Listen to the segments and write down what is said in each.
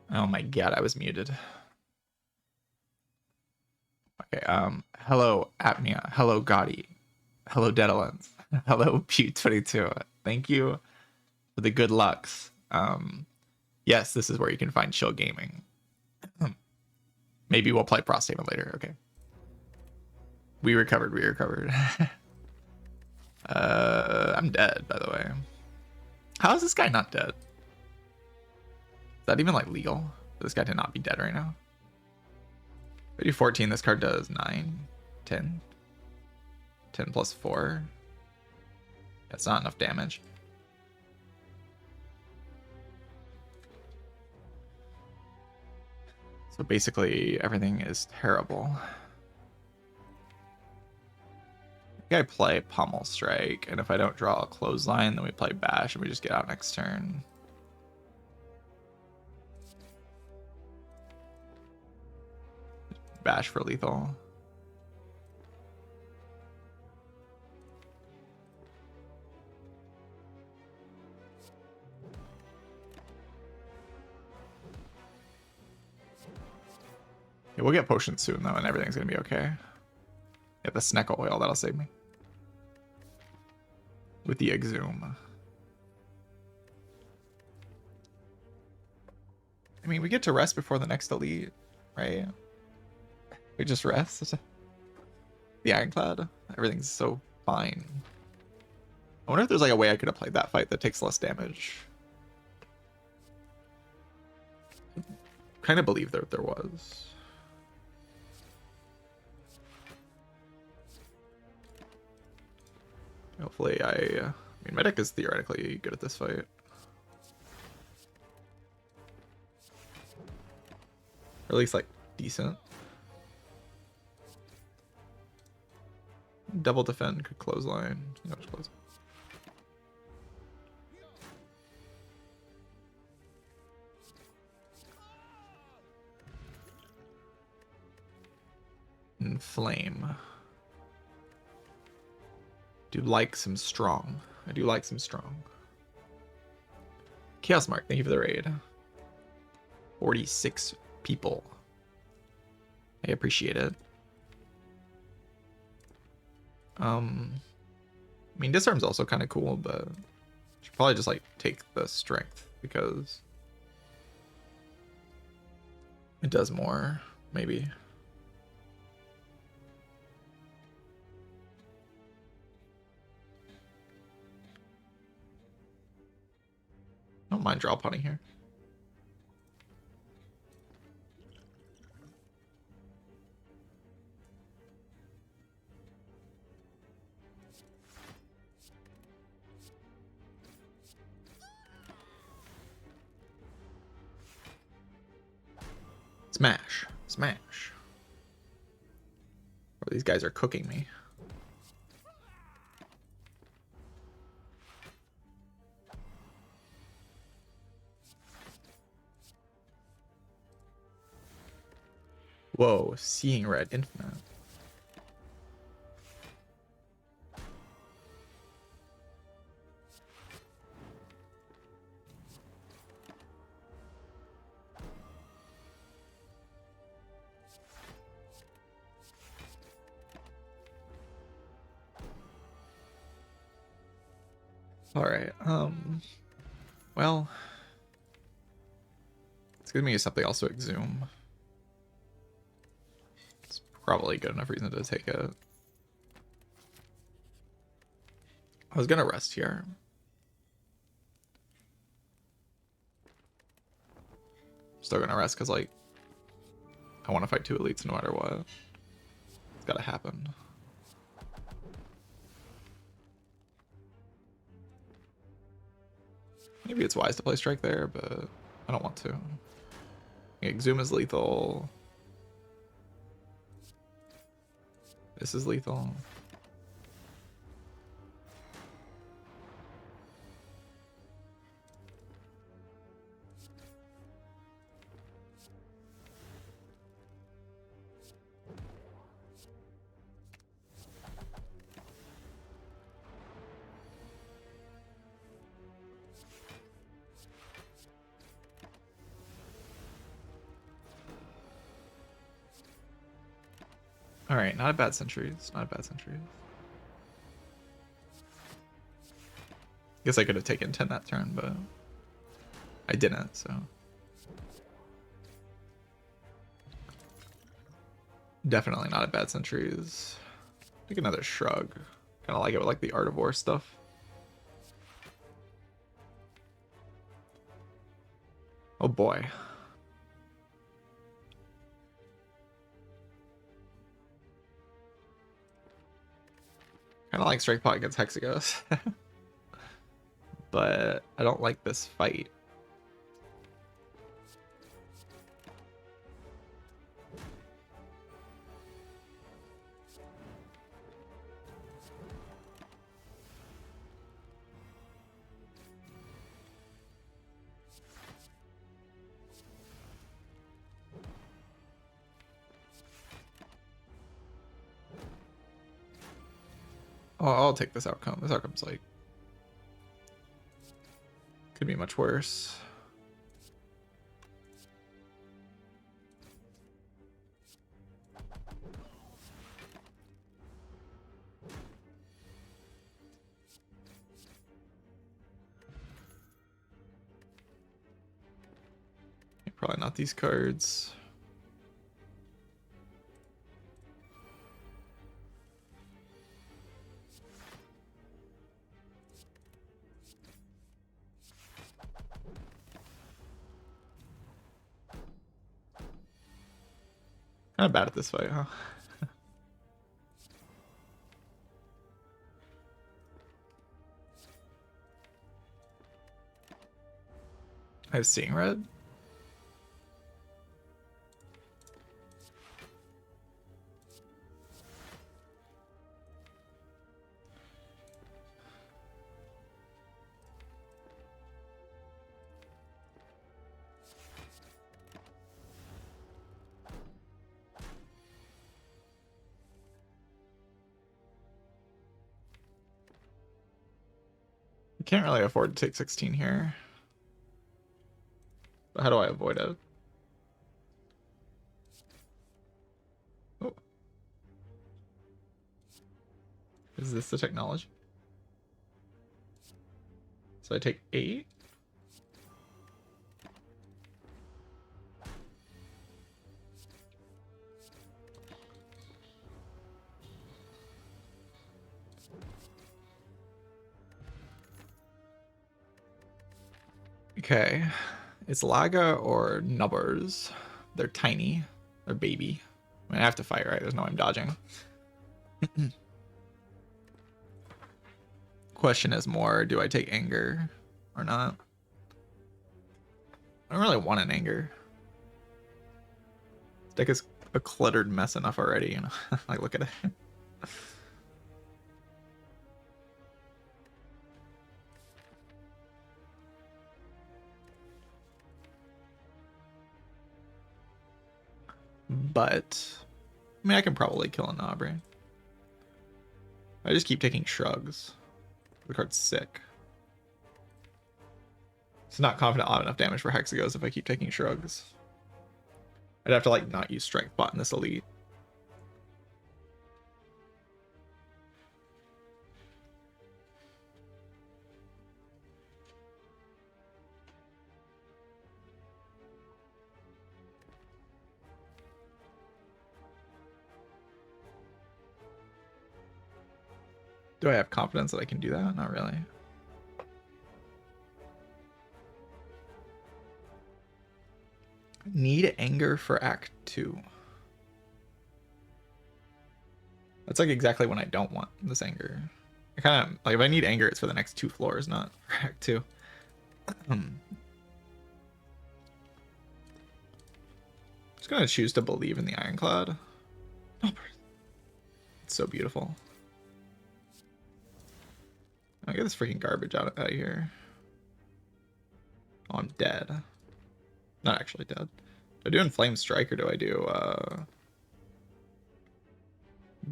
Oh my god, I was muted. Okay, hello Apnea, hello Gotti, hello Dedalens, hello Pew22. Thank you for the good lucks. Yes, this is where you can find chill gaming. Maybe we'll play Prostatement later. Okay. We recovered. I'm dead, by the way. How is this guy not dead? Is that even like legal for this guy to not be dead right now? 14, this card does 9, 10. 10 plus 4. That's not enough damage. So basically, everything is terrible. I think I play Pummel Strike, and if I don't draw a Clothesline, then we play Bash, and we just get out next turn. Bash for lethal. Yeah, we'll get potions soon though, and everything's gonna be okay. Get the Sneckle oil, that'll save me. With the Exhume. I mean, we get to rest before the next elite, right? We just rest. The Ironclad. Everything's so fine. I wonder if there's like a way I could have played that fight that takes less damage. Kind of believe there was. Hopefully I mean, my deck is theoretically good at this fight. Or at least like decent. Double defend, could clothesline. No, just close. Inflame. Do like some strong. I do like some strong. Chaos Mark, thank you for the raid. 46 people. I appreciate it. I mean, Disarm's also kind of cool, but I should probably just like take the strength because it does more, maybe. I don't mind draw punting here. Smash. Smash. Oh, these guys are cooking me. Whoa, seeing red infinite. All right. Well, it's giving me something else to exhume. It's probably good enough reason to take it. I was gonna rest here. Still gonna rest because like I want to fight 2 elites no matter what. It's gotta happen. Maybe it's wise to play strike there, but I don't want to. Exhume is lethal. This is lethal. All right, not a bad sentries. Not a bad sentries. Guess I could have taken 10 that turn, but I didn't, so. Definitely not a bad sentries. Take another shrug. Kind of like it with like the Art of War stuff. Oh boy. Kind of like Strike Pot against Hexaghost. But I don't like this fight. Oh, I'll take this outcome. This outcome's like could be much worse. Probably not these cards. Kind of bad at this fight, huh? I have seeing red. Can't really afford to take 16 here. But how do I avoid it? Oh. Is this the technology? So I take 8? Okay. It's Laga or Nubbers. They're tiny. They're baby. I mean, I have to fight, right? There's no way I'm dodging. Question is more, do I take anger or not? I don't really want an anger. This deck is a cluttered mess enough already, you know? Like, look at it. But I mean, I can probably kill an Aubrey. I just keep taking shrugs. The card's sick. It's not confident I'll have enough damage for Hexaghost if I keep taking shrugs. I'd have to like not use Strength Bot in this elite. Do I have confidence that I can do that? Not really. Need anger for Act 2. That's like exactly when I don't want this anger. I kind of like if I need anger, it's for the next 2 floors, not for Act 2. Just gonna choose to believe in the Ironclad. Oh, it's so beautiful. I'll get this freaking garbage out of here. Oh, I'm dead. Not actually dead. Do I do Inflamed Strike or do I do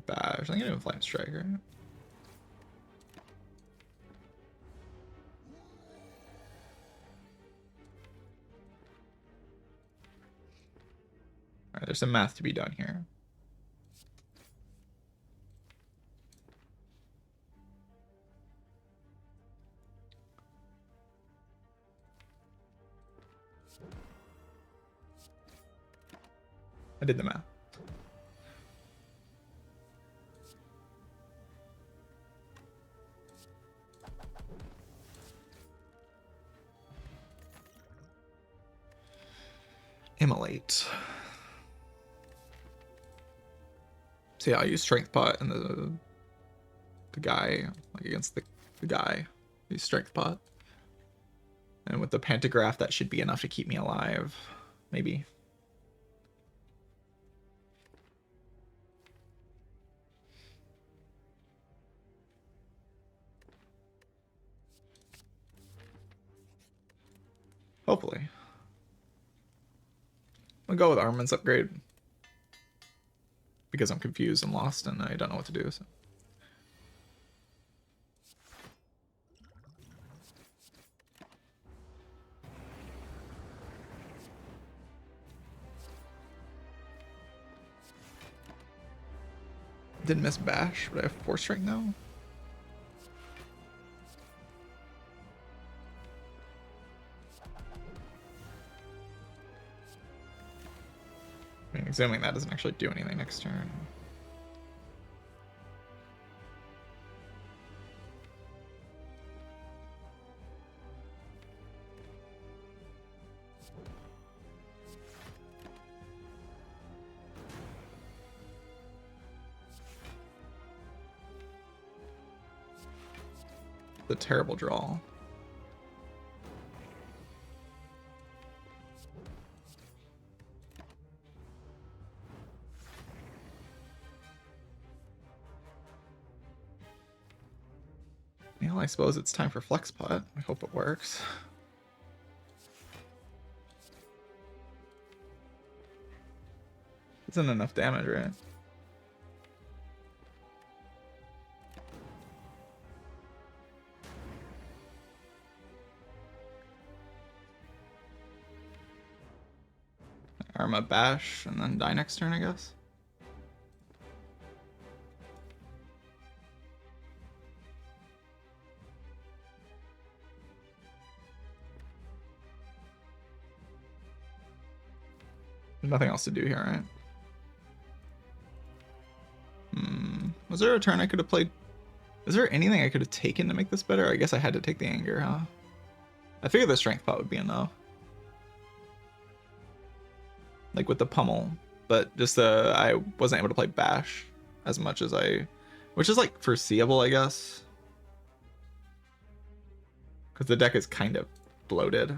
Bash? I think I do Inflamed Strike, right? Alright, there's some math to be done here. I did the math. Immolate. So yeah, I'll use Strength Pot and the guy, like against the guy. Use Strength Pot. And with the Pantograph, that should be enough to keep me alive. Maybe. Hopefully. I'll go with Armaments Upgrade. Because I'm confused and lost and I don't know what to do. So. Didn't miss Bash, but I have 4 strength now. I mean, assuming that doesn't actually do anything next turn. The terrible draw. Well, I suppose it's time for Flex Pot. I hope it works. Isn't enough damage, right? Arma Bash and then die next turn, I guess. There's nothing else to do here, right? Was there a turn I could have played? Is there anything I could have taken to make this better? I guess I had to take the anger, huh? I figured the Strength Pot would be enough. Like with the pummel, but just I wasn't able to play Bash as much as which is like foreseeable, I guess, because the deck is kind of bloated,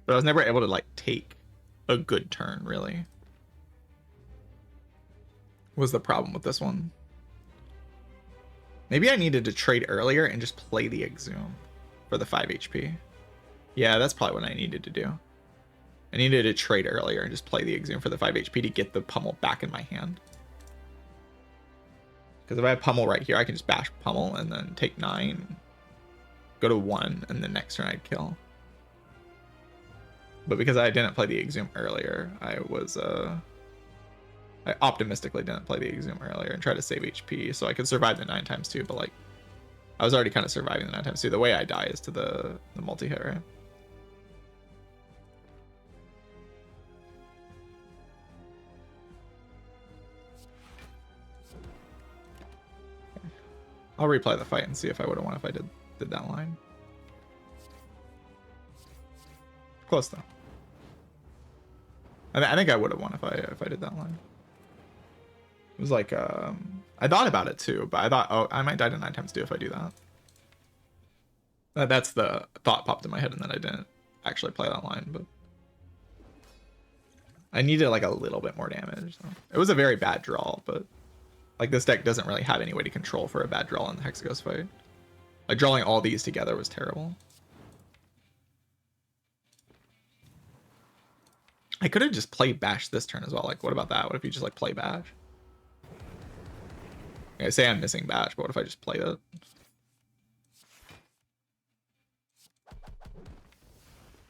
but I was never able to like take a good turn, really. Was the problem with this one. Maybe I needed to trade earlier and just play the Exhume for the 5 HP. Yeah, that's probably what I needed to do. I needed to trade earlier and just play the Exhume for the 5 HP to get the pummel back in my hand. Because if I have pummel right here, I can just bash pummel and then take 9, go to 1, and then next turn I'd kill. But because I didn't play the Exhume earlier, I optimistically didn't play the Exhume earlier and try to save HP so I could survive the 9x2, but like I was already kind of surviving the 9x2. The way I die is to the multi-hit, right? I'll replay the fight and see if I would have won if I did that line. Close though. I think I would have won if I did that line. It was like I thought about it too, but I thought, oh, I might die to 9x2 if I do that. That's the thought popped in my head, and then I didn't actually play that line, but I needed like a little bit more damage. So. It was a very bad draw, but like this deck doesn't really have any way to control for a bad draw in the Hexaghost fight. Like drawing all these together was terrible. I could have just played Bash this turn as well. Like, what about that? What if you just like play Bash? I say I'm missing Bash, but what if I just play that?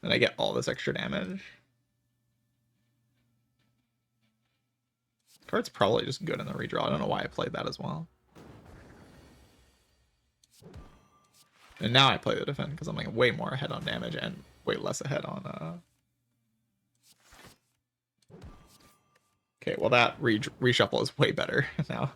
And I get all this extra damage. Card's probably just good in the redraw. I don't know why I played that as well. And now I play the defend because I'm like way more ahead on damage and way less ahead on Okay, well that reshuffle is way better now.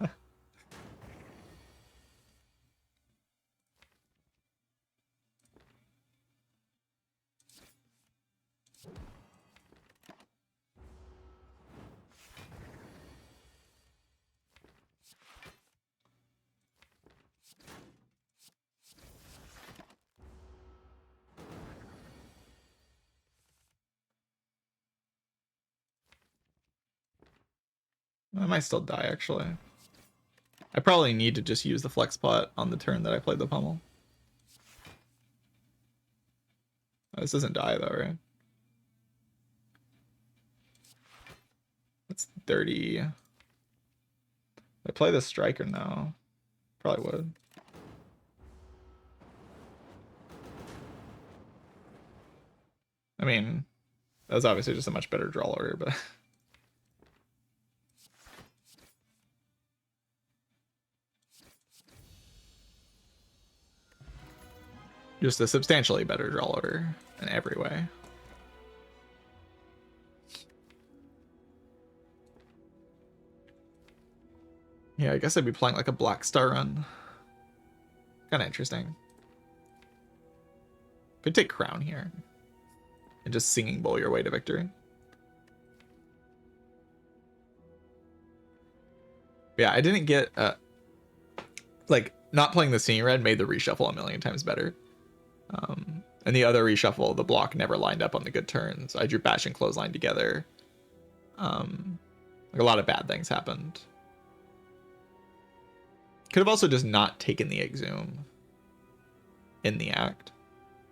I might still die, actually. I probably need to just use the flex pot on the turn that I played the pummel. This doesn't die, though, right? That's 30. I play the striker now. Probably would. I mean, that was obviously just a much better draw order, but... just a substantially better draw order in every way. Yeah, I guess I'd be playing like a Black Star run. Kind of interesting. Could take Crown here. And just Singing Bowl your way to victory. Yeah, I didn't get... like, not playing the Singing Red made the reshuffle a million times better. And the other reshuffle, the block never lined up on the good turns. I drew Bash and Clothesline together. Like a lot of bad things happened. Could have also just not taken the Exhume in the act.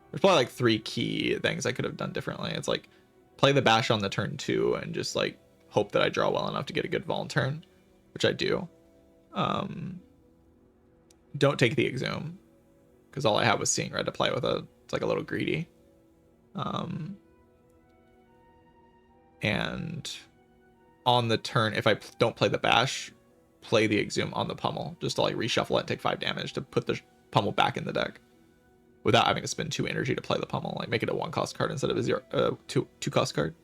There's probably like 3 key things I could have done differently. It's like play the Bash on the turn 2 and just like hope that I draw well enough to get a good Vol turn, which I do. Don't take the Exhume because all I have was Seeing Red to play with it. It's like a little greedy. And on the turn, if I don't play the Bash, play the Exhume on the pummel just to like reshuffle it and take 5 damage to put the pummel back in the deck without having to spend 2 energy to play the pummel. Like make it a 1-cost card instead of a 2-cost card.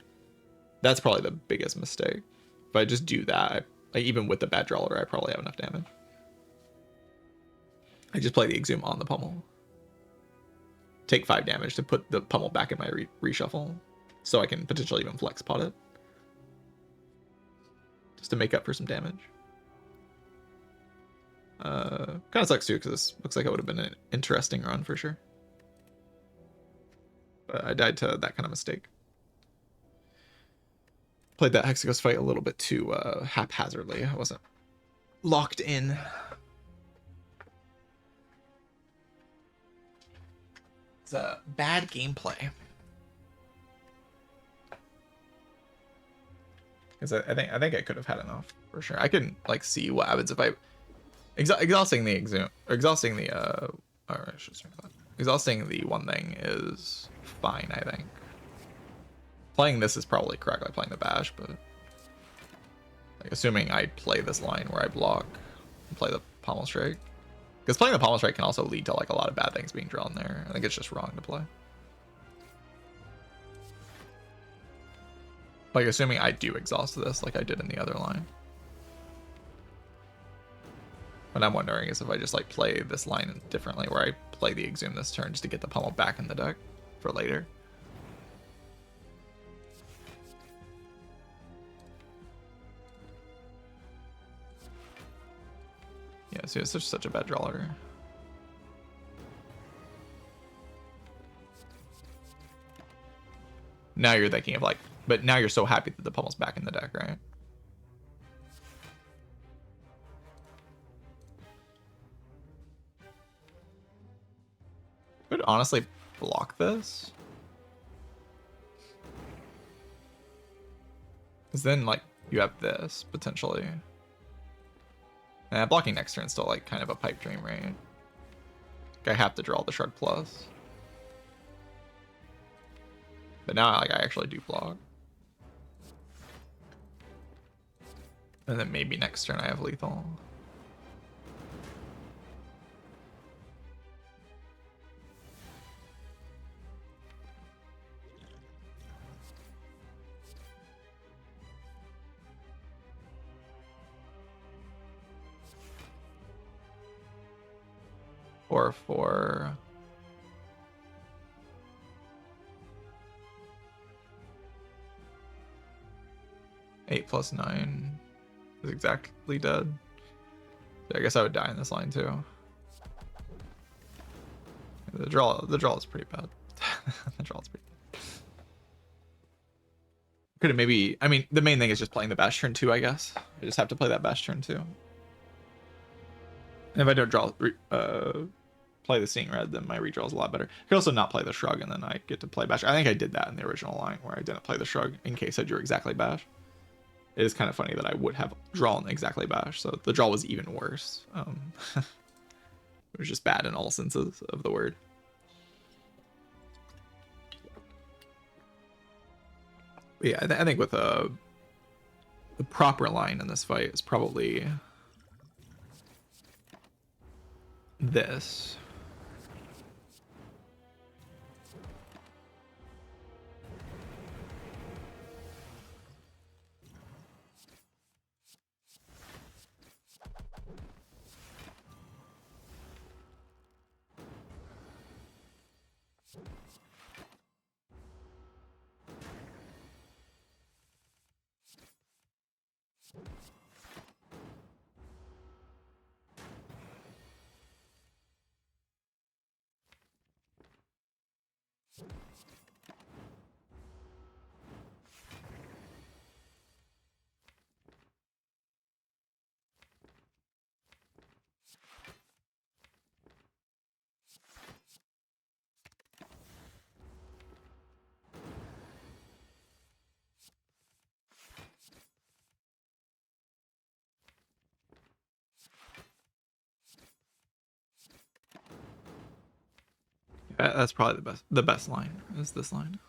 That's probably the biggest mistake. If I just do that, like even with the bad draw order, I probably have enough damage. I just play the Exhume on the pummel. Take 5 damage to put the pummel back in my reshuffle so I can potentially even flex pot it. Just to make up for some damage. Kind of sucks too because this looks like it would have been an interesting run for sure. But I died to that kind of mistake. Played that Hexaghost fight a little bit too haphazardly. I wasn't locked in. It's a bad gameplay. Because I think I could have had enough for sure. I can like see what happens if I exhausting the exhausting the or I should start that. Exhausting the one thing is fine. I think playing this is probably correct. Like playing the bash, but like assuming I play this line where I block and play the pommel strike, because playing the pommel strike can also lead to like a lot of bad things being drawn there. I think it's just wrong to play. Like assuming I do exhaust this like I did in the other line. What I'm wondering is if I just like play this line differently, where I play the exhume this turn just to get the pummel back in the deck for later. Yeah, see, it's such a bad draw order. Now you're thinking of like, but now you're so happy that the pummel's back in the deck, right? Could honestly block this. Because then like you have this potentially. Blocking next turn is still like kind of a pipe dream, right? I have to draw the Shrug Plus. But now like I actually do block. And then maybe next turn I have lethal. Or for 8 plus 9 is exactly dead. So I guess I would die in this line too. The draw is pretty bad. The draw is pretty bad. Could have maybe, I mean, the main thing is just playing the bash turn 2, I guess. I just have to play that bash turn 2. And if I don't draw, play the Seeing Red, then my redraw is a lot better. I could also not play the Shrug, and then I get to play bash. I think I did that in the original line, where I didn't play the Shrug in case I drew exactly bash. It is kind of funny that I would have drawn exactly bash, so the draw was even worse. It was just bad in all senses of the word. But yeah, I think with the proper line in this fight is probably this. That's probably the best line is this line.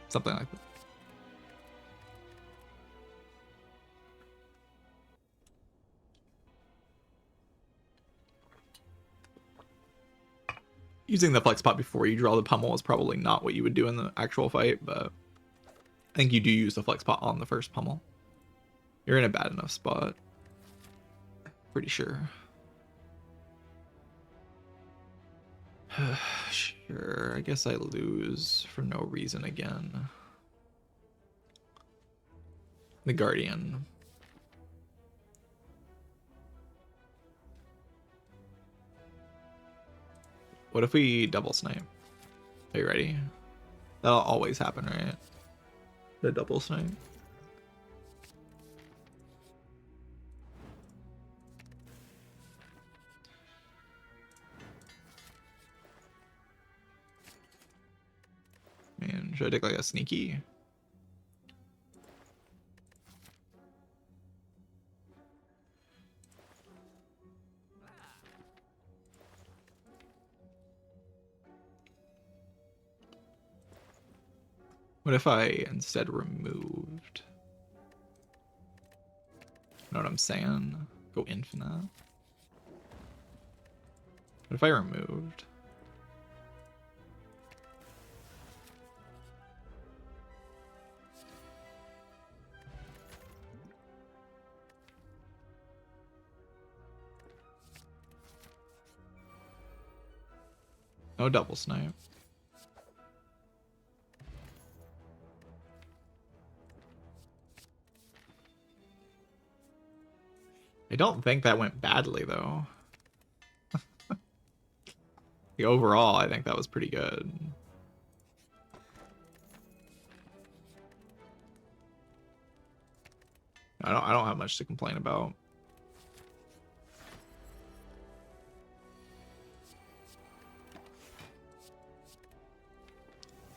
Something like that. Using the flex pot before you draw the pummel is probably not what you would do in the actual fight, but I think you do use the flex pot on the first pummel. You're in a bad enough spot. Pretty sure. Sure, I guess I lose for no reason again. The Guardian. What if we double snipe? Are you ready? That'll always happen, right? The double snipe. Man, should I take like a sneaky? What if I instead removed? Know what I'm saying? Go infinite. What if I removed? No double snipe. I don't think that went badly though. Overall, I think that was pretty good. I don't have much to complain about.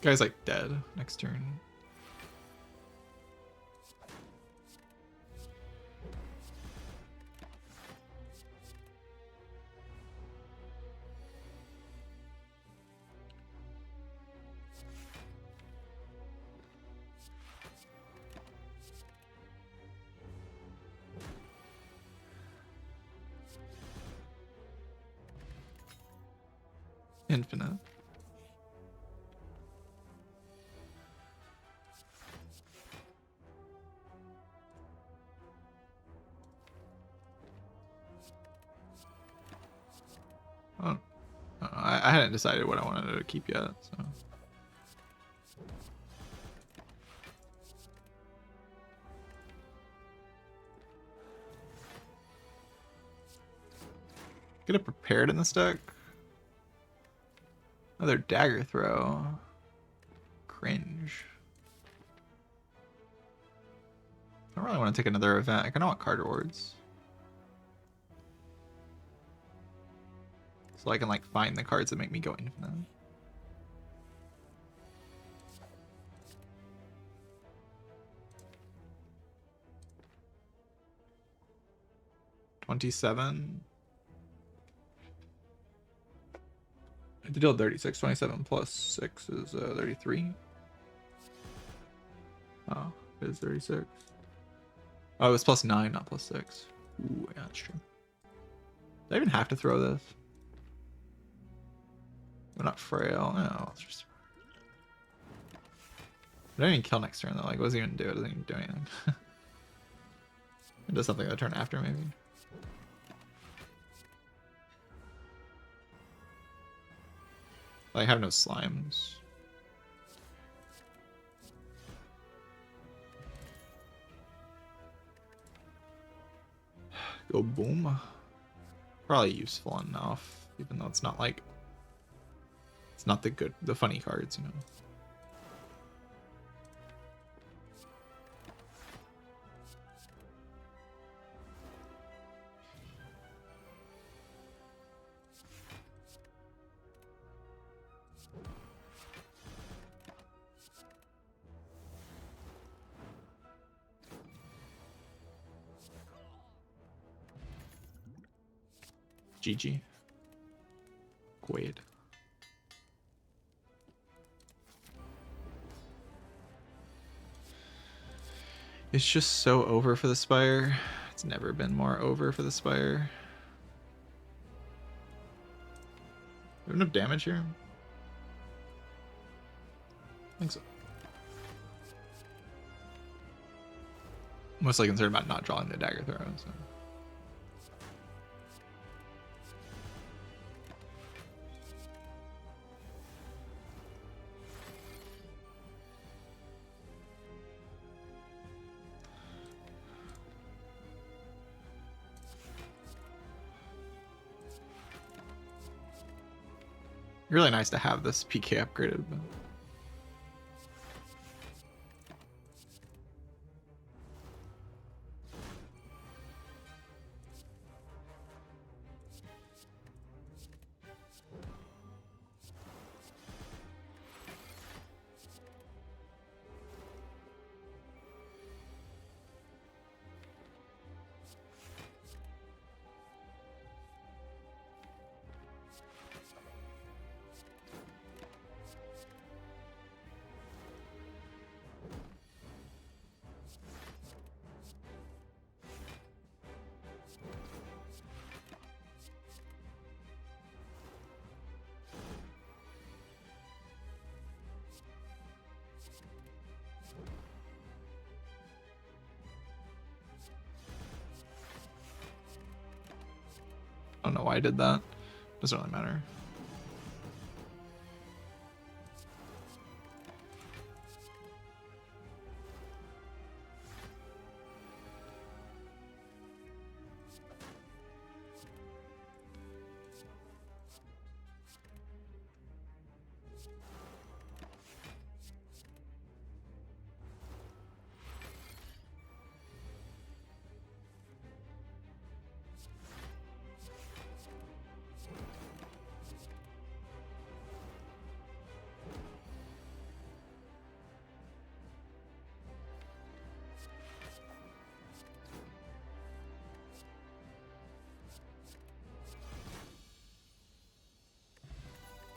Guy's like dead next turn. Infinite. Oh, I hadn't decided what I wanted to keep yet, so. Get it prepared in this deck. Another dagger throw. Cringe. I don't really want to take another event. I kind of want card rewards. So I can like find the cards that make me go infinite. $27. I have to deal 36. 27 plus 6 is 33. Oh, it is 36. Oh, it was plus 9, not plus 6. Ooh, yeah, that's true. Do I even have to throw this? We're not frail. No, it's just. I don't even kill next turn though. Like, what does it even do? It doesn't even do anything. It does something the turn after, maybe. I have no slimes. Go boom. Probably useful enough, even though it's not like it's not the funny cards, you know. GG. Quaid. It's just so over for the Spire. It's never been more over for the Spire. We have enough damage here? I think so. Mostly concerned about not drawing the dagger throw. So. Really nice to have this PK upgraded. But... I don't know why I did that. Doesn't really matter.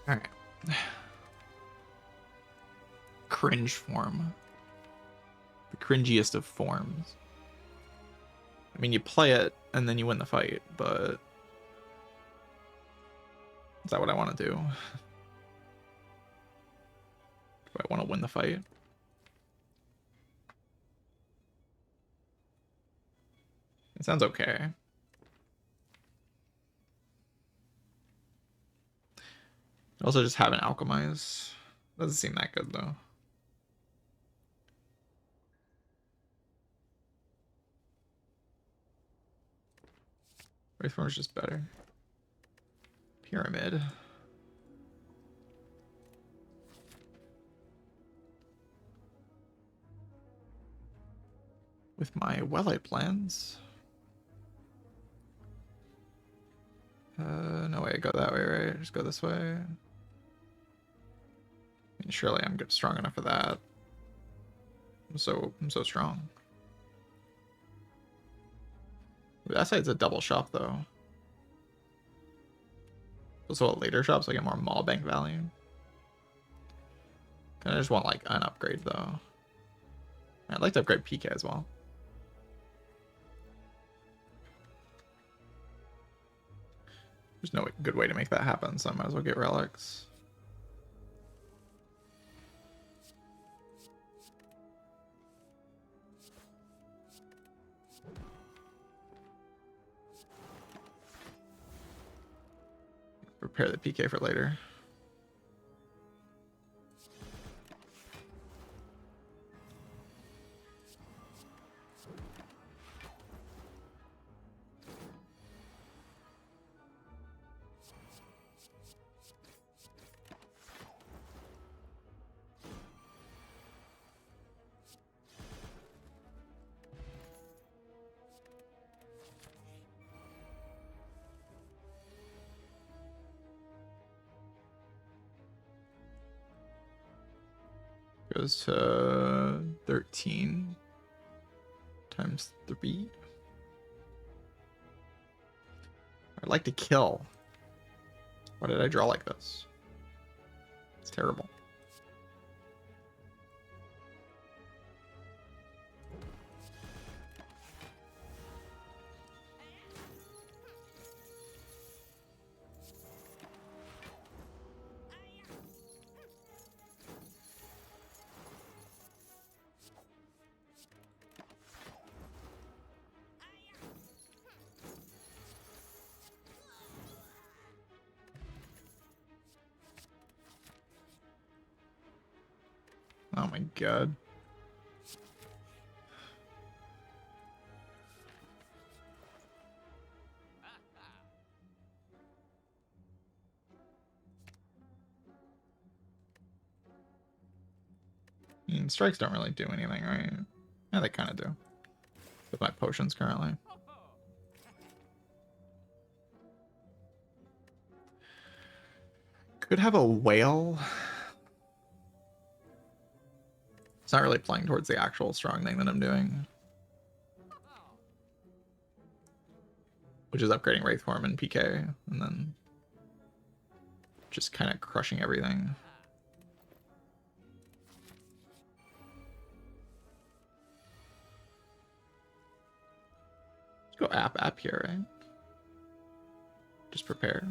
All right. Cringe form. The cringiest of forms. I mean, you play it and then you win the fight, but is that what I want to do? Do I want to win the fight? It sounds okay. Also, just haven't alchemized. Doesn't seem that good though. Wraithform is just better. Pyramid. With my Wellite plans. No way I go that way, right? Just go this way. I mean, surely I'm good, strong enough for that. I'm so strong. That side's a double shop though. Also a later shop, so I get more mall bank value. Kinda just want like an upgrade though. I'd like to upgrade PK as well. There's no good way to make that happen, so I might as well get relics. Prepare the PK for later. Goes to 13 times 3. I'd like to kill. Why did I draw like this? It's terrible. Oh my god. I mean, strikes don't really do anything, right? Yeah, they kind of do. With my potions currently. Could have a whale. It's not really playing towards the actual strong thing that I'm doing. Which is upgrading Wraithform and PK, and then just kind of crushing everything. Let's go app here, right? Just prepare.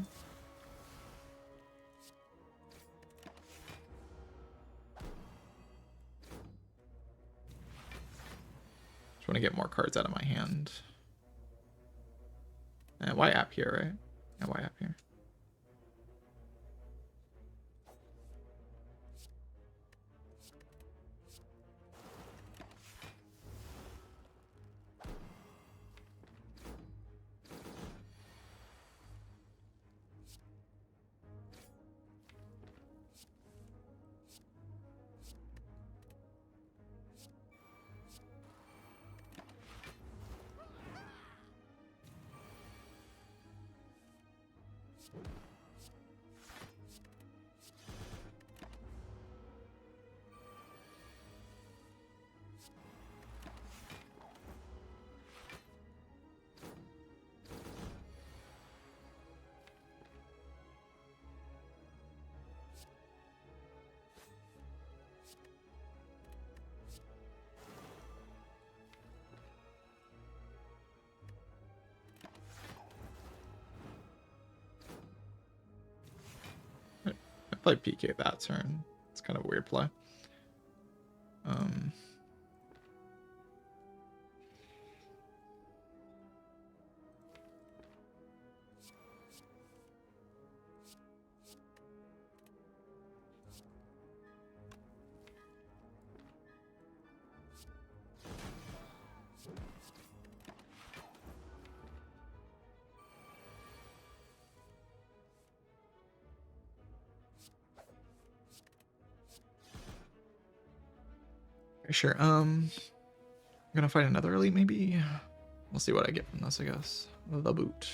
Just want to get more cards out of my hand. And why app here, right? Yeah, why up here? I played PK that turn. It's kind of a weird play. Sure. I'm gonna fight another elite, maybe. We'll see what I get from this, I guess. The boot.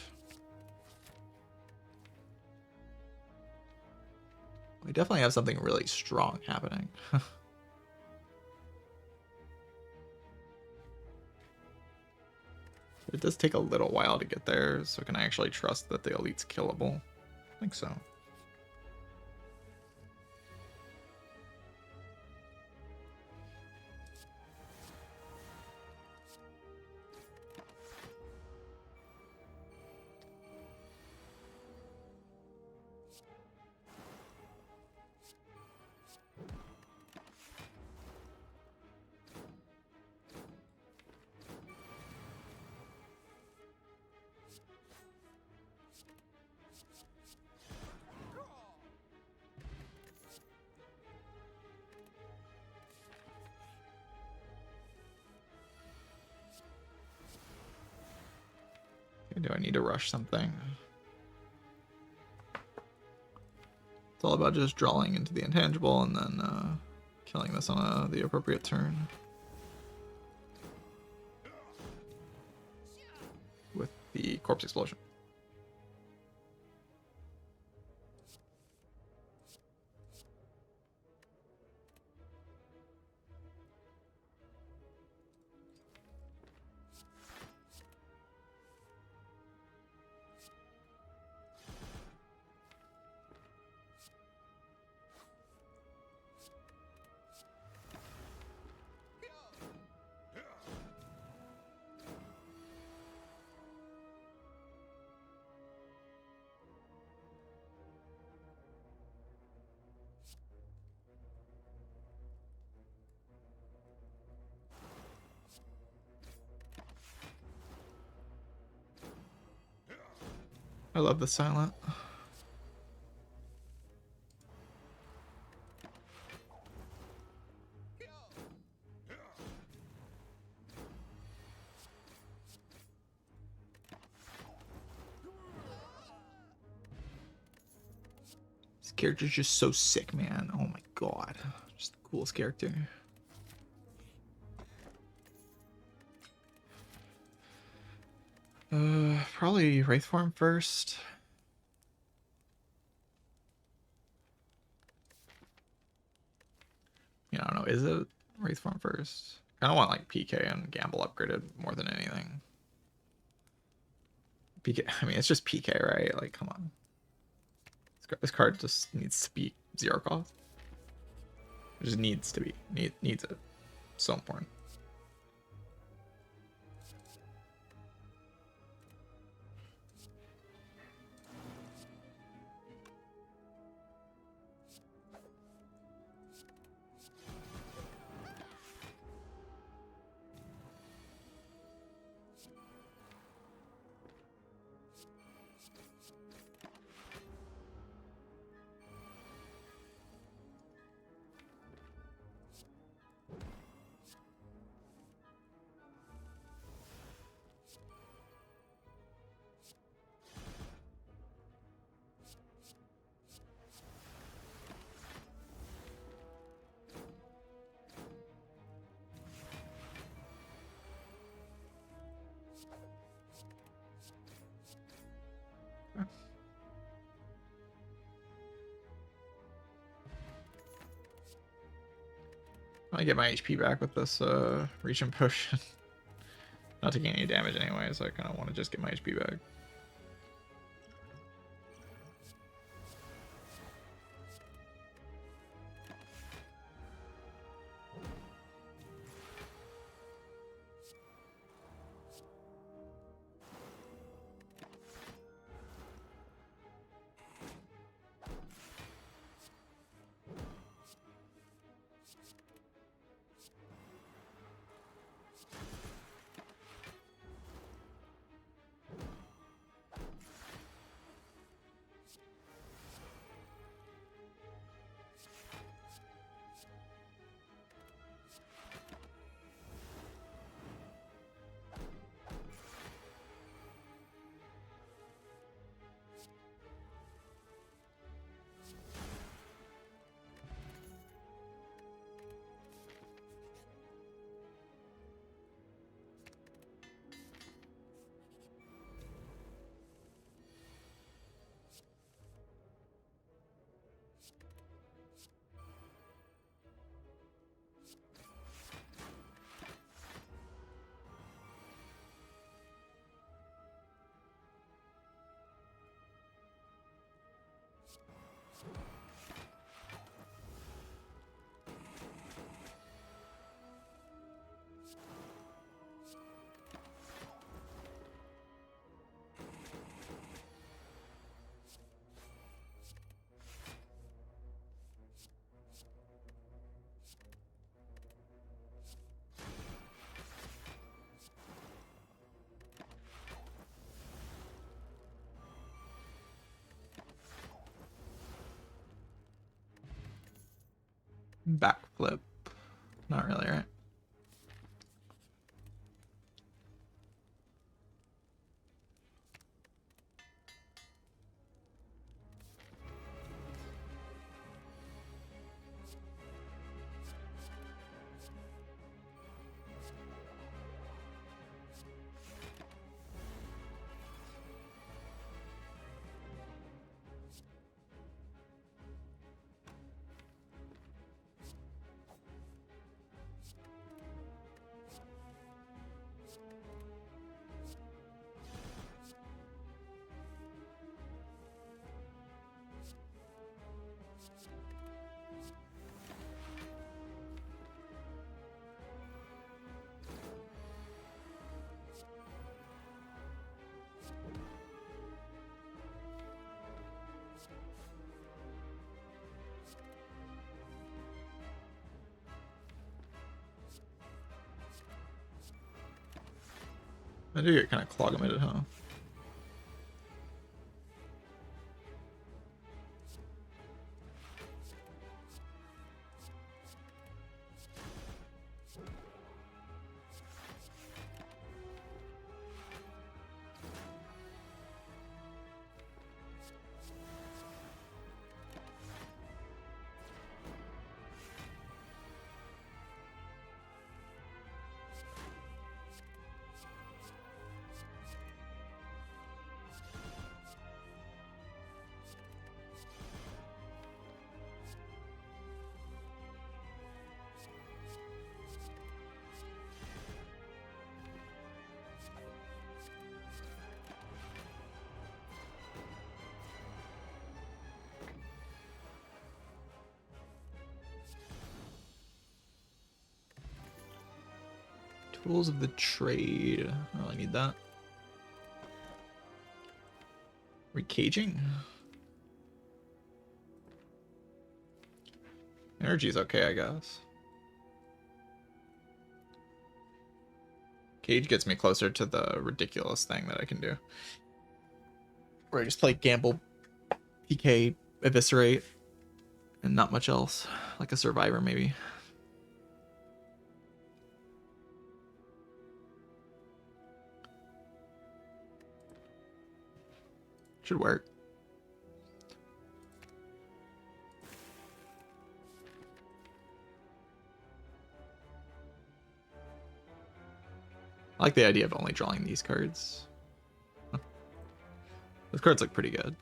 We definitely have something really strong happening. It does take a little while to get there, so can I actually trust that the elite's killable? I think so. Do I need to rush something? It's all about just drawing into the intangible and then killing this on the appropriate turn. With the corpse explosion. I love the silent. This character's just so sick, man. Oh my god. Just the coolest character. Probably Wraith form first. Yeah, I don't know. Is it Wraith form first? I kind of want like PK and Gamble upgraded more than anything. PK. I mean, it's just PK, right? Like, come on. This card just needs to be 0 cost. It just needs to be. Needs it. So important. I get my HP back with this reach and potion. Not taking any damage anyway, so I kind of want to just get my HP back. Backflip. Not really, right? I do get kind of clog-emitted, huh? Tools of the trade. Oh, I need that. Recaging? Energy's okay, I guess. Cage gets me closer to the ridiculous thing that I can do. Where I just play gamble, PK, eviscerate, and not much else. Like a survivor, maybe. Should work. I like the idea of only drawing these cards. Those cards look pretty good.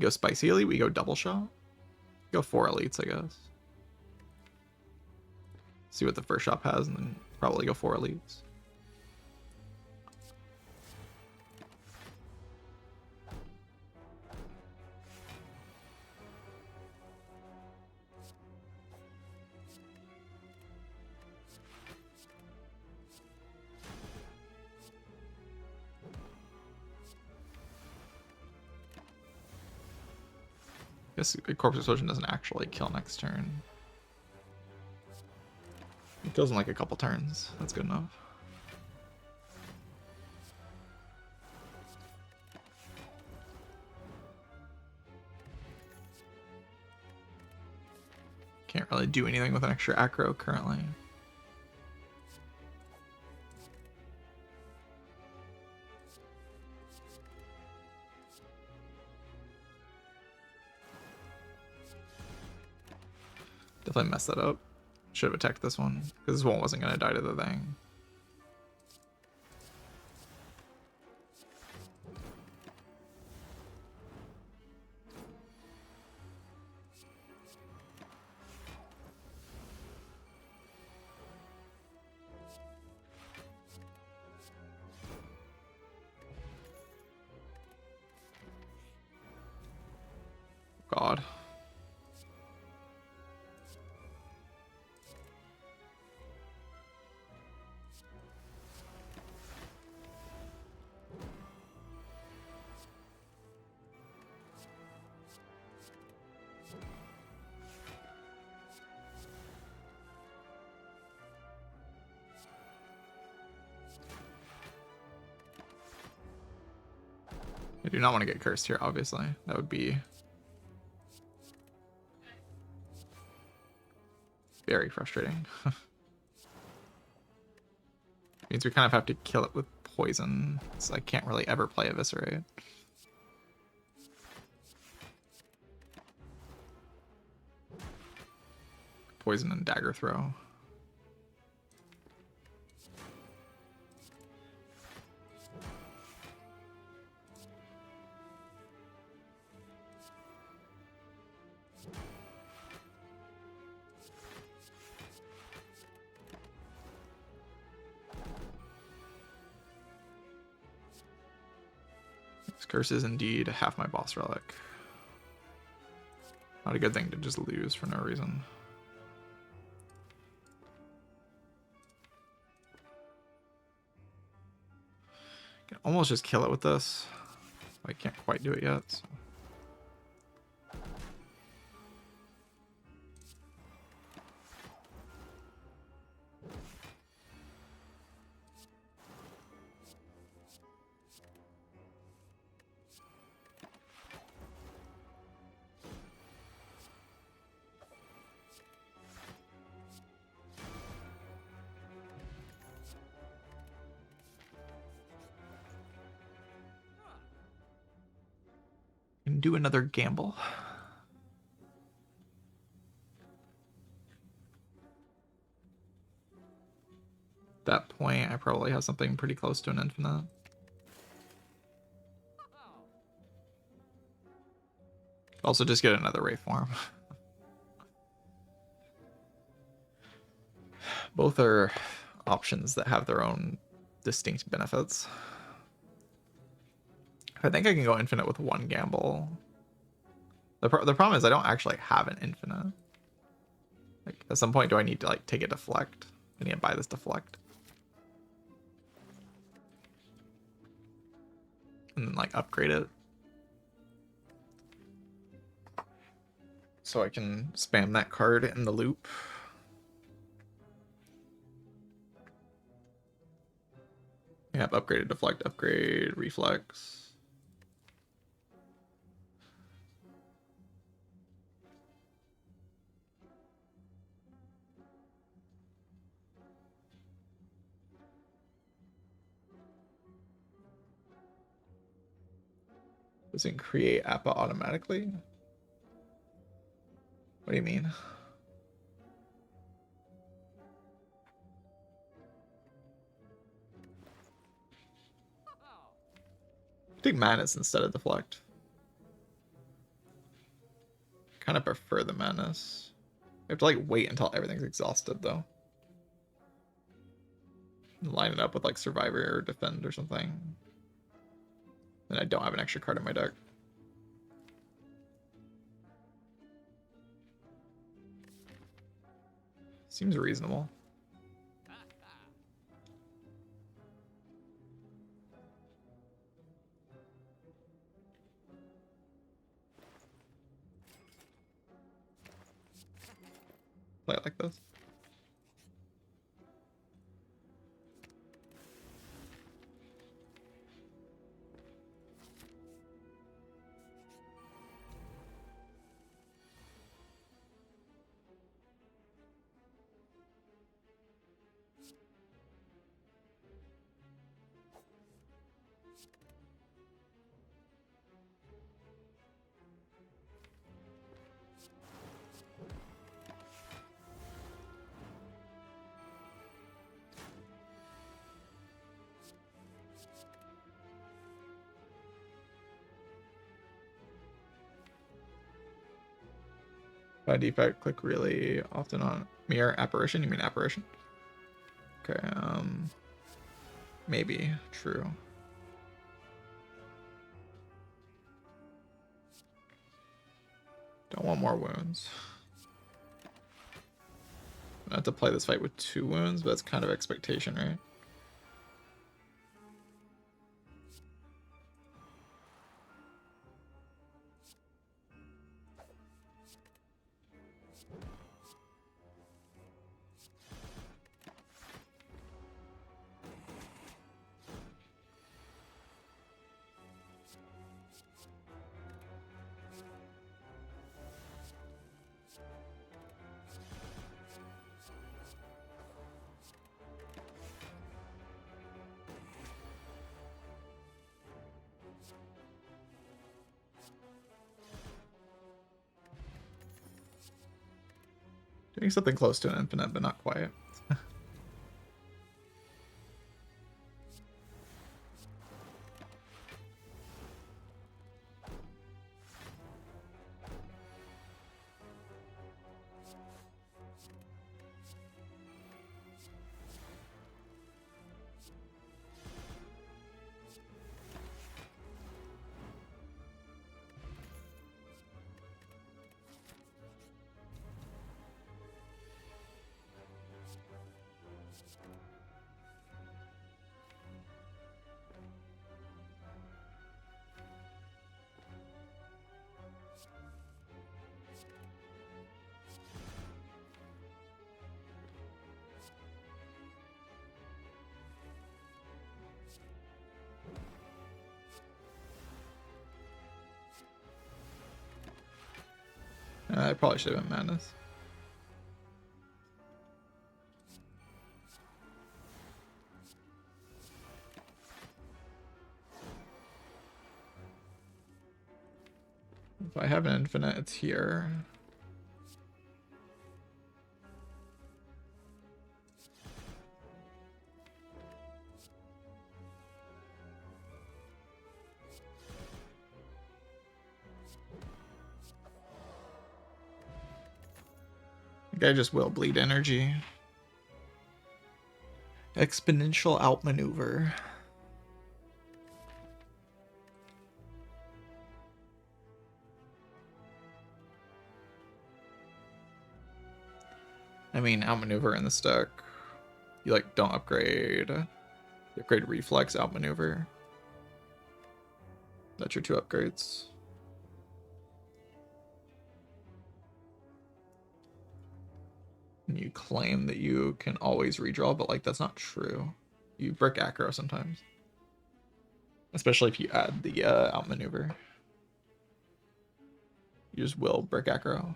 go spicy elite, we go double shot. Go 4 elites, I guess. See what the first shop has, and then probably go 4 elites. I guess Corpse Explosion doesn't actually kill next turn. It kills in like a couple turns. That's good enough. Can't really do anything with an extra acro currently. Definitely messed that up. Should have attacked this one, because this one wasn't going to die to the thing. God. I do not want to get cursed here, obviously. That would be very frustrating. Means we kind of have to kill it with poison, so I can't really ever play Eviscerate. Poison and dagger throw. This curse is indeed half my boss relic. Not a good thing to just lose for no reason. Can almost just kill it with this. I can't quite do it yet. So. Can do another gamble. At that point, I probably have something pretty close to an infinite. Also, just get another Wraith form. Both are options that have their own distinct benefits. I think I can go infinite with one gamble. The problem is I don't actually have an infinite. Like, at some point, do I need to like take a deflect? I need to buy this deflect. And then like upgrade it. So I can spam that card in the loop. Yep, upgraded deflect, upgrade, reflex. Does it create APA automatically? What do you mean? Take madness instead of deflect. kind of prefer the madness. We have to like wait until everything's exhausted though. Line it up with like survivor or defend or something. And I don't have an extra card in my deck. Seems reasonable. Play it like this. By defect, click really often on mirror apparition. You mean apparition? Okay, maybe true. Don't want more wounds. I'm gonna have to play this fight with 2 wounds, but that's kind of expectation, right? Doing something close to an infinite, but not quite. I probably should have been madness. If I have an infinite, it's here. I think I just will bleed energy. Exponential outmaneuver. I mean, outmaneuver in this deck. You like don't upgrade. You upgrade reflex, outmaneuver. That's your 2 upgrades. And you claim that you can always redraw, but like that's not true. You brick aggro sometimes. Especially if you add the outmaneuver. You just will brick aggro.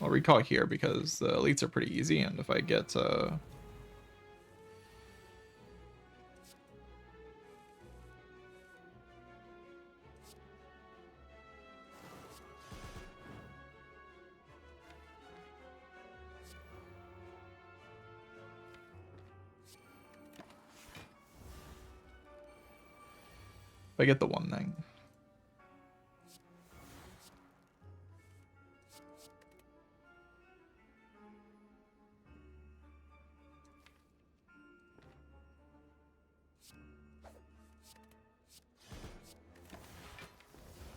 I'll recall here because the elites are pretty easy, and if I get I get the one thing.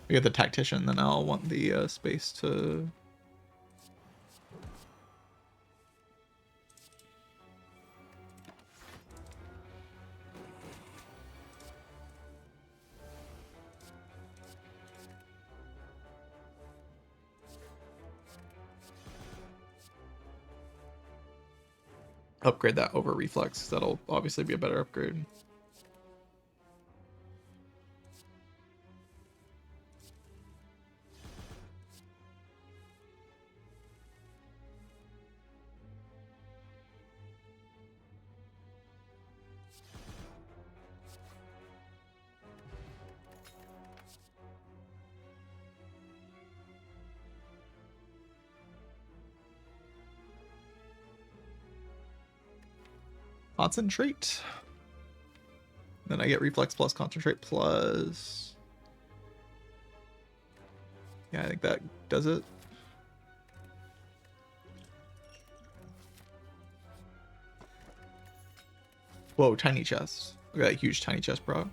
We get the tactician, then I'll want the space to. Upgrade that over reflex, 'cause that'll obviously be a better upgrade. Concentrate. Then I get reflex plus concentrate plus. Yeah, I think that does it. Whoa, tiny chest. Look at that huge tiny chest, bro.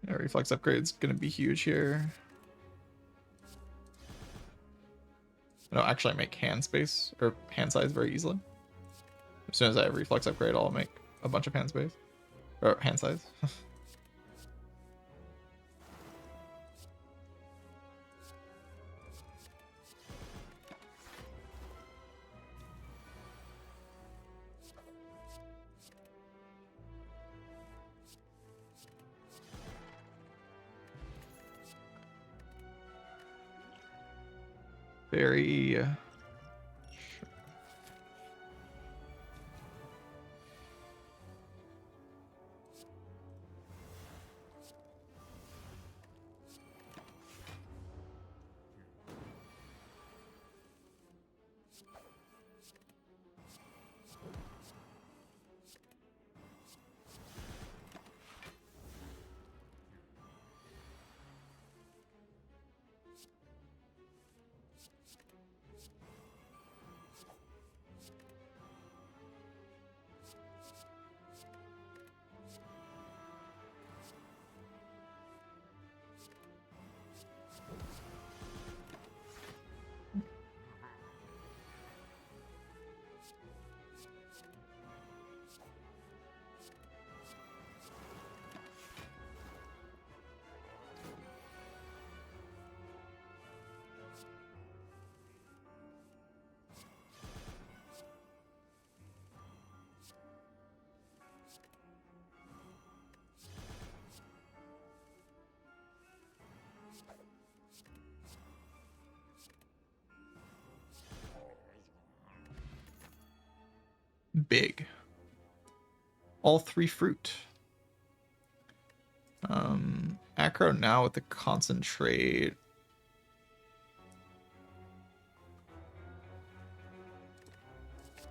Yeah, reflex upgrade's gonna be huge here. No, actually I make hand space or hand size very easily. As soon as I have reflex upgrade, I'll make a bunch of hand space or hand size. Very. Big. All three fruit. Acro now with the concentrate.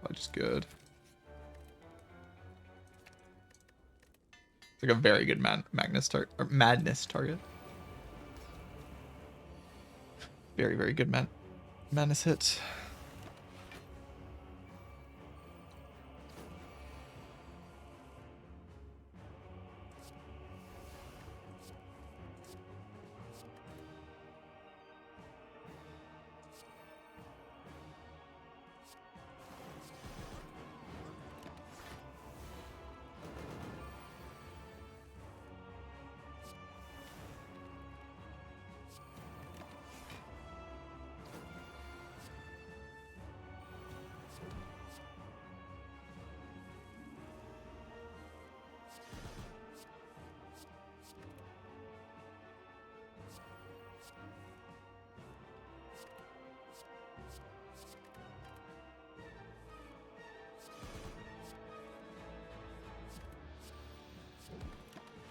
Which is good. It's like a very good madness target. Very, very good madness hit.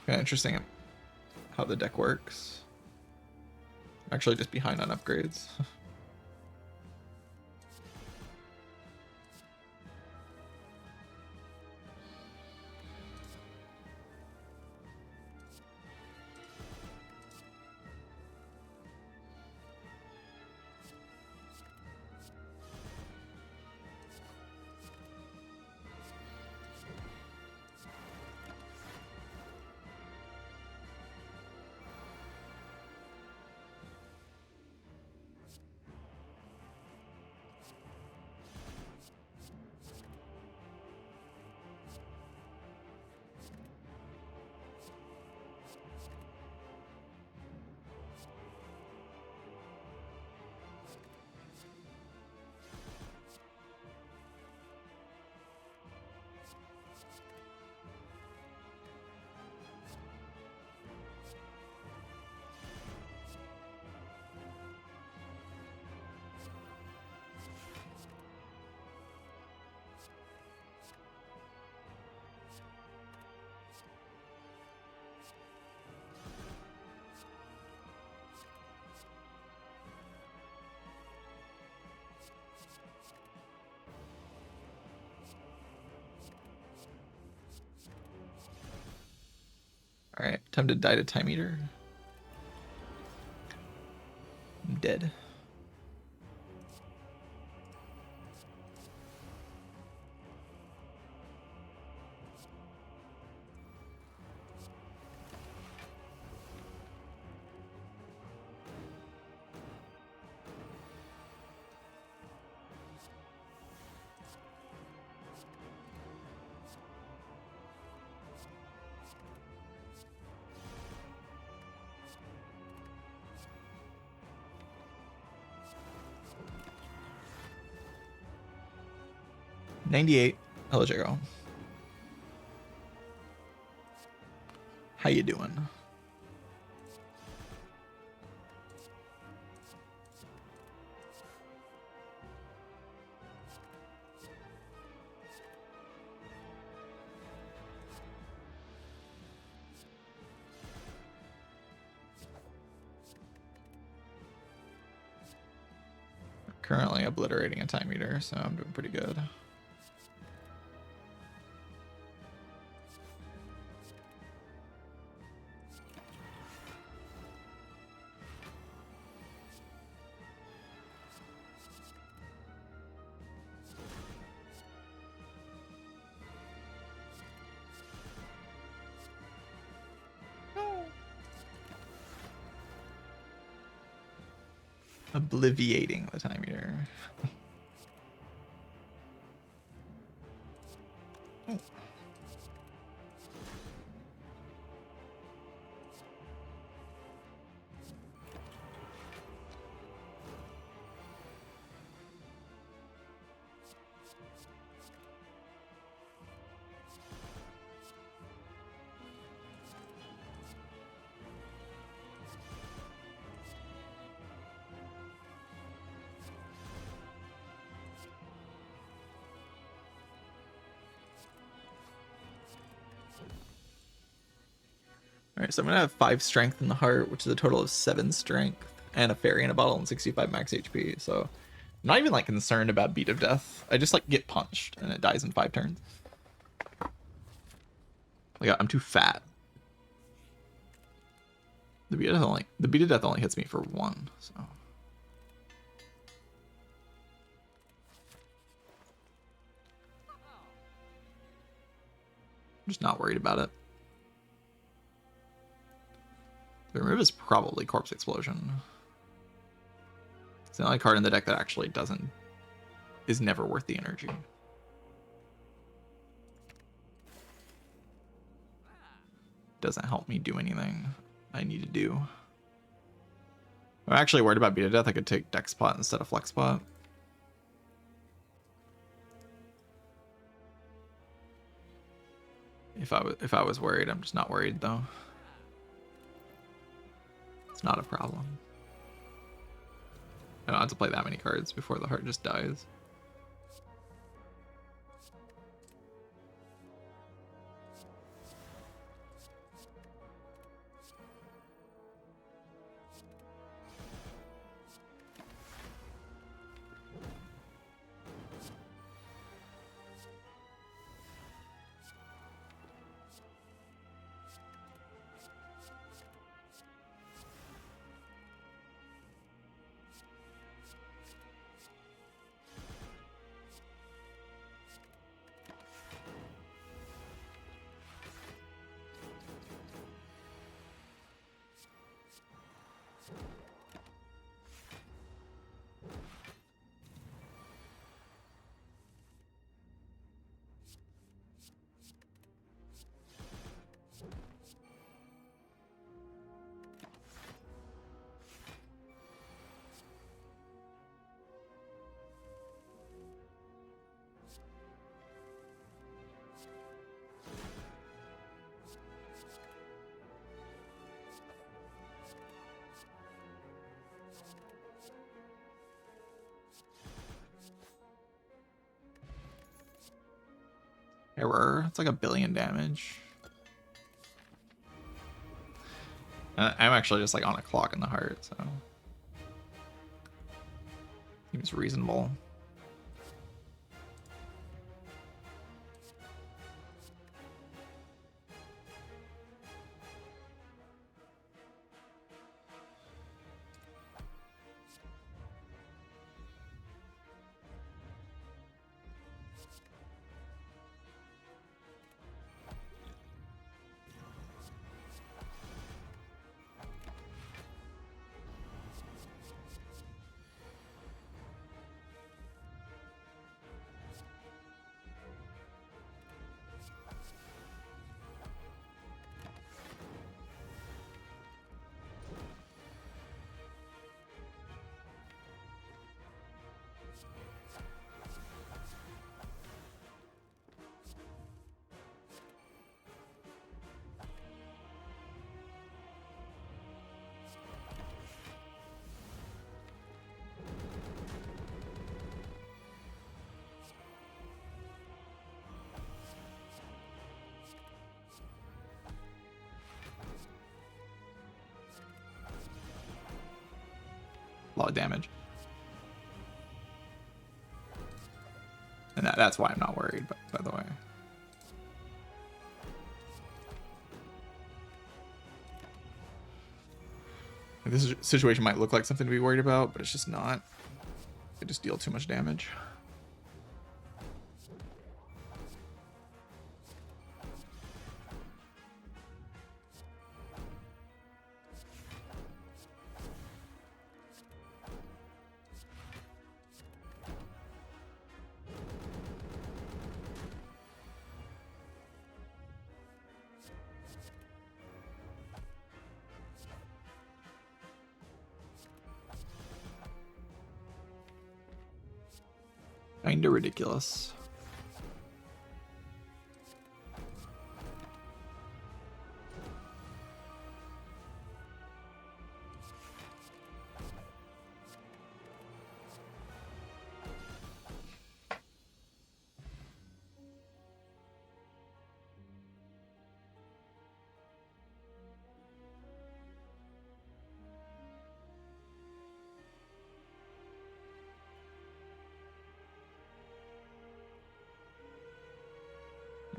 Kind of interesting how the deck works. I'm actually just behind on upgrades. All right, time to die to Time Eater. I'm dead. $98. Hello, Jago. How you doing? Currently obliterating a Time Eater, so I'm doing pretty good. Obliviating the Time Eater. Oh. Alright, so I'm gonna have 5 strength in the heart, which is a total of 7 strength, and a fairy in a bottle and 65 max HP, so I'm not even like concerned about beat of death. I just like get punched and it dies in 5 turns. Like I'm too fat. The beat of death only hits me for 1, so I'm just not worried about it. The remove is probably Corpse Explosion. It's the only card in the deck that actually is never worth the energy. Doesn't help me do anything I need to do. I'm actually worried about beat of death. I could take Dex Pot instead of Flex Pot. If I was worried, I'm just not worried though. It's not a problem. I don't have to play that many cards before the heart just dies. Error. It's like 1 billion damage. I'm actually just like on a clock in the heart, so seems reasonable. A lot of damage. And that's why I'm not worried, by the way. This situation might look like something to be worried about, but it's just not. They just deal too much damage. Kinda ridiculous.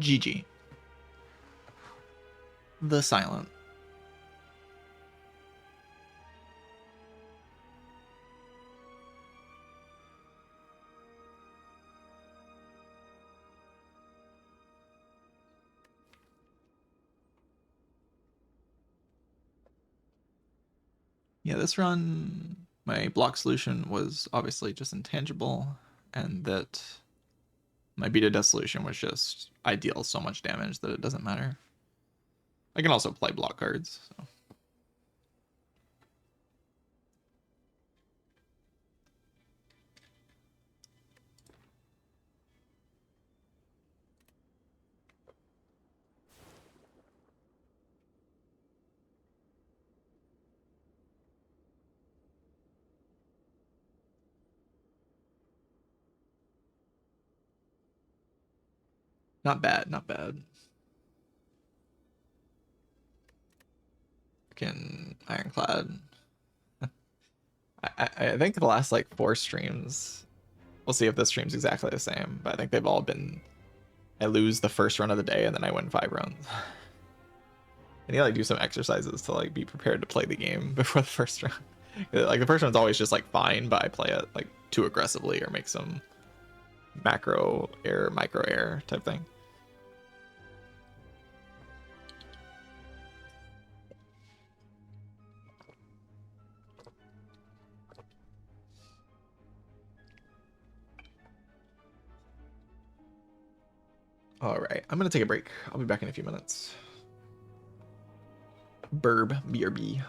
GG. The Silent. Yeah, this run, my block solution was obviously just intangible, and that my beta death solution was just, I deal so much damage that it doesn't matter. I can also play block cards, so. Not bad, not bad. Fucking Ironclad. I think the last like 4 streams, we'll see if this stream's exactly the same, but I think they've all been, I lose the first run of the day and then I win 5 runs. I need to like do some exercises to like be prepared to play the game before the first round. Like the first one's always just like fine, but I play it like too aggressively or make some macro error, micro error type thing. All right, I'm gonna take a break. I'll be back in a few minutes. BRB.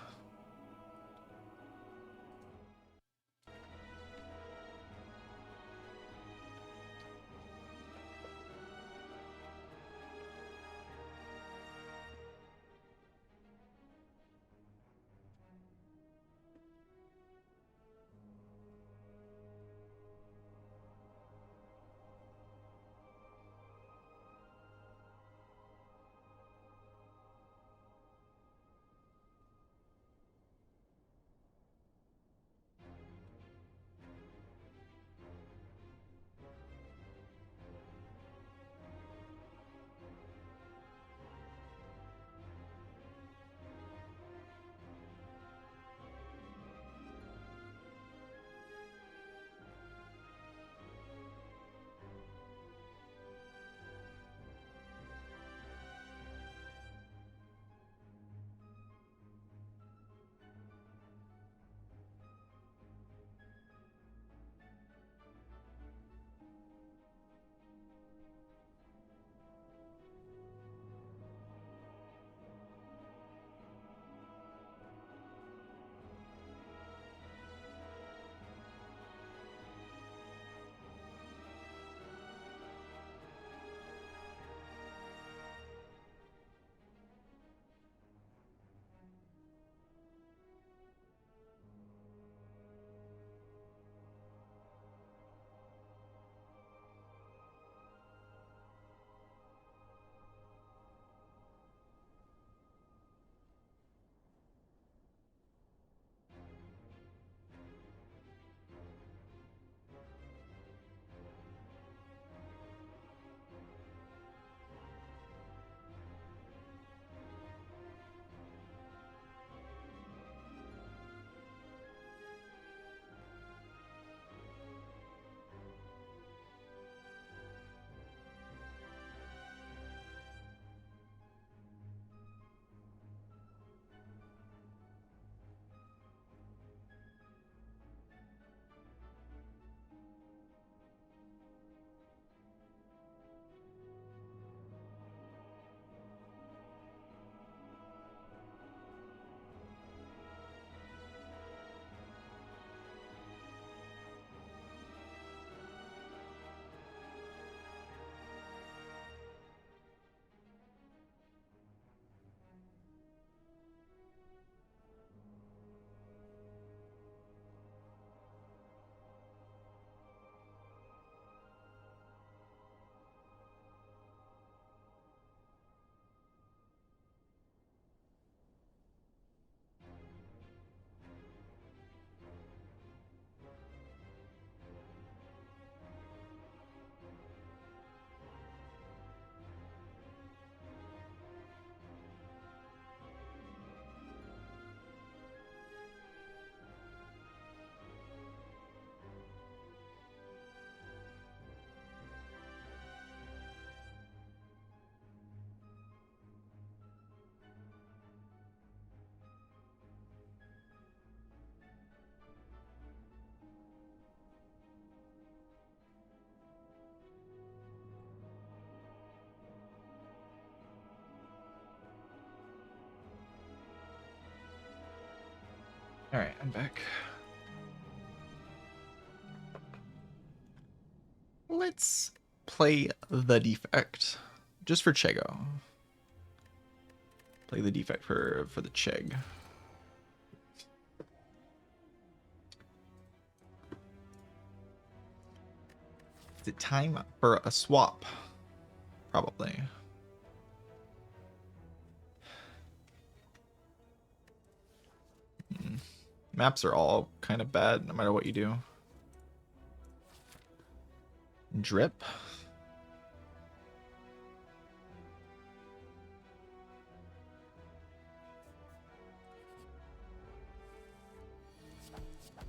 Alright, I'm back. Let's play the Defect. Just for Chego. Play the Defect for the Cheg. Is it time for a swap? Probably. Maps are all kind of bad no matter what you do. Drip.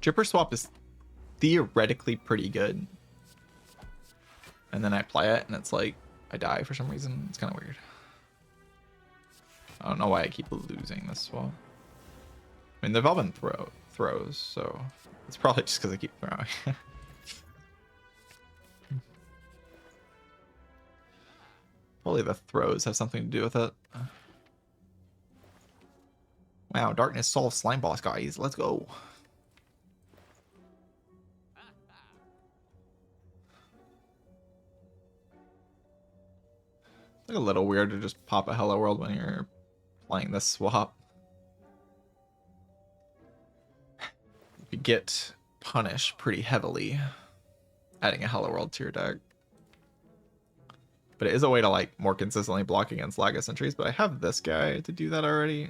Dripper swap is theoretically pretty good. And then I apply it and it's like I die for some reason. It's kind of weird. I don't know why I keep losing this swap. I mean, they've all been throws, so it's probably just because I keep throwing. Probably the throws have something to do with it. Wow, darkness solves slime boss, guys. Let's go. It's like a little weird to just pop a hello world when you're playing this swap. You get punished pretty heavily adding a hello world to your deck. But it is a way to like more consistently block against Lagus entries, but I have this guy to do that already.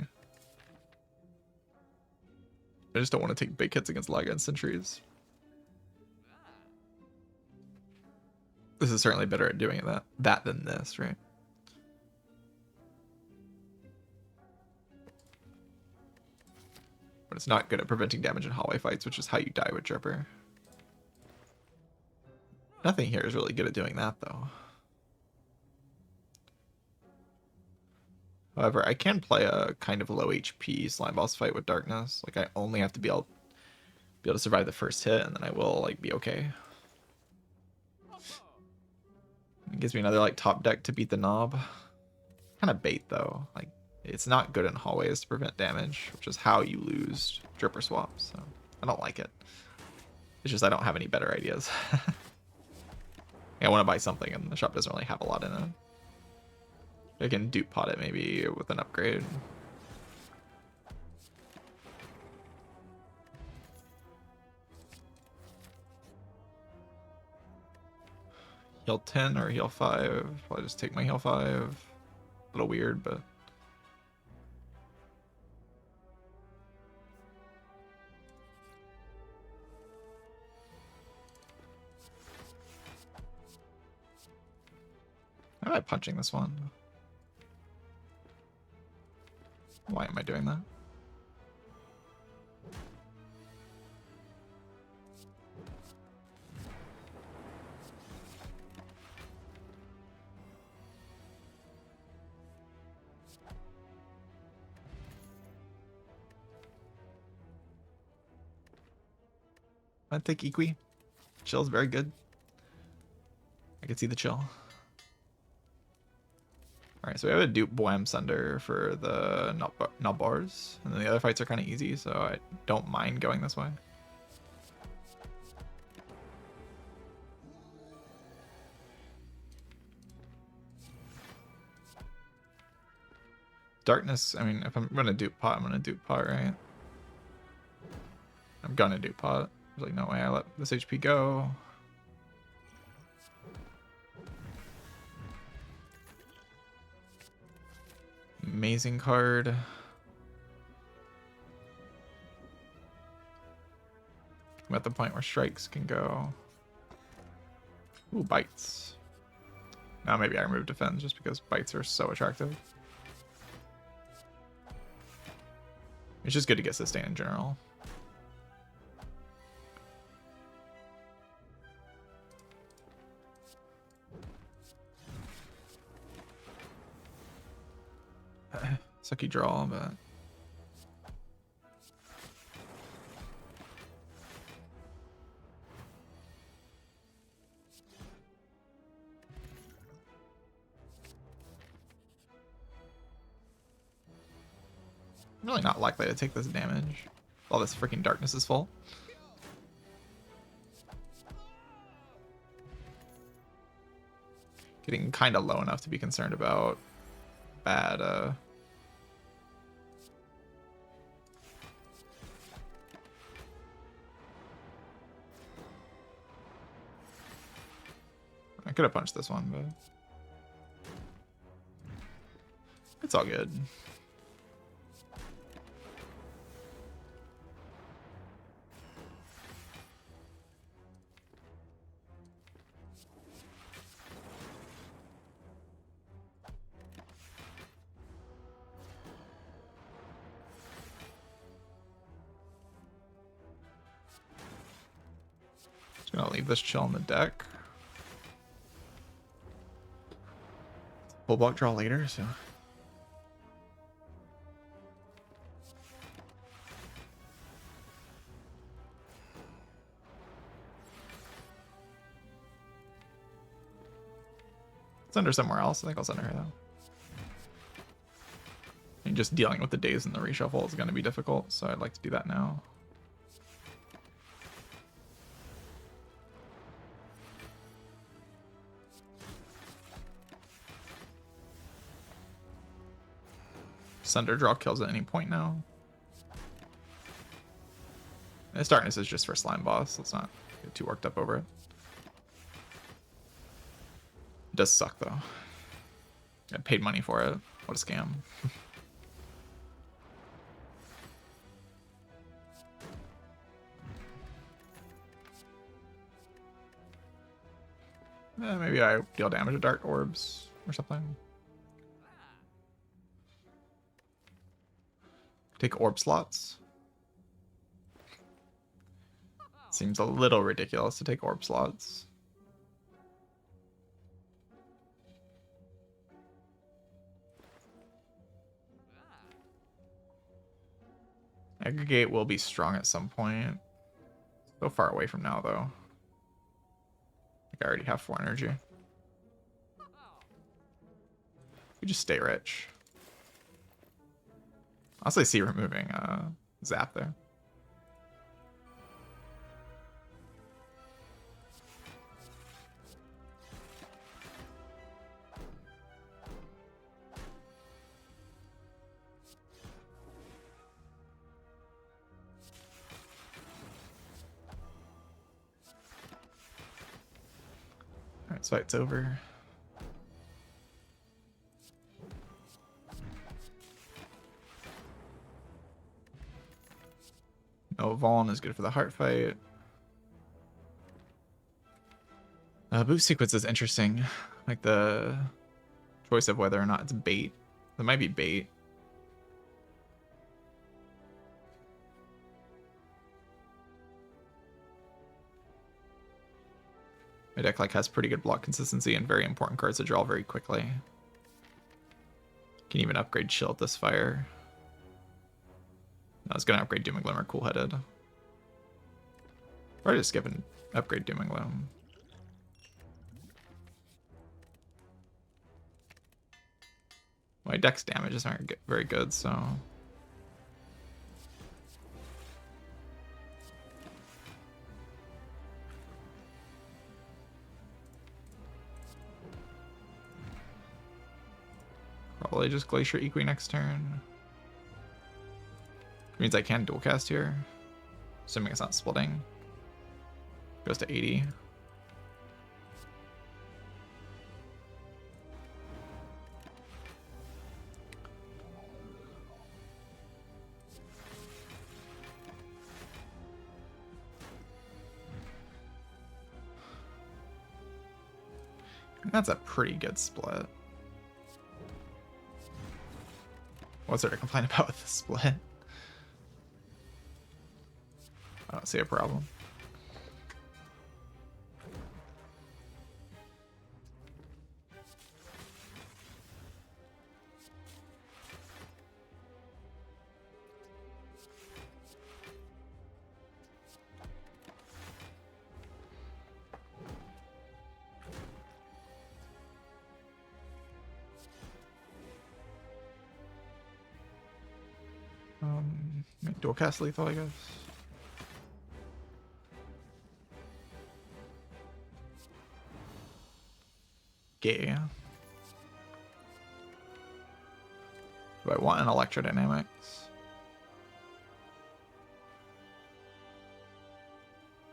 I just don't want to take big hits against Lagus entries. This is certainly better at doing that than this, right? But it's not good at preventing damage in hallway fights, which is how you die with Dripper. Nothing here is really good at doing that, though. However, I can play a kind of low HP slime boss fight with darkness. Like I only have to be able to survive the first hit, and then I will like be okay. It gives me another like top deck to beat the knob. Kind of bait though. Like it's not good in hallways to prevent damage, which is how you lose Dripper swaps. So I don't like it. It's just I don't have any better ideas. Yeah, I want to buy something, and the shop doesn't really have a lot in it. I can dupe pot it maybe with an upgrade. Heal 10 or heal 5. I'll just take my heal 5. A little weird, but... How am I punching this one? Why am I doing that? I take Equi. Chill's very good. I can see the chill. Alright, so we have a dupe Bohem Sunder for the not bars, and then the other fights are kind of easy, so I don't mind going this way. Darkness, I mean, if I'm gonna dupe pot, I'm gonna dupe pot, right? I'm gonna dupe pot. There's like no way I let this HP go. Amazing card. I'm at the point where strikes can go. Ooh, bites. Now maybe I remove defense just because bites are so attractive. It's just good to get sustain in general. Sucky draw, but... I'm really not likely to take this damage. All this freaking darkness is full. Getting kind of low enough to be concerned about bad I could have punched this one, but it's all good. Just gonna leave this chill on the deck. Full block draw later, so. It's under somewhere else. I think I'll send her though. And just dealing with the days in the reshuffle is going to be difficult, so I'd like to do that now. Sunder draw kills at any point now. This darkness is just for slime boss. Let's not get too worked up over it. It does suck though. I paid money for it. What a scam. Maybe I deal damage to dark orbs or something. Take orb slots. Seems a little ridiculous to take orb slots. Aggregate will be strong at some point. So far away from now, though. I already have 4 energy. We just stay rich. Honestly, see removing Zap there. Alright, so it's over. No, Vaughn is good for the heart fight. Boost sequence is interesting. Like the choice of whether or not it's bait. It might be bait. My deck like has pretty good block consistency and very important cards to draw very quickly. Can even upgrade Chill at this fire. I was gonna upgrade Doom and Glimmer cool-headed. Or just skip and upgrade Doom and Gloom. My deck's damages aren't very good, so... Probably just Glacier Equi next turn. Means I can dual cast here. Assuming it's not splitting. Goes to 80. That's a pretty good split. What's there to complain about with the split? I don't see a problem. dual cast lethal, I guess. Gay. Do I want an electrodynamics?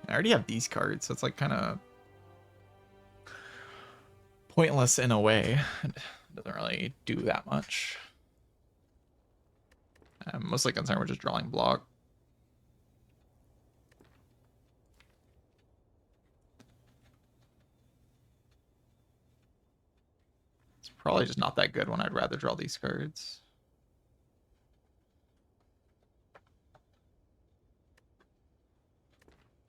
I already have these cards, so it's like kind of pointless in a way. It doesn't really do that much. I'm mostly concerned with just drawing block. It's probably just not that good when I'd rather draw these cards.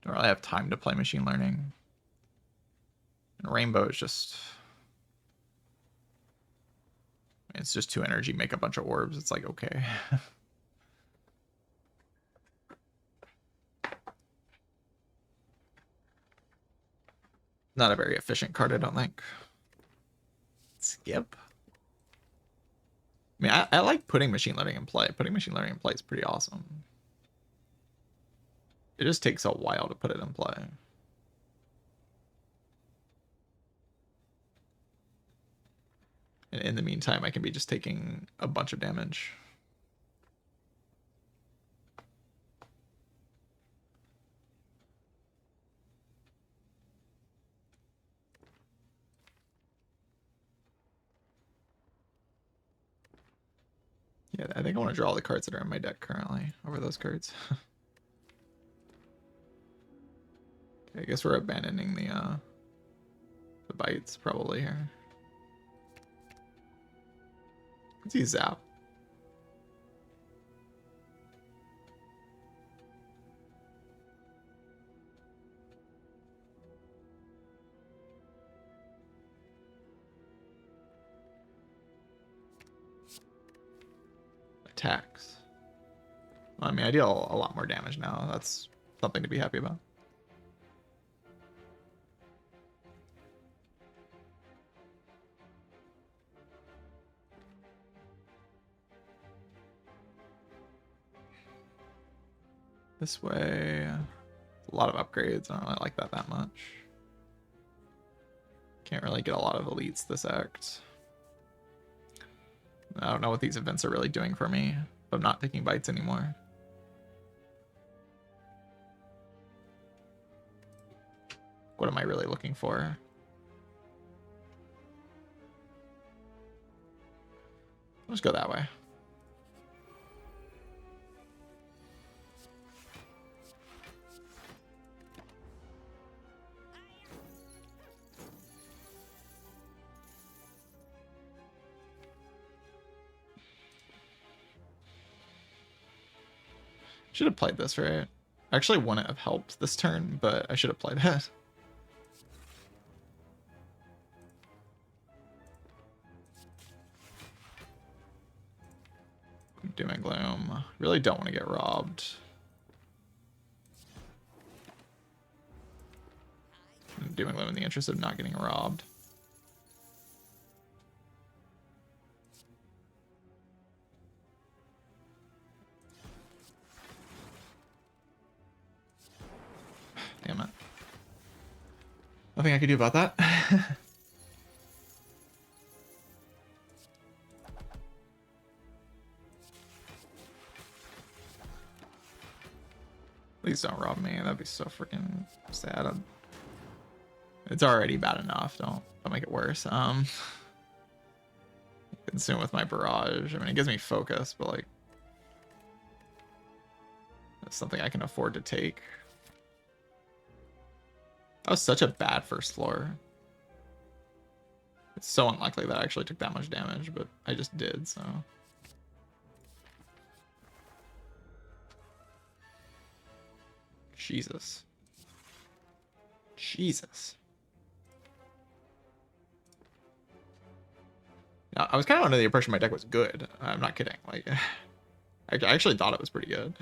Don't really have time to play machine learning. And rainbow is just... It's just 2 energy, make a bunch of orbs. It's like, okay. Not a very efficient card, I don't think. Skip. I mean, I like putting machine learning in play. Putting machine learning in play is pretty awesome. It just takes a while to put it in play. And in the meantime, I can be just taking a bunch of damage. Yeah, I think I want to draw all the cards that are in my deck currently over those cards. Okay, I guess we're abandoning the bites probably here. Let's use Zap. Attacks. Well, I mean, I deal a lot more damage now. That's something to be happy about. This way, a lot of upgrades. I don't really like that much. Can't really get a lot of elites this act. I don't know what these events are really doing for me, but I'm not taking bites anymore. What am I really looking for? Let's go that way. Should have played this, right? Actually wouldn't have helped this turn, but I should have played it. Doom and Gloom. Really don't want to get robbed. Doom and Gloom in the interest of not getting robbed. Damn it. Nothing I could do about that. Please don't rob me. That'd be so freaking sad. It's already bad enough. Don't make it worse. Consume with my barrage. I mean, it gives me focus, but like, that's something I can afford to take. That was such a bad first floor. It's so unlikely that I actually took that much damage, but I just did, so. Jesus. Jesus. Now, I was kind of under the impression my deck was good. I'm not kidding. Like, I actually thought it was pretty good.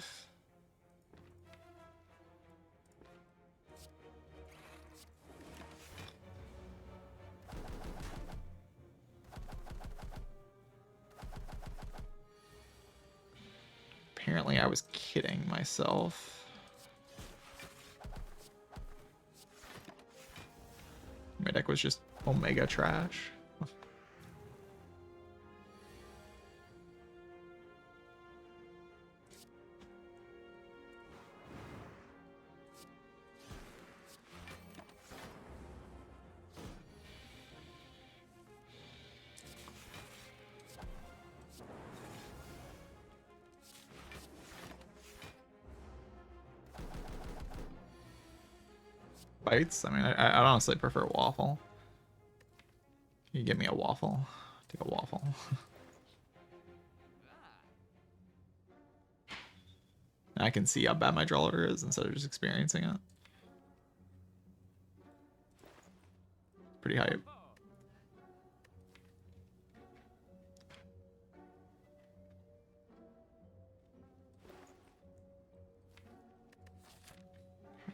Apparently I was kidding myself. My deck was just Omega trash. Bites? I mean, I honestly prefer waffle. You give me a waffle. Take a waffle. I can see how bad my draw order is instead of just experiencing it. Pretty hype.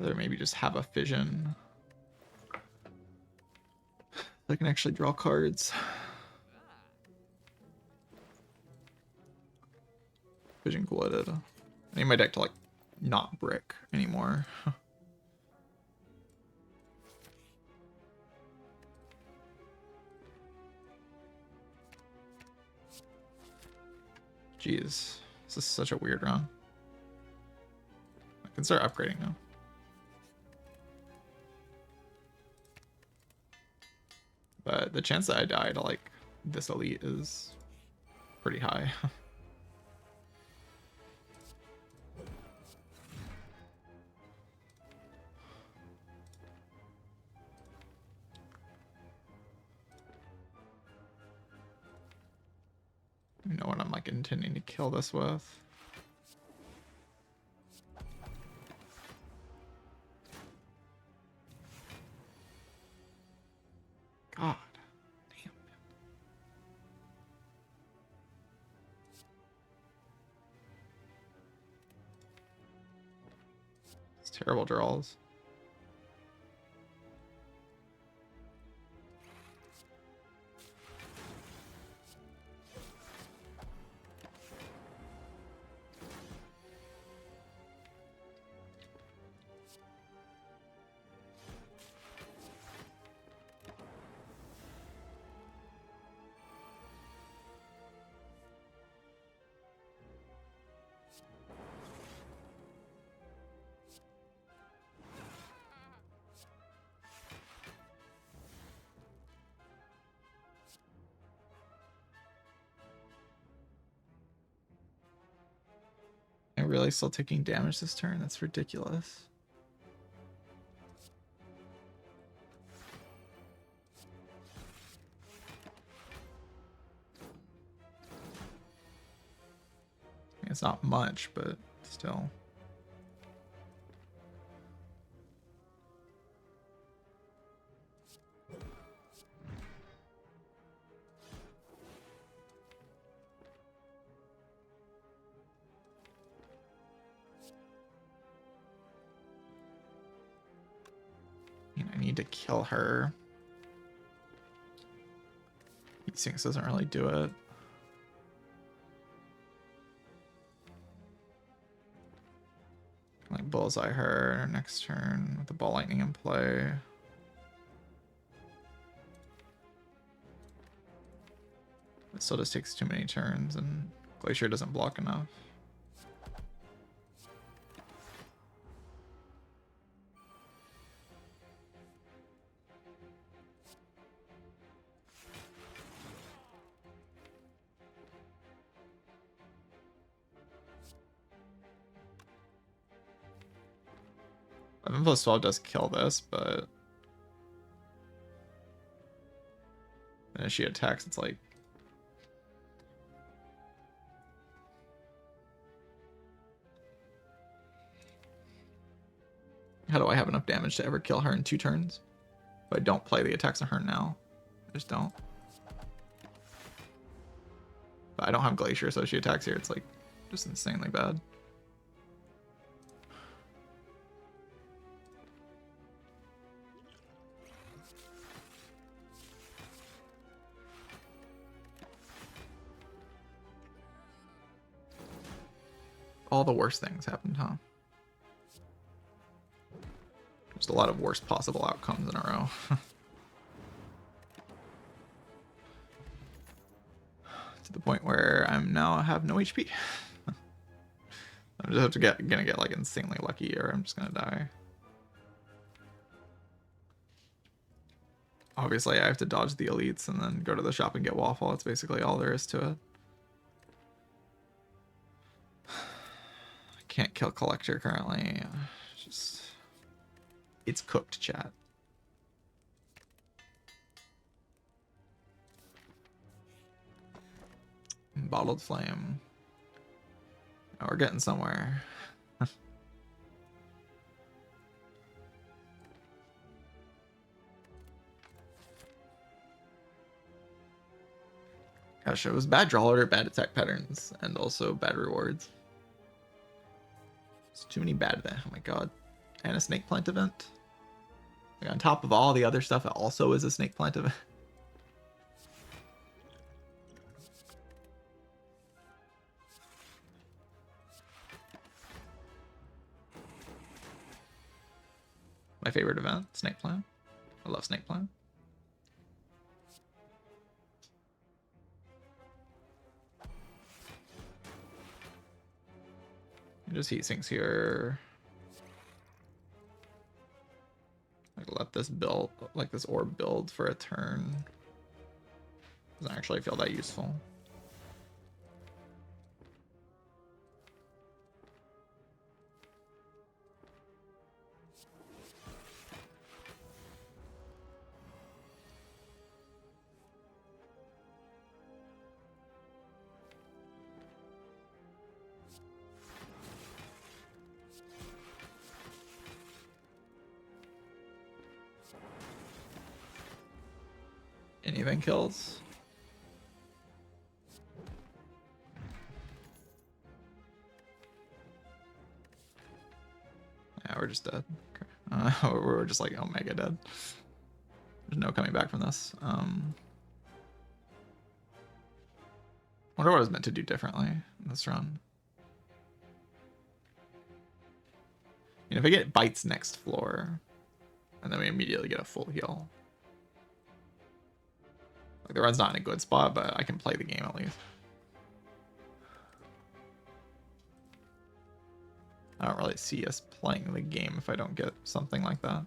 Or maybe just have a fission. I can actually draw cards. Vision Glitted. I need my deck to like not brick anymore. Jeez, this is such a weird run. I can start upgrading now. But the chance that I die to like this elite is pretty high. You know what I'm like intending to kill this with. God damn. It's terrible draws. I'm really still taking damage this turn? That's ridiculous. It's not much, but still. I need to kill her. Things doesn't really do it. Like bullseye her next turn with the ball lightning in play. It still just takes too many turns and Glacier doesn't block enough. +12 does kill this, but then if she attacks, it's like how do I have enough damage to ever kill her in 2 turns? If I don't play the attacks on her now. I just don't. But I don't have Glacier, so if she attacks here, it's like just insanely bad. all the worst things happened, huh? Just a lot of worst possible outcomes in a row. To the point where I'm now have no HP. I'm just gonna get like insanely lucky, or I'm just gonna die. Obviously, I have to dodge the elites and then go to the shop and get waffle. That's basically all there is to it. I can't kill collector currently. Just it's cooked, chat. Bottled flame. Oh, we're getting somewhere. Gosh, it was bad draw order, bad attack patterns, and also bad rewards. It's too many bad there. Oh my god. And a snake plant event. Like on top of all the other stuff, it also is a snake plant event. My favorite event, snake plant. I love snake plant. Just heat sinks here. Like let this build, like this orb build for a turn. Doesn't actually feel that useful. Anything kills. Yeah, we're just dead. Okay. We're just like omega dead. There's no coming back from this. Wonder what I was meant to do differently in this run. You know, if I get bites next floor, and then we immediately get a full heal. Like the run's not in a good spot, but I can play the game at least. I don't really see us playing the game if I don't get something like that.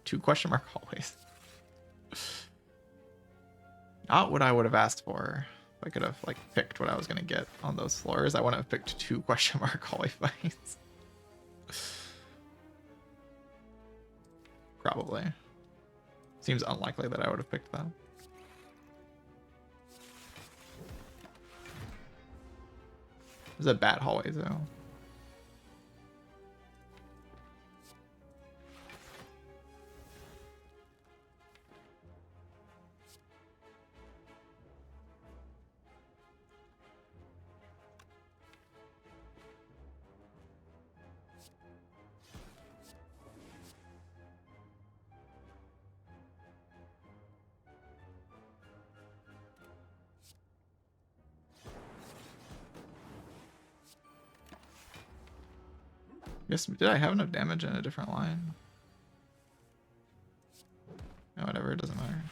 Two question mark always. Not what I would have asked for. If I could have like picked what I was gonna get on those floors, I wouldn't have picked two question mark hallway fights. Probably. Seems unlikely that I would have picked that. This is a bad hallway though. Guess, did I have enough damage in a different line? No, whatever, it doesn't matter.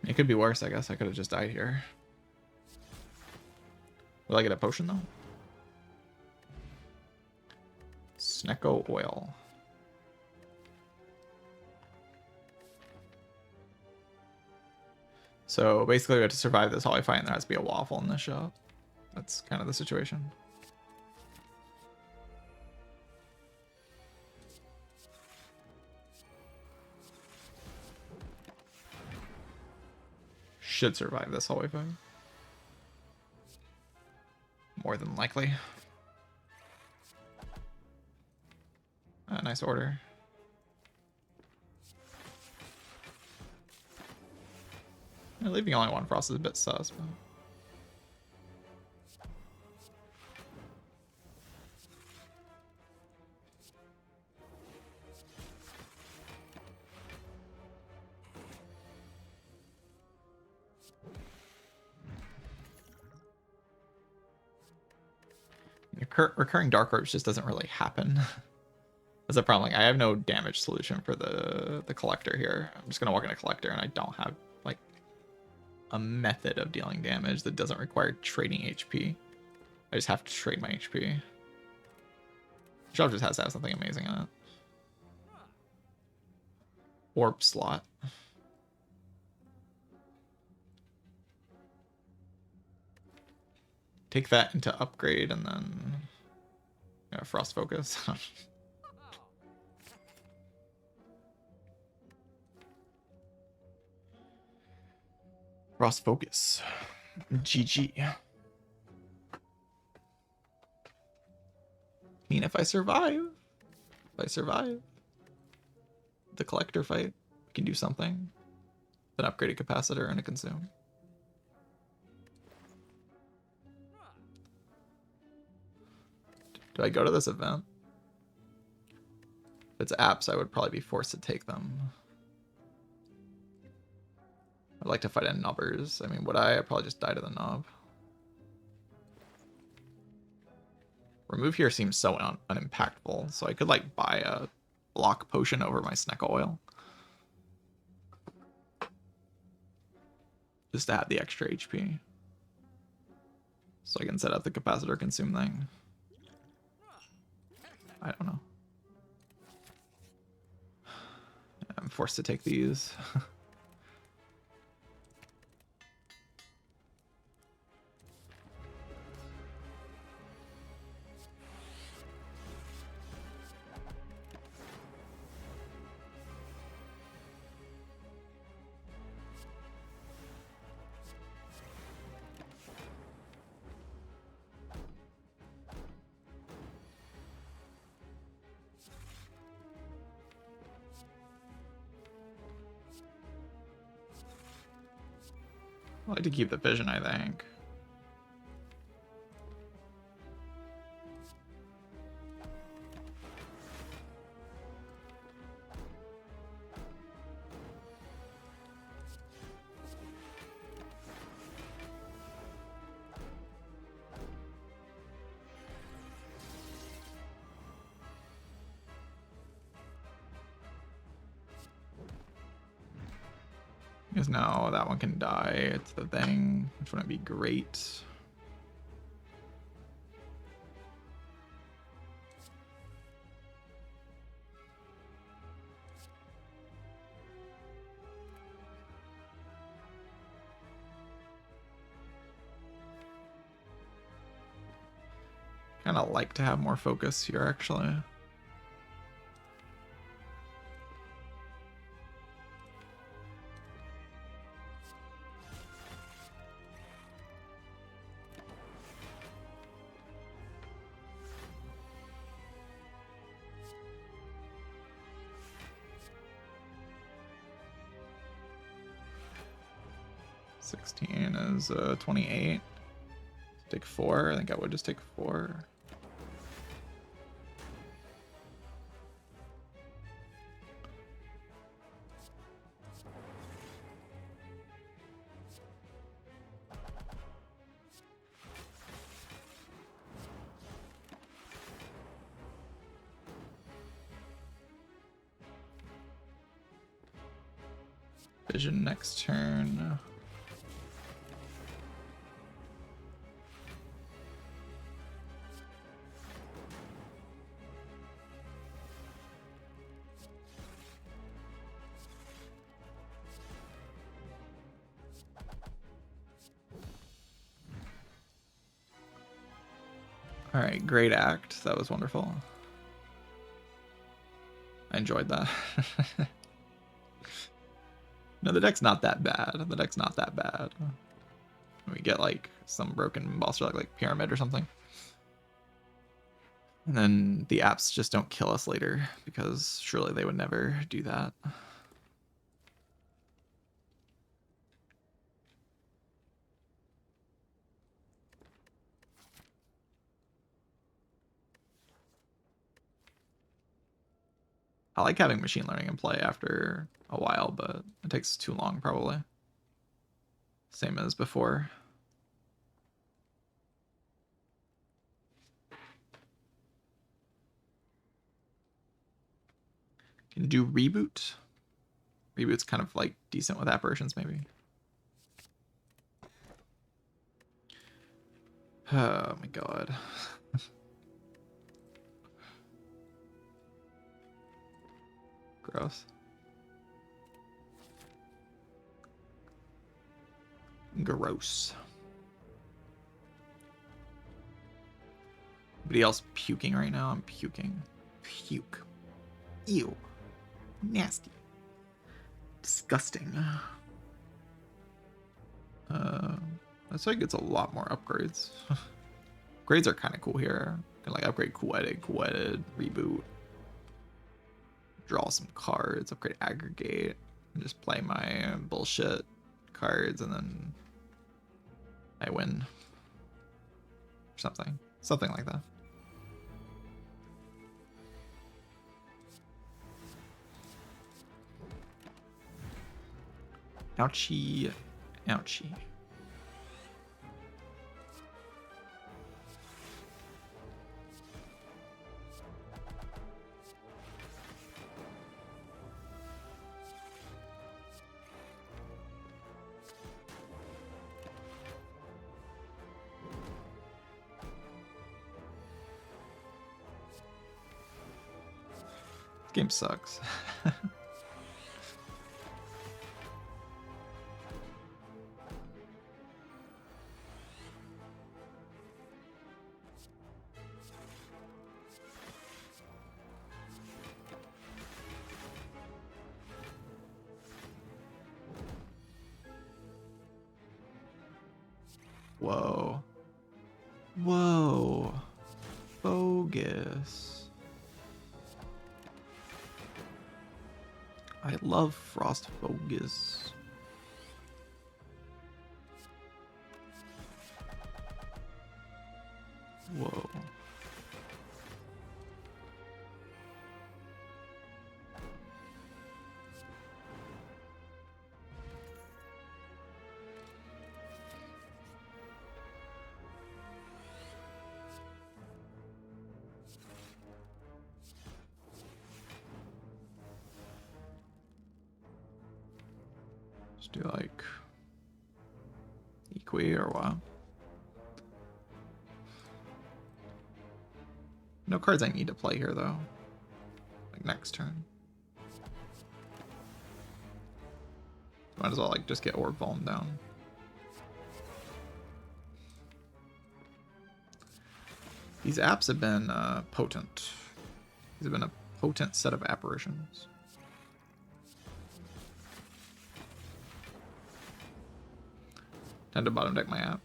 It could be worse, I guess. I could have just died here. Will I get a potion though? Snecko oil. So basically we have to survive this hallway fight and there has to be a waffle in this shop. That's kind of the situation. Should survive this hallway fight. More than likely. Nice order. Leaving only one frost is a bit sus, but... recurring dark orbs just doesn't really happen. That's a problem. Like, I have no damage solution for the collector here. I'm just gonna walk in a collector, and I don't have like a method of dealing damage that doesn't require trading HP. I just have to trade my HP. Shelf just has to have something amazing in it. Orb slot. Take that into upgrade and then frost focus. Frost focus. GG. I mean, if I survive the collector fight, we can do something. Then upgrade a capacitor and a consume. Do I go to this event? If it's apps, I would probably be forced to take them. I'd like to fight in nubbers. I mean, would I? I'd probably just die to the nub. Remove here seems so unimpactful, so I could like buy a block potion over my Sneck oil. Just to have the extra HP. So I can set up the capacitor consume thing. I don't know. I'm forced to take these. I like to keep the vision, I think. Because now that one can die. It's the thing, which wouldn't be great. Kind of like to have more focus here, actually. Is 28. Take 4. I think I would just take 4. Vision next turn. All right, great act. That was wonderful. I enjoyed that. No, the deck's not that bad. The deck's not that bad. We get like some broken boss like Pyramid or something. And then the apps just don't kill us later, because surely they would never do that. I like having machine learning in play after a while, but it takes too long probably. Same as before. Can do reboot. Reboot's kind of like decent with apparitions, maybe. Oh my god. Gross. Gross. Anybody else puking right now? I'm puking. Puke. Ew. Nasty. Disgusting. That's like it's a lot more upgrades. Grades are kind of cool here. Can like upgrade cool edit, reboot. Draw some cards, upgrade aggregate, and just play my bullshit cards, and then I win. Or something. Something like that. Ouchie. Ouchie. This game sucks. Whoa. Whoa. Bogus. I love Frost Bogus. Whoa. Just do like Equi or what? No cards I need to play here though. Like next turn. Might as well like just get Orb Volume down. These apps have been potent. These have been a potent set of apparitions. Tend to bottom deck my app.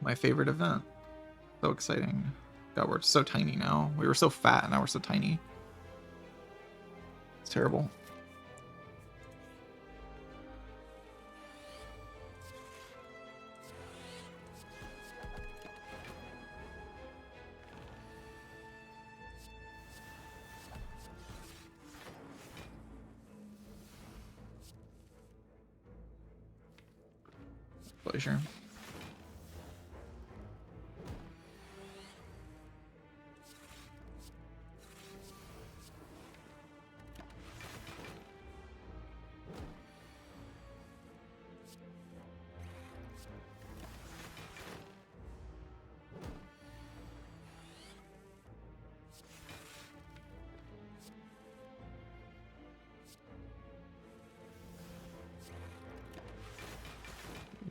My favorite event. So exciting. God, we're so tiny now. We were so fat and now we're so tiny. It's terrible. Pleasure.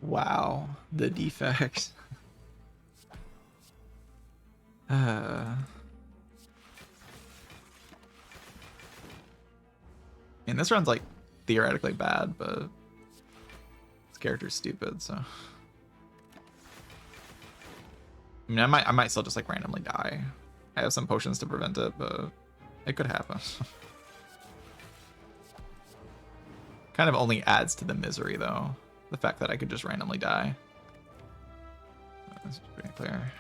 Wow, the defect. And this run's like theoretically bad, but this character's stupid, so. I mean, I might still just like randomly die. I have some potions to prevent it, but it could happen. Kind of only adds to the misery though, the fact that I could just randomly die. That's pretty clear.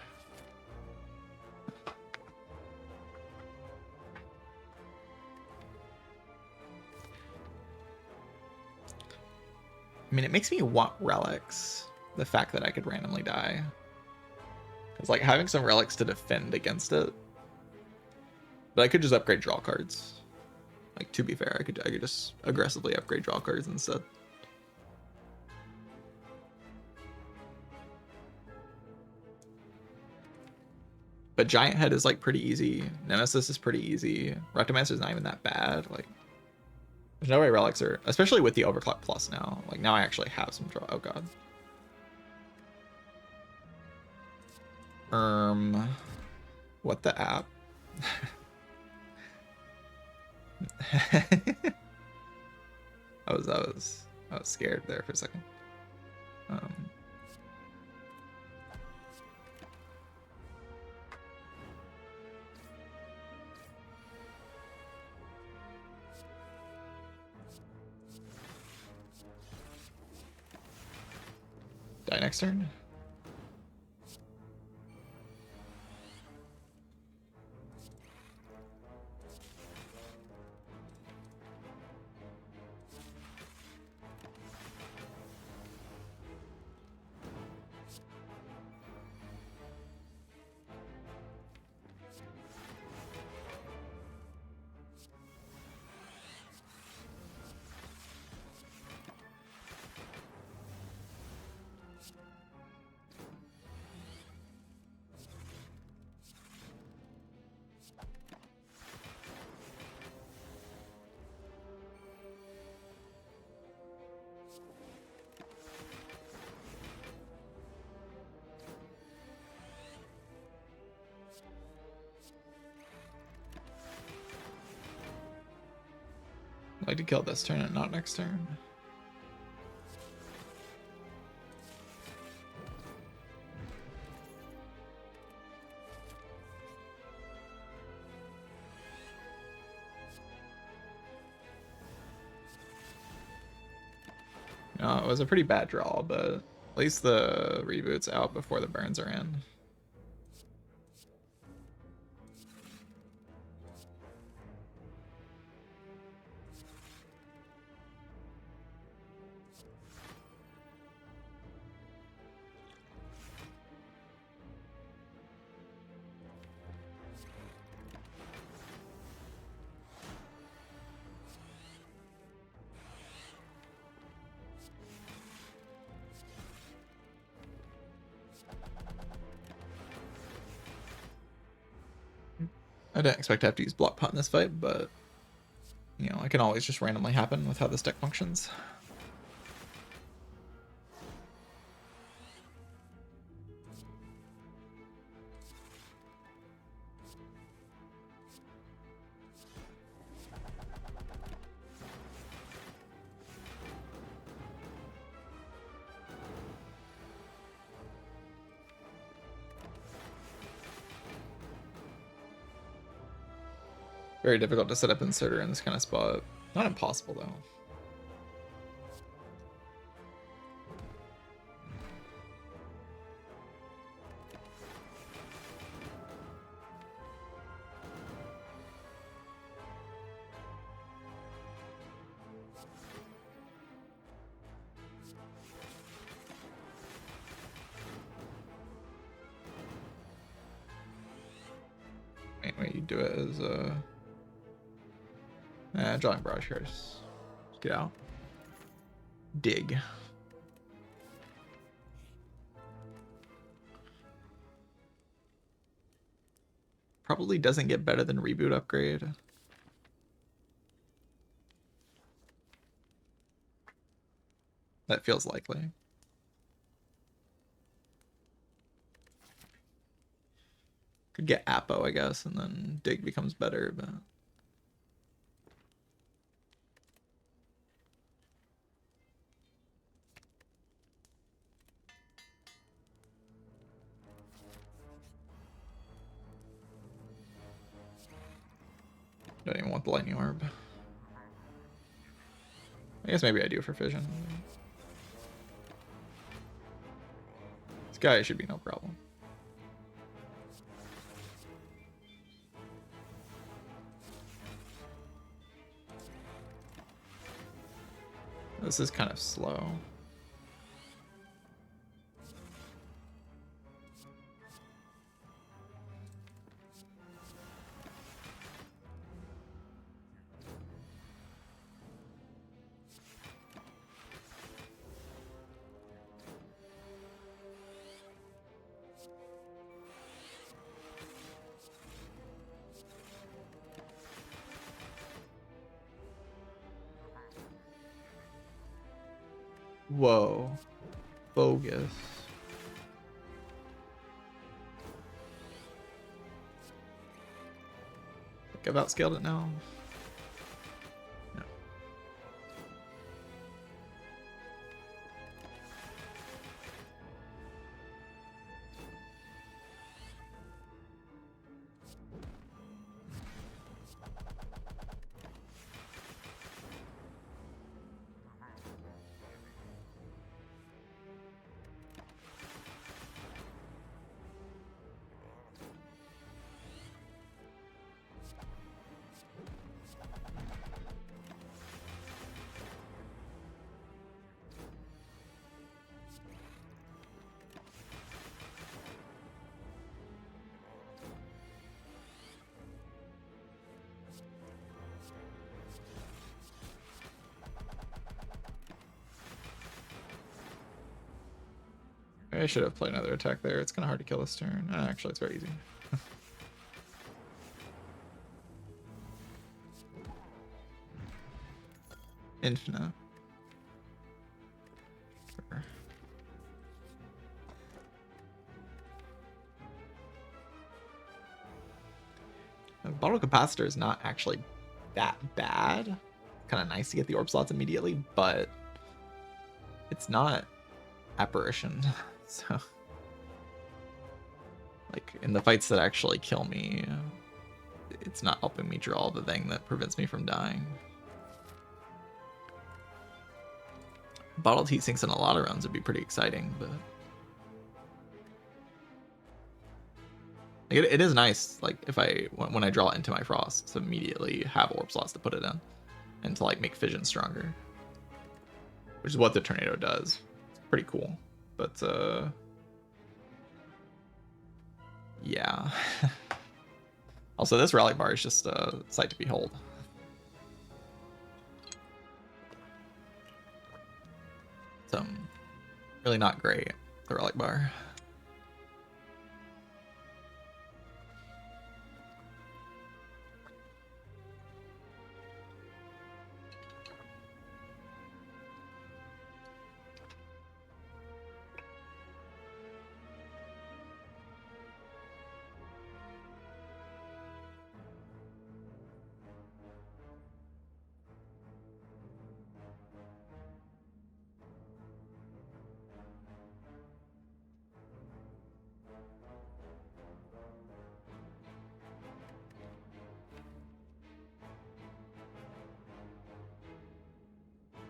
I mean, it makes me want relics. The fact that I could randomly die. Because like having some relics to defend against it. But I could just upgrade draw cards. Like, to be fair, I could just aggressively upgrade draw cards instead. But Giant Head is like pretty easy. Nemesis is pretty easy. Rectomancer is not even that bad. Like, there's no way relics are, especially with the Overclock Plus now. Like, now I actually have some draw. Oh god. What the app? I was scared there for a second. Die next turn. I'd like to kill this turn and not next turn. No, it was a pretty bad draw, but at least the reboot's out before the burns are in. I didn't expect to have to use block pot in this fight, but you know, it can always just randomly happen with how this deck functions. Very difficult to set up inserter in this kind of spot. Not impossible though. Anyway, you do it as drawing barrage here. Just get out. Dig. Probably doesn't get better than reboot upgrade. That feels likely. Could get Apo, I guess, and then Dig becomes better, but don't even want the lightning orb. I guess maybe I do for fission. This guy should be no problem. This is kind of slow. Whoa. Bogus. I've outscaled it now. No. I should have played another attack there. It's kind of hard to kill this turn. Actually, it's very easy. Infinite. Sure. Bottle Capacitor is not actually that bad. Kind of nice to get the orb slots immediately, but it's not Apparition. So, like, in the fights that actually kill me, it's not helping me draw the thing that prevents me from dying. Bottled heat sinks in a lot of rounds would be pretty exciting, but like, it is nice, like, if when I draw into my frost, to immediately have orb slots to put it in and to like make fission stronger, which is what the tornado does. It's pretty cool, but yeah. Also, this relic bar is just a sight to behold. Really not great, the relic bar.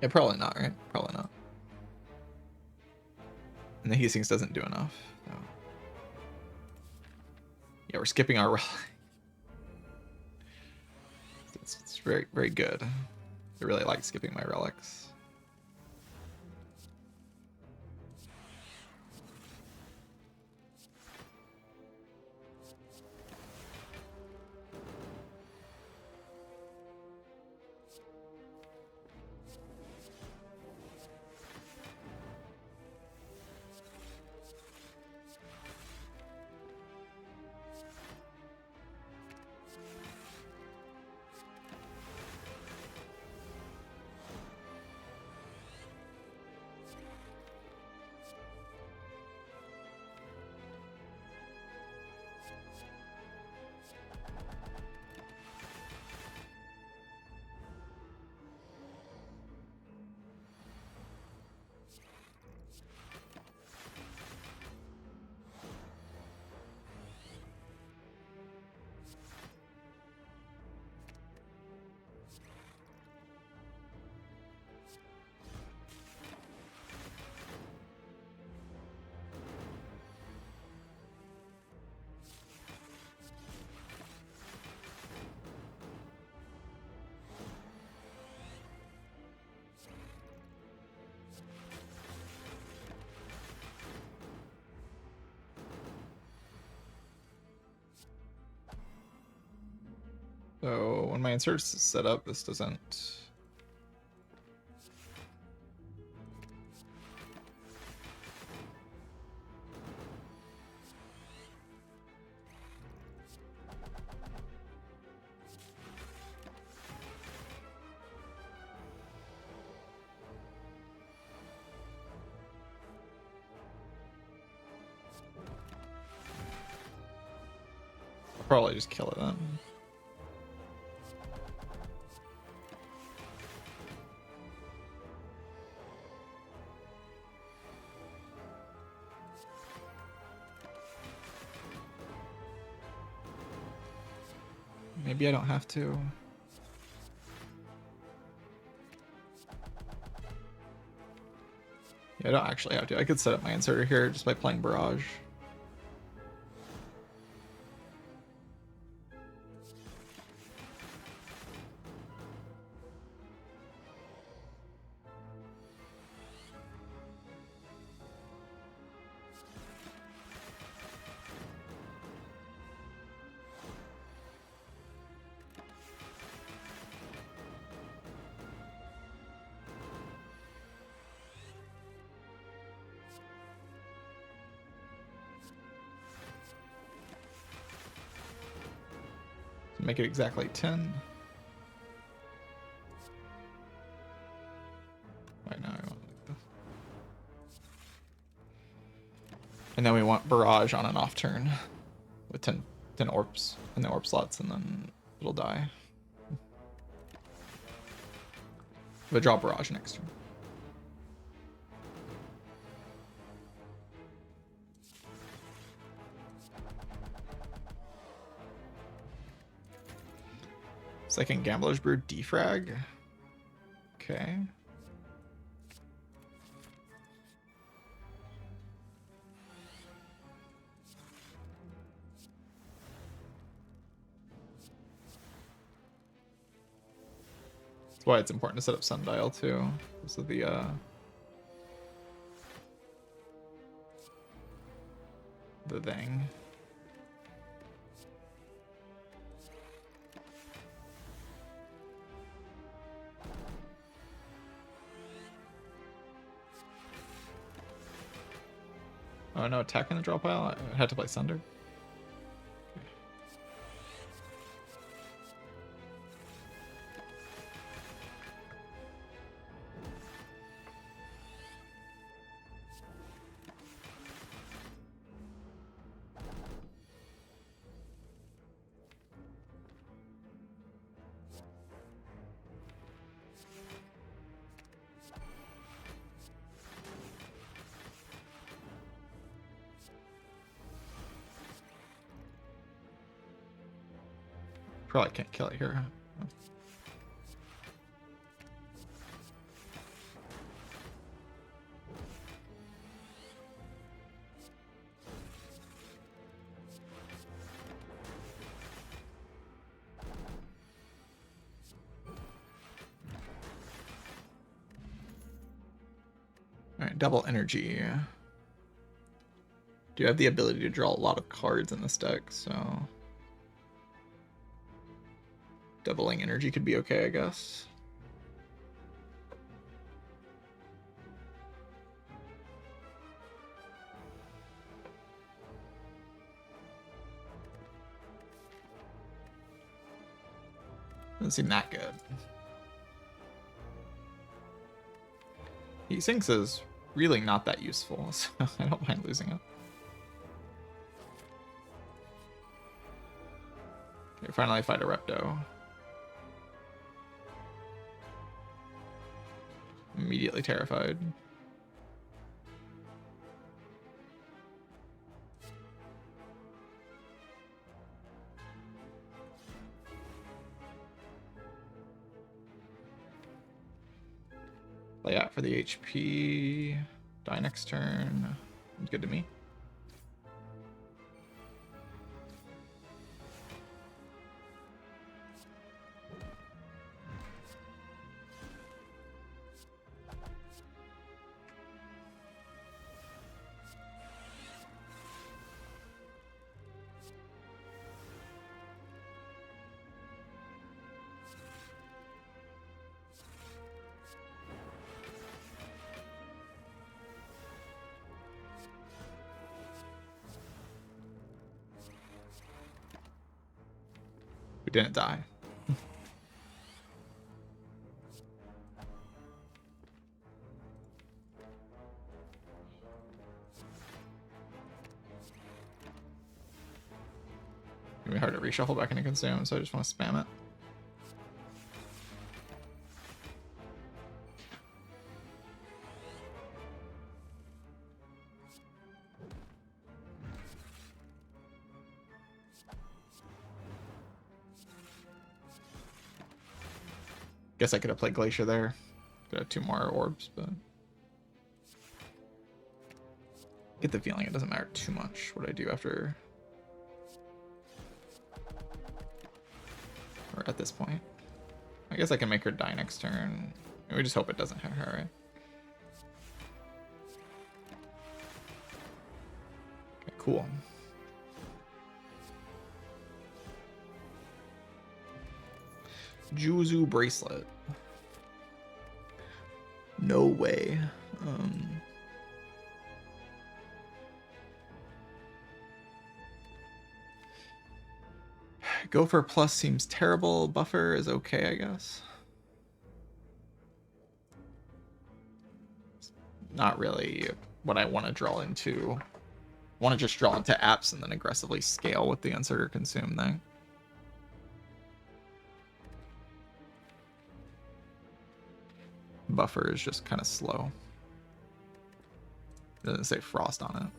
Yeah, probably not, right? Probably not. And the heat sinks doesn't do enough. So. Yeah, we're skipping our relic. It's very, very good. I really like skipping my relics. So when my insert's set up, this doesn't. probably just kill it then. Maybe I don't have to. Yeah, I don't actually have to. I could set up my inserter here just by playing Barrage. Make it exactly 10. Right now I want like this. And then we want Barrage on an off turn with 10 orbs in the orb slots, and then it'll die. But draw Barrage next turn. Second Gambler's Brew defrag. Okay. That's why it's important to set up Sundial too. Because of the thing. Oh no, attack in the draw pile? I had to play Sunder. Probably can't kill it here. Huh? All right, double energy. Do have the ability to draw a lot of cards in this deck, so doubling energy could be okay, I guess. Doesn't seem that good. Heat Sinks is really not that useful, so I don't mind losing it. Okay, finally I fight a Repto. Immediately terrified. Play out for the HP. Die next turn. Sounds good to me. Didn't die. be hard to reshuffle back into consume, so I just want to spam it. Guess I could have played Glacier there. Could have 2 more orbs, but get the feeling it doesn't matter too much what I do after, or at this point. I guess I can make her die next turn. We just hope it doesn't hit her, right? Okay, cool. Juzu bracelet. No way. Go for plus seems terrible. Buffer is okay, I guess. Not really what I want to draw into. I want to just draw into apps and then aggressively scale with the insert or consume thing. Buffer is just kind of slow. It doesn't say frost on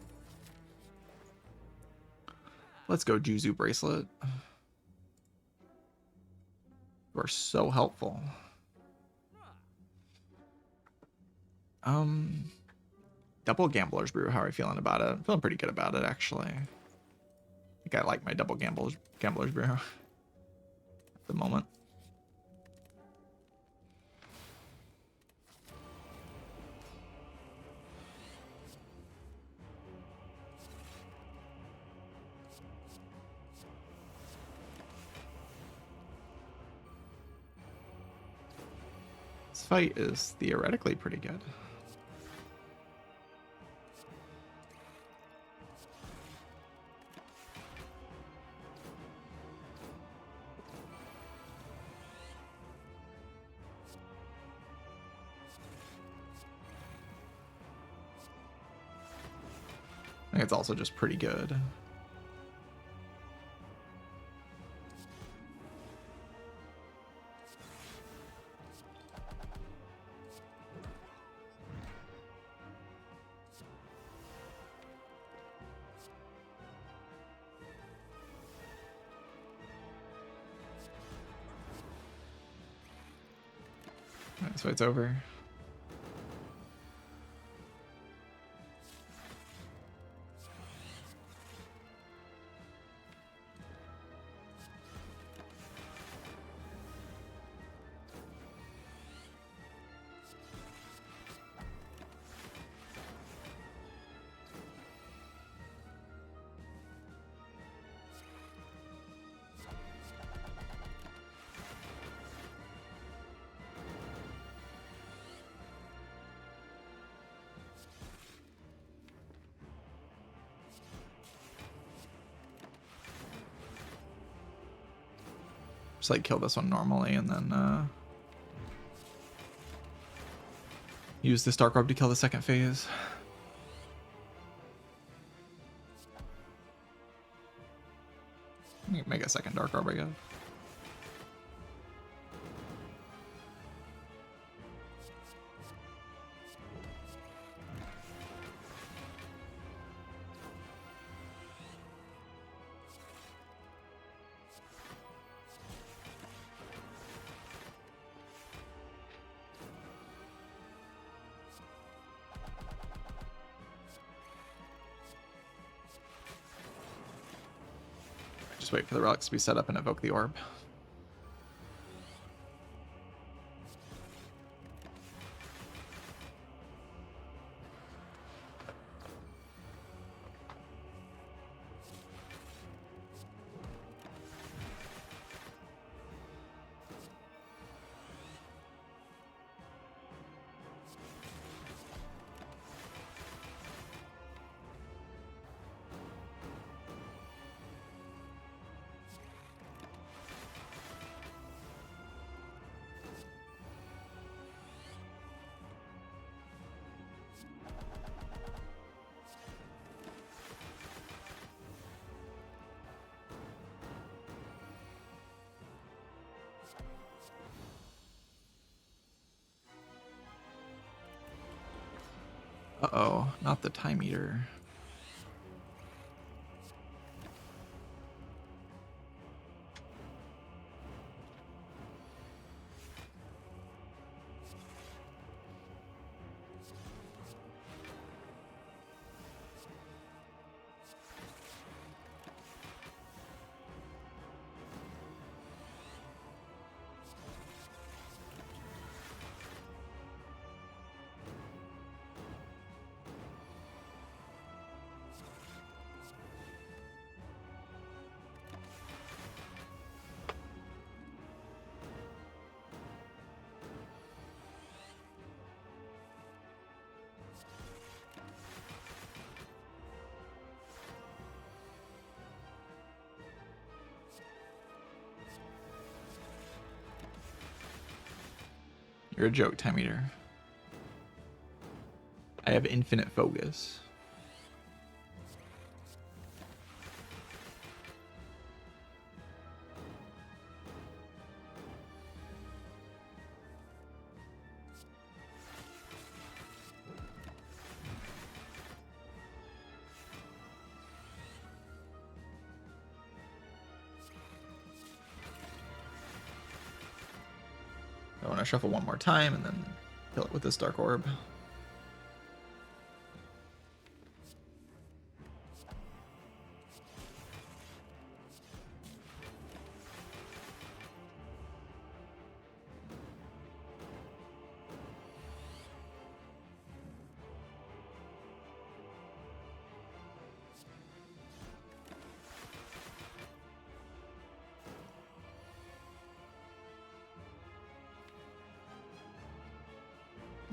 it. Let's go Juzu bracelet. You are so helpful. Double Gambler's Brew. How are you feeling about it? I'm feeling pretty good about it, actually. I think I like my double Gambler's Brew at the moment. This fight is theoretically pretty good. I think it's also just pretty good. Alright, so it's over. Just like kill this one normally and then use this Dark Orb to kill the second phase. Make a second Dark Orb, I guess. Just wait for the relics to be set up and evoke the orb. Uh-oh, not the time eater. You're a joke, time eater. I have infinite focus. I want to shuffle one more time and then kill it with this Dark Orb.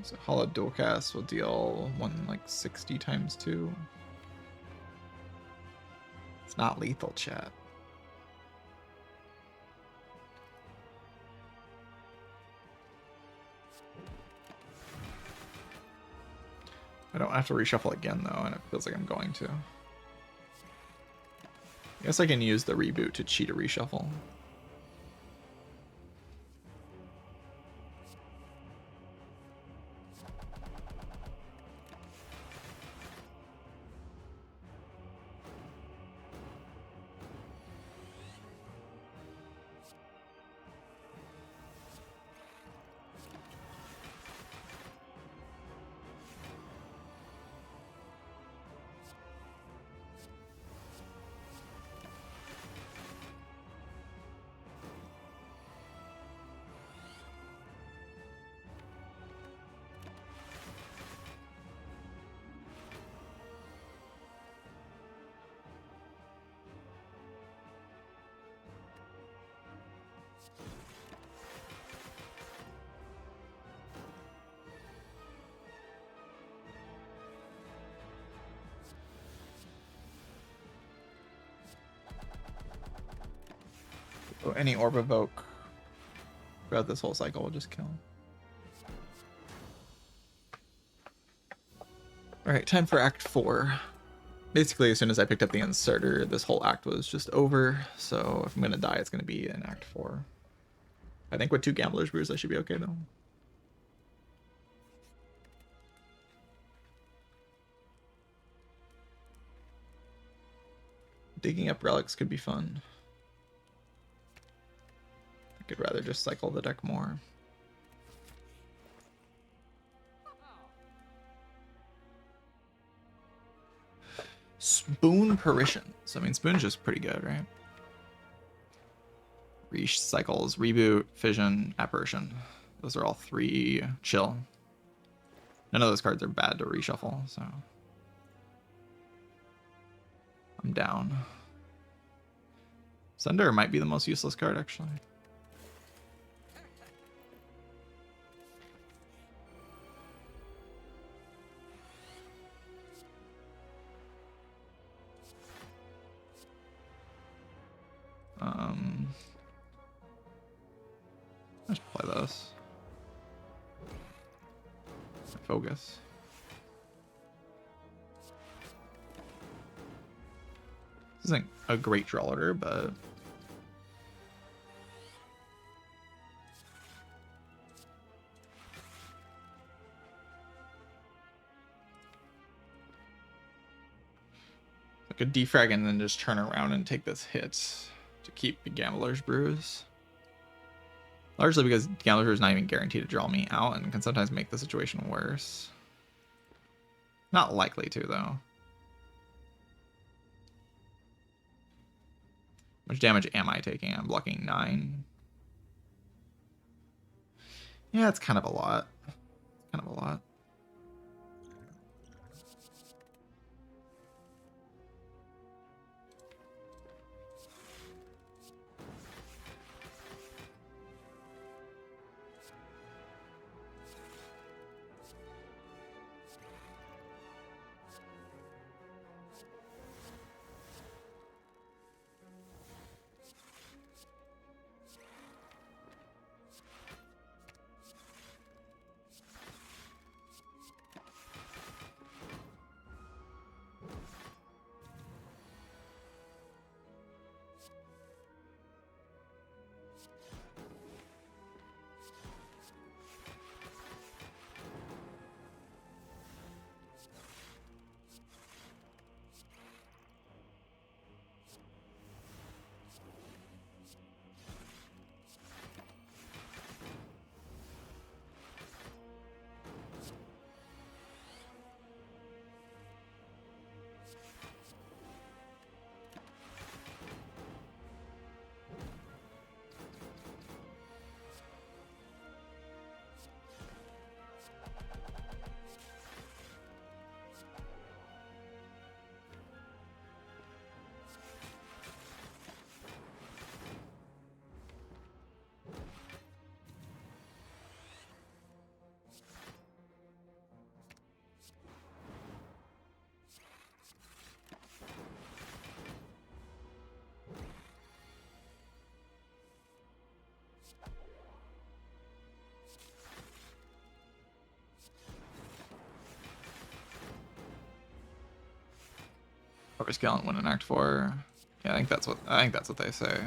So Hollow Dual Cast will deal 160 times 2. It's not lethal, chat. I don't have to reshuffle again though, and it feels like I'm going to. I guess I can use the reboot to cheat a reshuffle. So any Orb Evoke throughout this whole cycle will just kill him. Alright, time for Act 4. Basically, as soon as I picked up the inserter, this whole act was just over. So if I'm going to die, it's going to be in Act 4. I think with 2 Gambler's Brews, I should be okay, though. Digging up relics could be fun. I could rather just cycle the deck more. Spoon Paritions. I mean, Spoon's just pretty good, right? Recycles, Reboot, Fission, Apparition. Those are all 3 chill. None of those cards are bad to reshuffle, so I'm down. Sunder might be the most useless card, actually. I should play this. Focus. This isn't a great draw order, but Could defrag and then just turn around and take this hit to keep the Gambler's Brews. Largely because Gambler's Brew is not even guaranteed to draw me out and can sometimes make the situation worse. Not likely to, though. How much damage am I taking? I'm blocking 9. Yeah, it's kind of a lot. Kind of a lot. Overscale and win in Act 4. Yeah, I think that's what they say.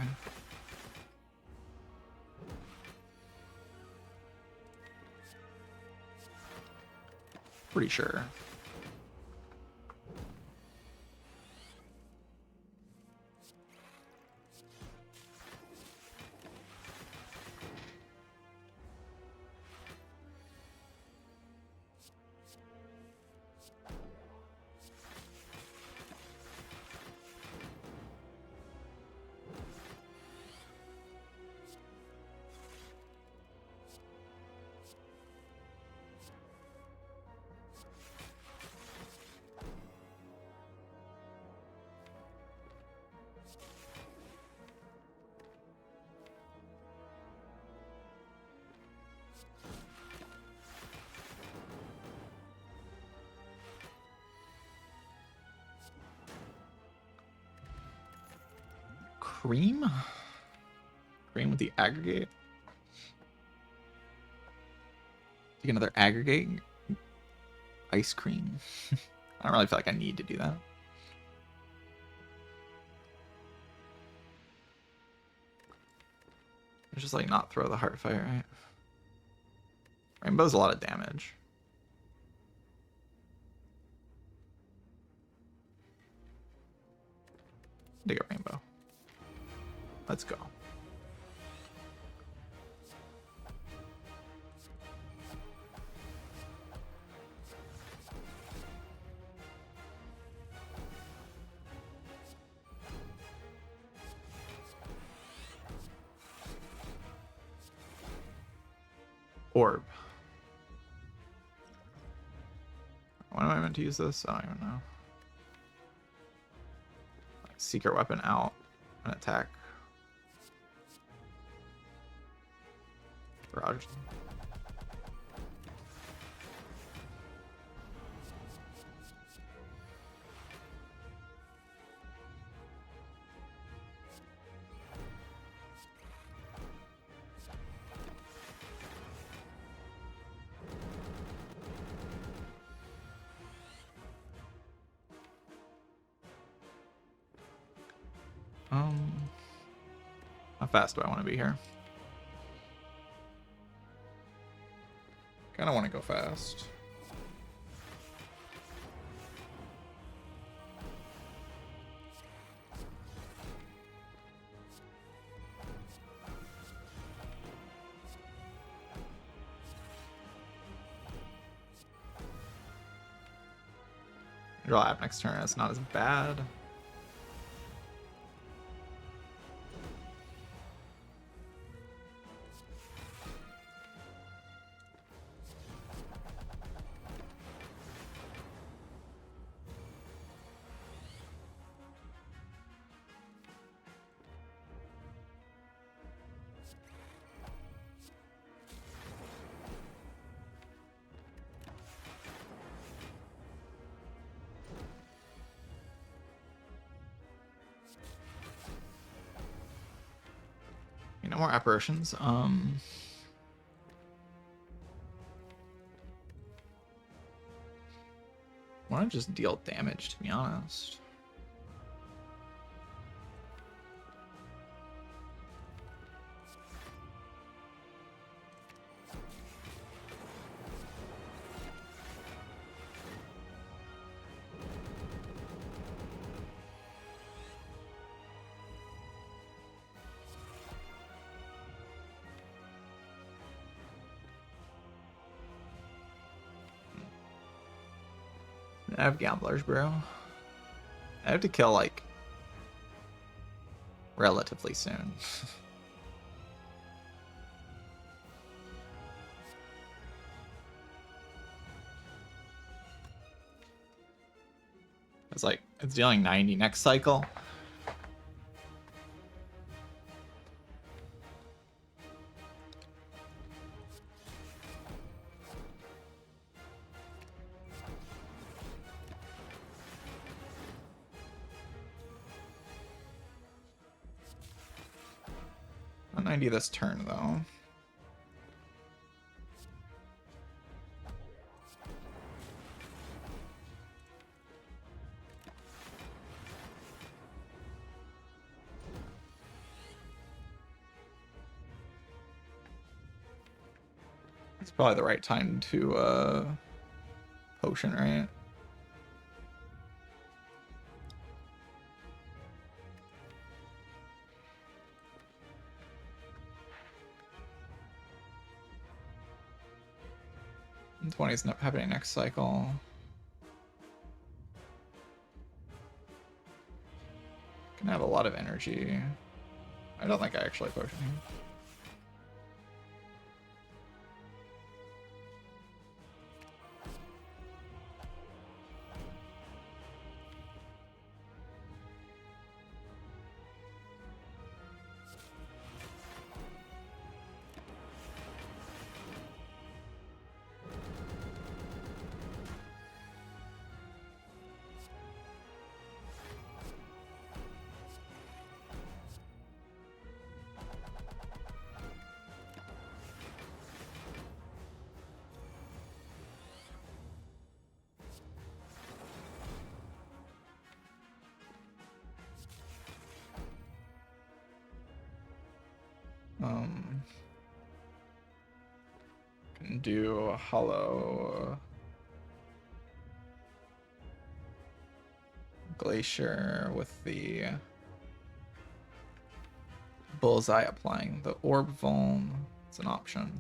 Pretty sure. Cream? Cream with the aggregate? Take another aggregate? Ice cream? I don't really feel like I need to do that. It's just like not throw the heart fight, right? Rainbow's a lot of damage. Dig a rainbow. Let's go. Orb. When am I meant to use this? I don't even know. Like secret weapon out and attack. Barrage. How fast do I want to be here? Kind of want to go fast. Draw app next turn. It's not as bad. No more apparitions. Want to just deal damage, to be honest. I have gamblers, bro. I have to kill like relatively soon. It's like it's dealing 90 next cycle. Not 90 this turn though. It's probably the right time to potion, right? And 20 is not happening next cycle. Can have a lot of energy. I don't think I actually potion him. Can do a hollow glacier with the bullseye applying the orb vuln. It's an option.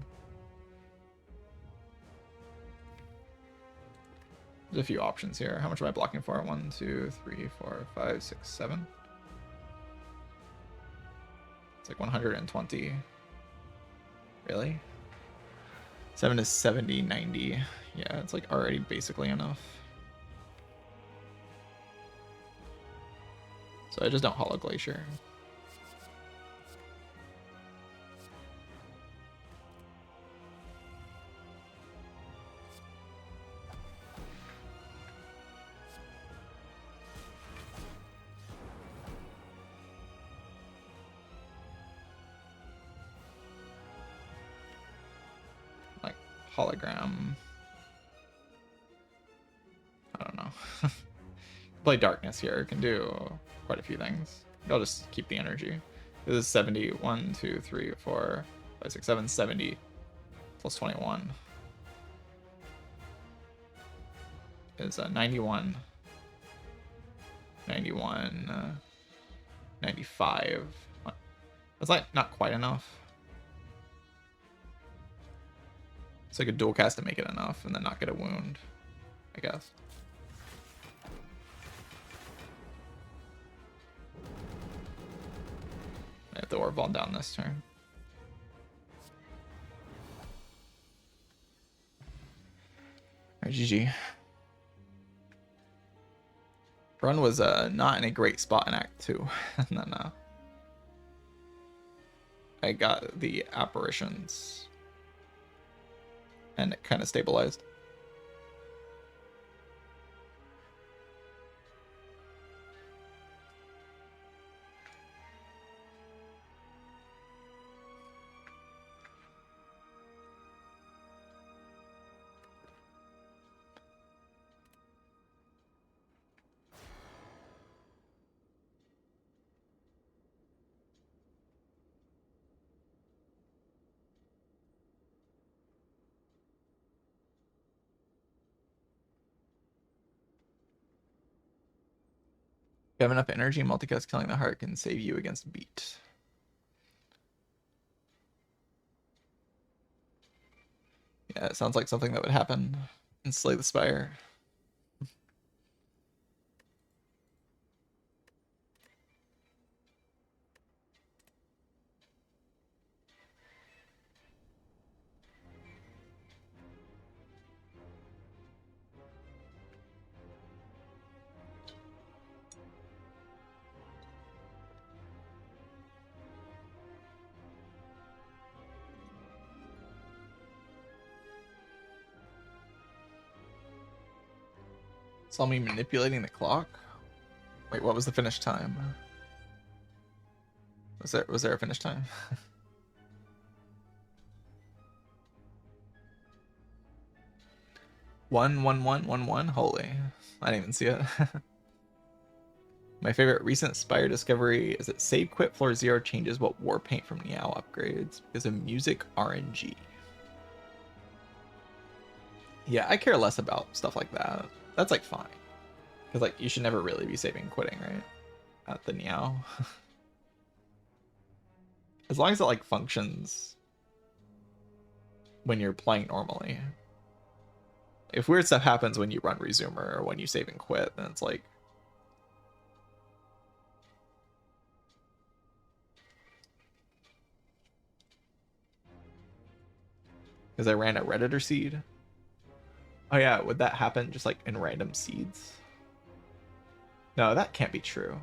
There's a few options here. How much am I blocking for? 1, 2, 3, 4, 5, 6, 7. It's like 120. Really? 7 is 70, 90. Yeah, it's like already basically enough. So I just don't hollow glacier. Hologram. I don't know. Play darkness here. Can do quite a few things. I'll just keep the energy. This is 70. 1, 2, 3, 4, 5, 6, 7, 70 plus 21 is 91, 91, 95. That's like not quite enough. It's like a dual cast to make it enough and then not get a wound, I guess. the Orval down this turn. Alright, GG. Run was not in a great spot in Act 2. No. I got the apparitions. And it kind of stabilized. You have enough energy, multicast killing the heart can save you against beat. Yeah, it sounds like something that would happen in Slay the Spire. Saw me manipulating the clock? Wait, what was the finish time? Was there a finish time? 1-1-1-1-1? Holy. I didn't even see it. My favorite recent Spire discovery is that Save Quit Floor 0 changes what War Paint from Niao upgrades because of music RNG. Yeah, I care less about stuff like that. That's like fine. Because like you should never really be saving quitting, right? At the Niao. As long as it like functions when you're playing normally. If weird stuff happens when you run Resumer or when you save and quit, then it's like because I ran a Redditor seed. Oh yeah, would that happen just like in random seeds? No, that can't be true.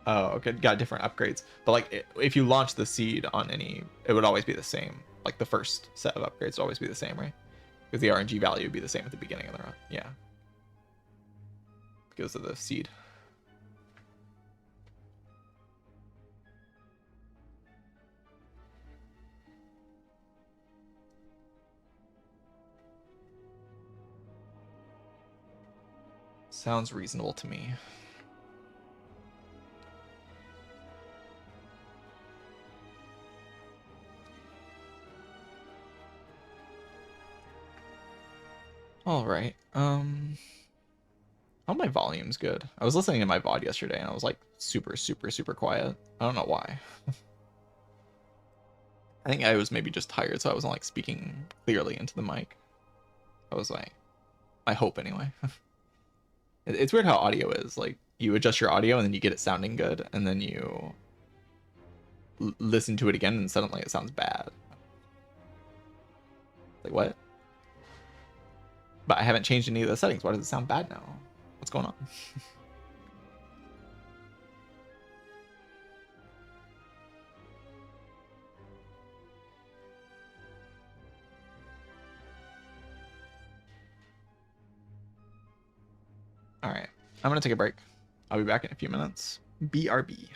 Oh, okay, got different upgrades. But like if you launch the seed on any, it would always be the same. Like the first set of upgrades would always be the same, right? Because the RNG value would be the same at the beginning of the run. Yeah. Because of the seed. Sounds reasonable to me. All right. Oh, my volume's good. I was listening to my VOD yesterday and I was like super, super, super quiet. I don't know why. I think I was maybe just tired, so I wasn't like speaking clearly into the mic. I was like, I hope anyway. It's weird how audio is. Like you adjust your audio and then you get it sounding good, and then you listen to it again and suddenly it sounds bad. Like what? But I haven't changed any of the settings. Why does it sound bad now? What's going on? All right, I'm gonna take a break. I'll be back in a few minutes. BRB.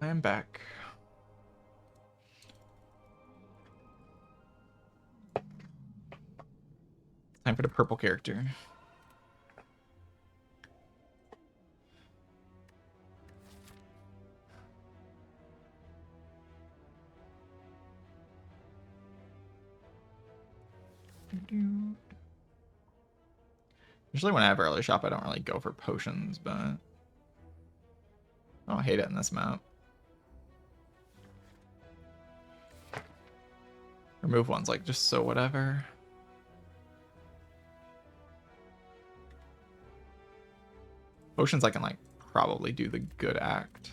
I am back. Time for the purple character. Usually when I have early shop, I don't really go for potions, but I don't hate it in this map. Remove one's like just so whatever. Potions I can like probably do the good act.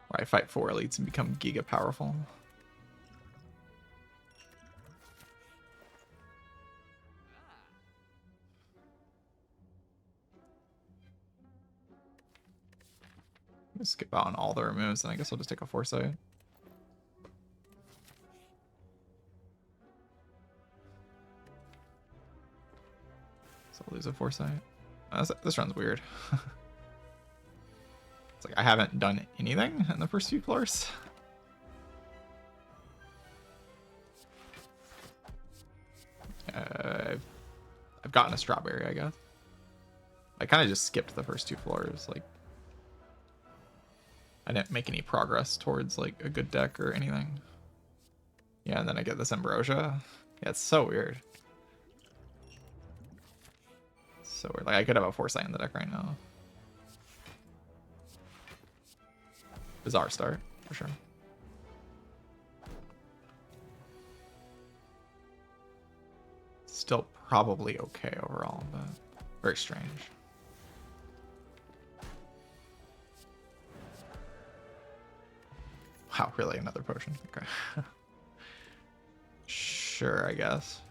Where I fight 4 elites and become giga powerful. Skip out on all the removes, and I guess I'll just take a foresight. So I'll lose a foresight. This run's weird. It's like I haven't done anything in the first few floors. I've gotten a strawberry, I guess. I kind of just skipped the first 2 floors. Like, I didn't make any progress towards like a good deck or anything. Yeah, and then I get this ambrosia. Yeah, it's so weird. So weird. Like I could have a foresight in the deck right now. Bizarre start, for sure. Still probably okay overall, but very strange. Wow, really? Another potion? Okay. Sure, I guess.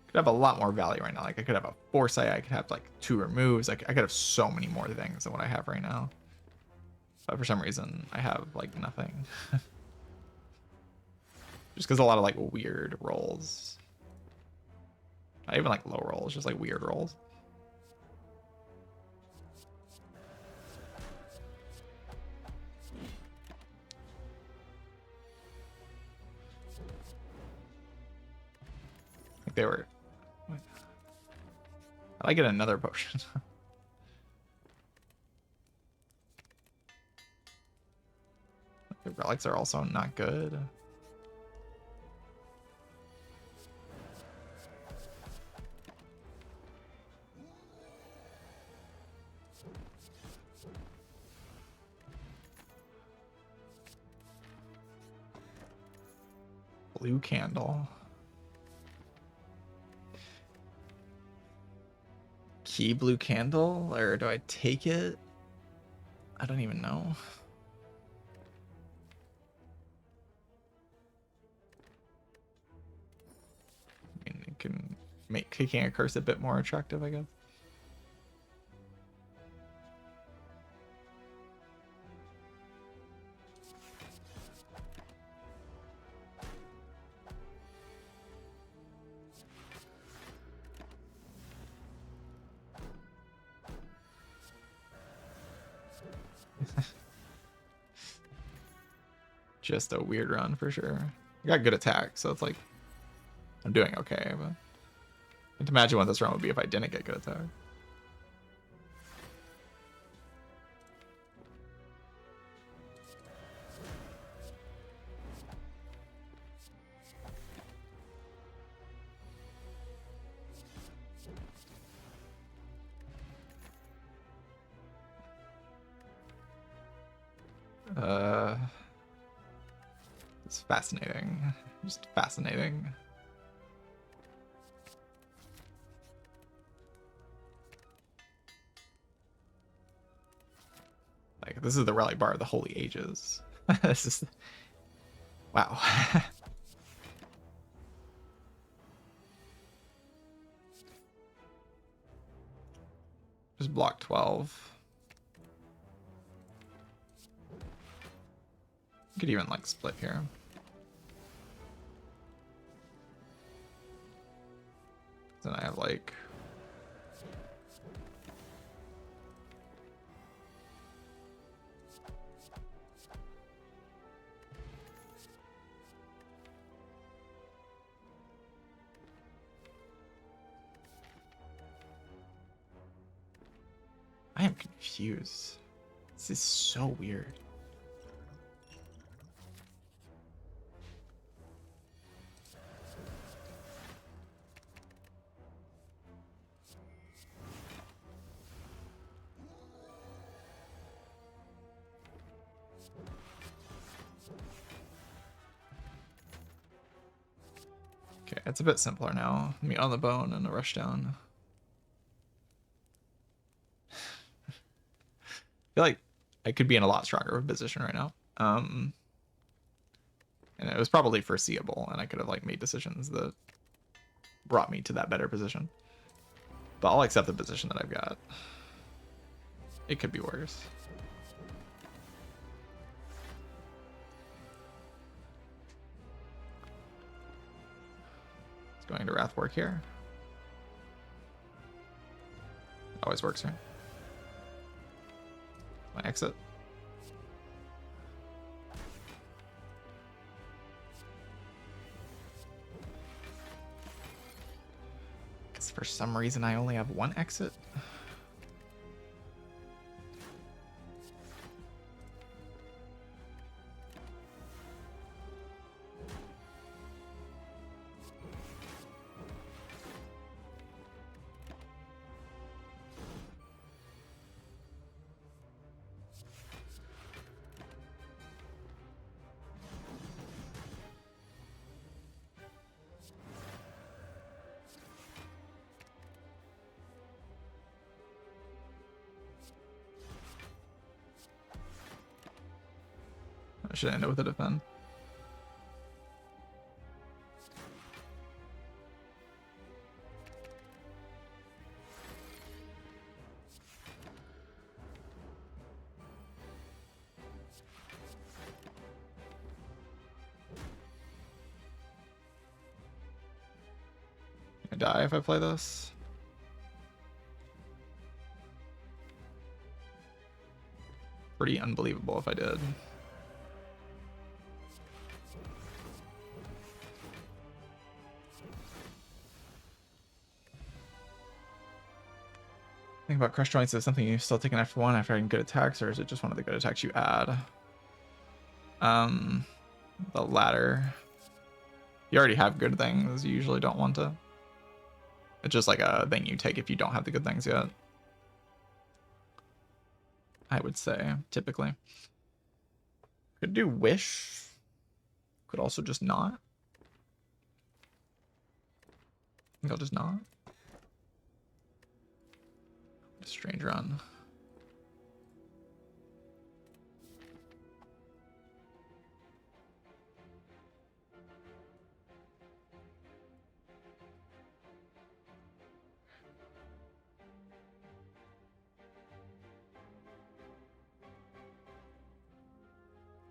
Could have a lot more value right now. Like I could have a foresight, I could have like 2 removes, I could have so many more things than what I have right now. But for some reason I have like nothing. Just because a lot of like weird rolls. Not even like low rolls, just like weird rolls. Like they were. I like it another potion. The relics are also not good. Blue candle. Key blue candle, or do I take it? I don't even know. I mean, it can make kicking a curse a bit more attractive, I guess. Just a weird run for sure. I got good attack, so it's like I'm doing okay, but I can't imagine what this run would be if I didn't get good attack. It's fascinating. Just fascinating. Like, this is the rally bar of the Holy Ages. This is... Wow. Just block 12. You could even, like, split here. Then I have like... I am confused. This is so weird. Okay, it's a bit simpler now. Meat on the bone and a rush down. I feel like I could be in a lot stronger of a position right now. And it was probably foreseeable, and I could have like made decisions that brought me to that better position. But I'll accept the position that I've got. It could be worse. It's going to Wrath work here. Always works here. My exit. Because for some reason I only have one exit. I should end it with a defend. I die if I play this. Pretty unbelievable if I did. Think about crush joints is something you still take an F1 after having good attacks, or is it just one of the good attacks you add? The latter. You already have good things, you usually don't want to. It's just like a thing you take if you don't have the good things yet. I would say, typically. Could do Wish. Could also just not. I think I'll just not. Strange run.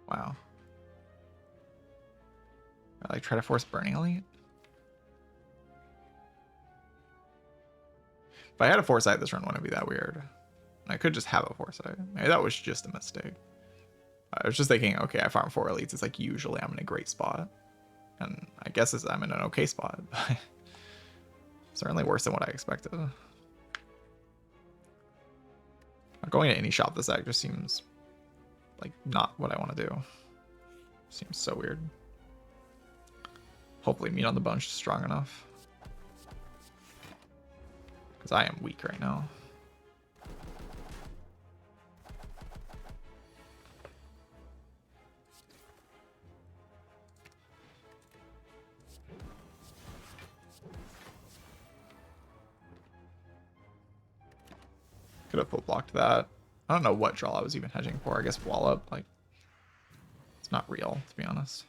Wow. I like try to force Burning Elite. If I had a Foresight, this run wouldn't be that weird. I could just have a Foresight. Maybe that was just a mistake. I was just thinking, okay, I farm 4 elites. It's like usually I'm in a great spot. And I guess I'm in an okay spot, but certainly worse than what I expected. Not going to any shop this deck just seems like not what I want to do. Seems so weird. Hopefully Meat on the Bone's strong enough. Because I am weak right now. Could have full blocked that. I don't know what draw I was even hedging for. I guess wall up. Like, it's not real, to be honest.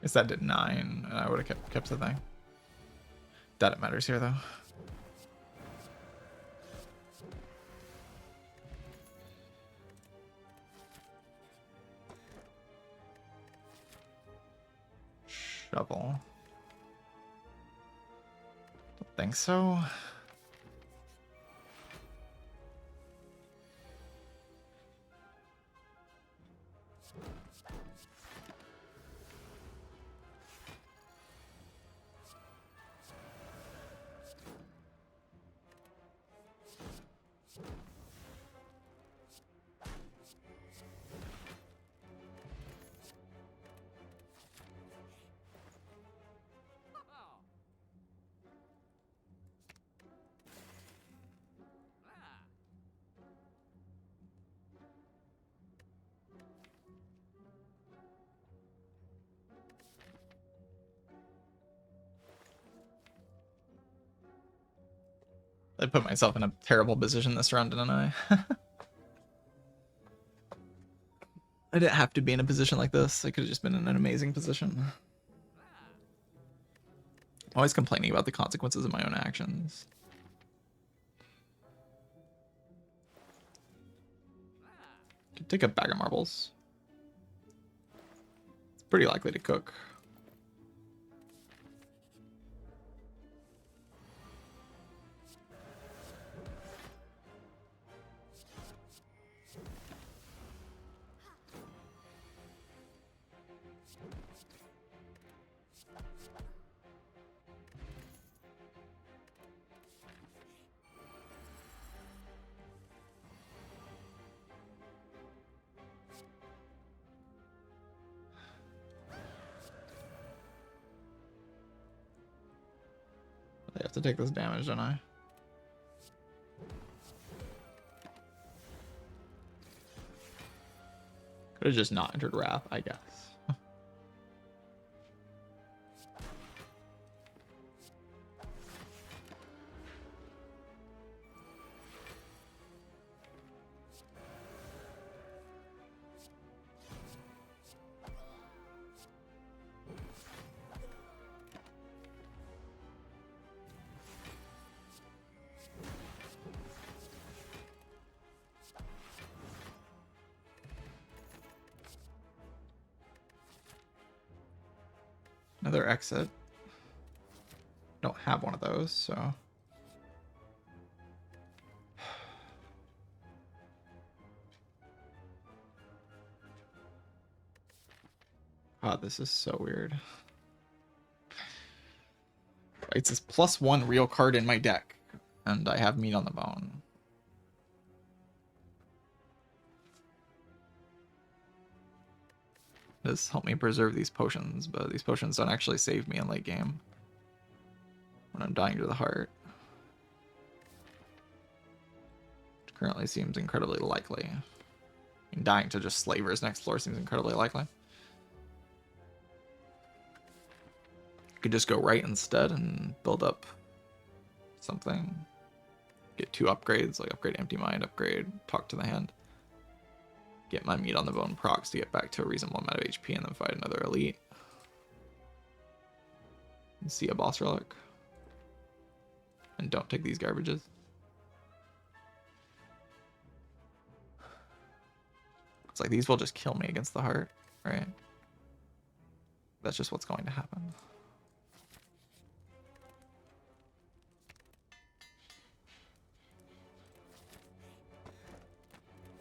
Guess that did 9, and I would have kept the thing. That it matters here, though. Shovel. Don't think so. I put myself in a terrible position this round, didn't I? I didn't have to be in a position like this. I could have just been in an amazing position. I'm always complaining about the consequences of my own actions. Could take a bag of marbles. It's pretty likely to cook. I have to take this damage, don't I? Could have just not entered Wrath, I guess. Another exit. Don't have one of those, so. God, this is so weird. It's this +1 real card in my deck, and I have meat on the bone. This help me preserve these potions, but these potions don't actually save me in late game when I'm dying to the heart. Which currently seems incredibly likely. I mean, dying to just Slavers next floor seems incredibly likely. Could just go right instead and build up something. Get 2 upgrades, like upgrade Empty Mind, upgrade Talk to the Hand. Get my meat on the bone procs to get back to a reasonable amount of HP and then fight another elite. And see a boss relic. And don't take these garbages. It's like these will just kill me against the heart, right? That's just what's going to happen.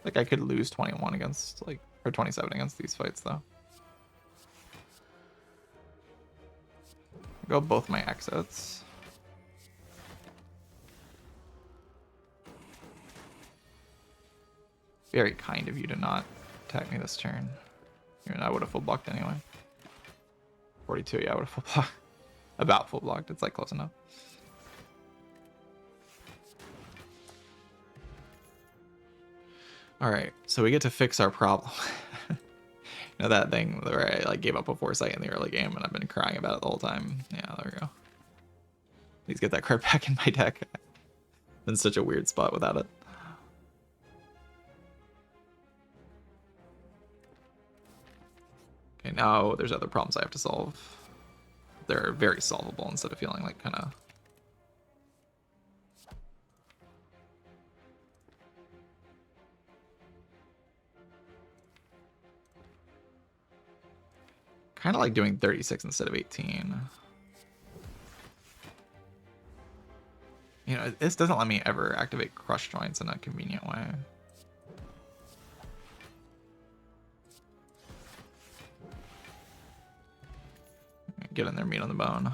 Like I could lose 21 against like, or 27 against these fights though. Go both my exits. Very kind of you to not attack me this turn. Even I would have full blocked anyway. 42, yeah, I would have full blocked. About full blocked, it's like close enough. Alright, so we get to fix our problem. You know that thing where I like gave up a foresight in the early game and I've been crying about it the whole time? Yeah, there we go. Please get that card back in my deck. Been such a weird spot without it. Okay, now there's other problems I have to solve. They're very solvable instead of feeling like kind of... Kind of like doing 36 instead of 18. You know, this doesn't let me ever activate crush joints in a convenient way. Get in there, meat on the bone.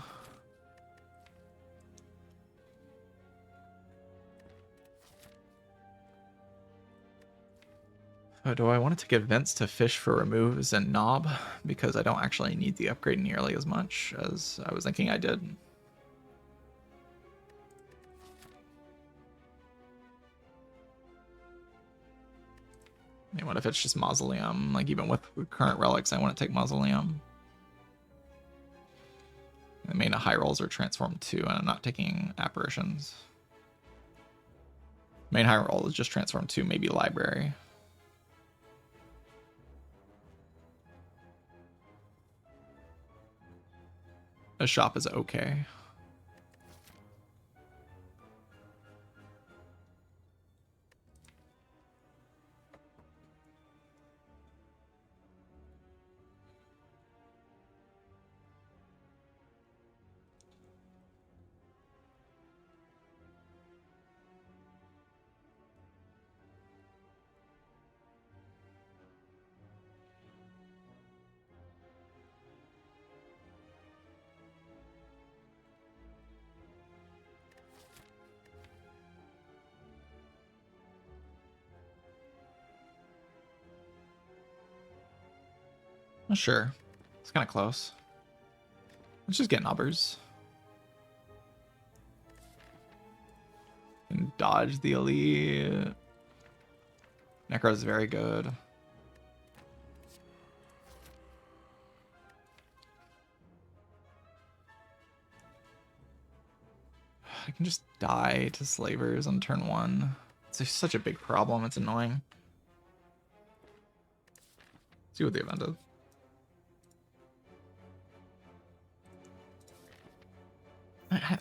Oh, do I want to take events to fish for removes and knob? Because I don't actually need the upgrade nearly as much as I was thinking I did. I mean, what if it's just Mausoleum? Like, even with current relics, I want to take Mausoleum. The main high rolls are transformed too, and I'm not taking apparitions. Main high roll is just transformed to maybe library. A shop is okay. Sure. It's kind of close. Let's just get numbers. And dodge the elite. Necro is very good. I can just die to slavers on turn 1. It's such a big problem. It's annoying. See what the event is.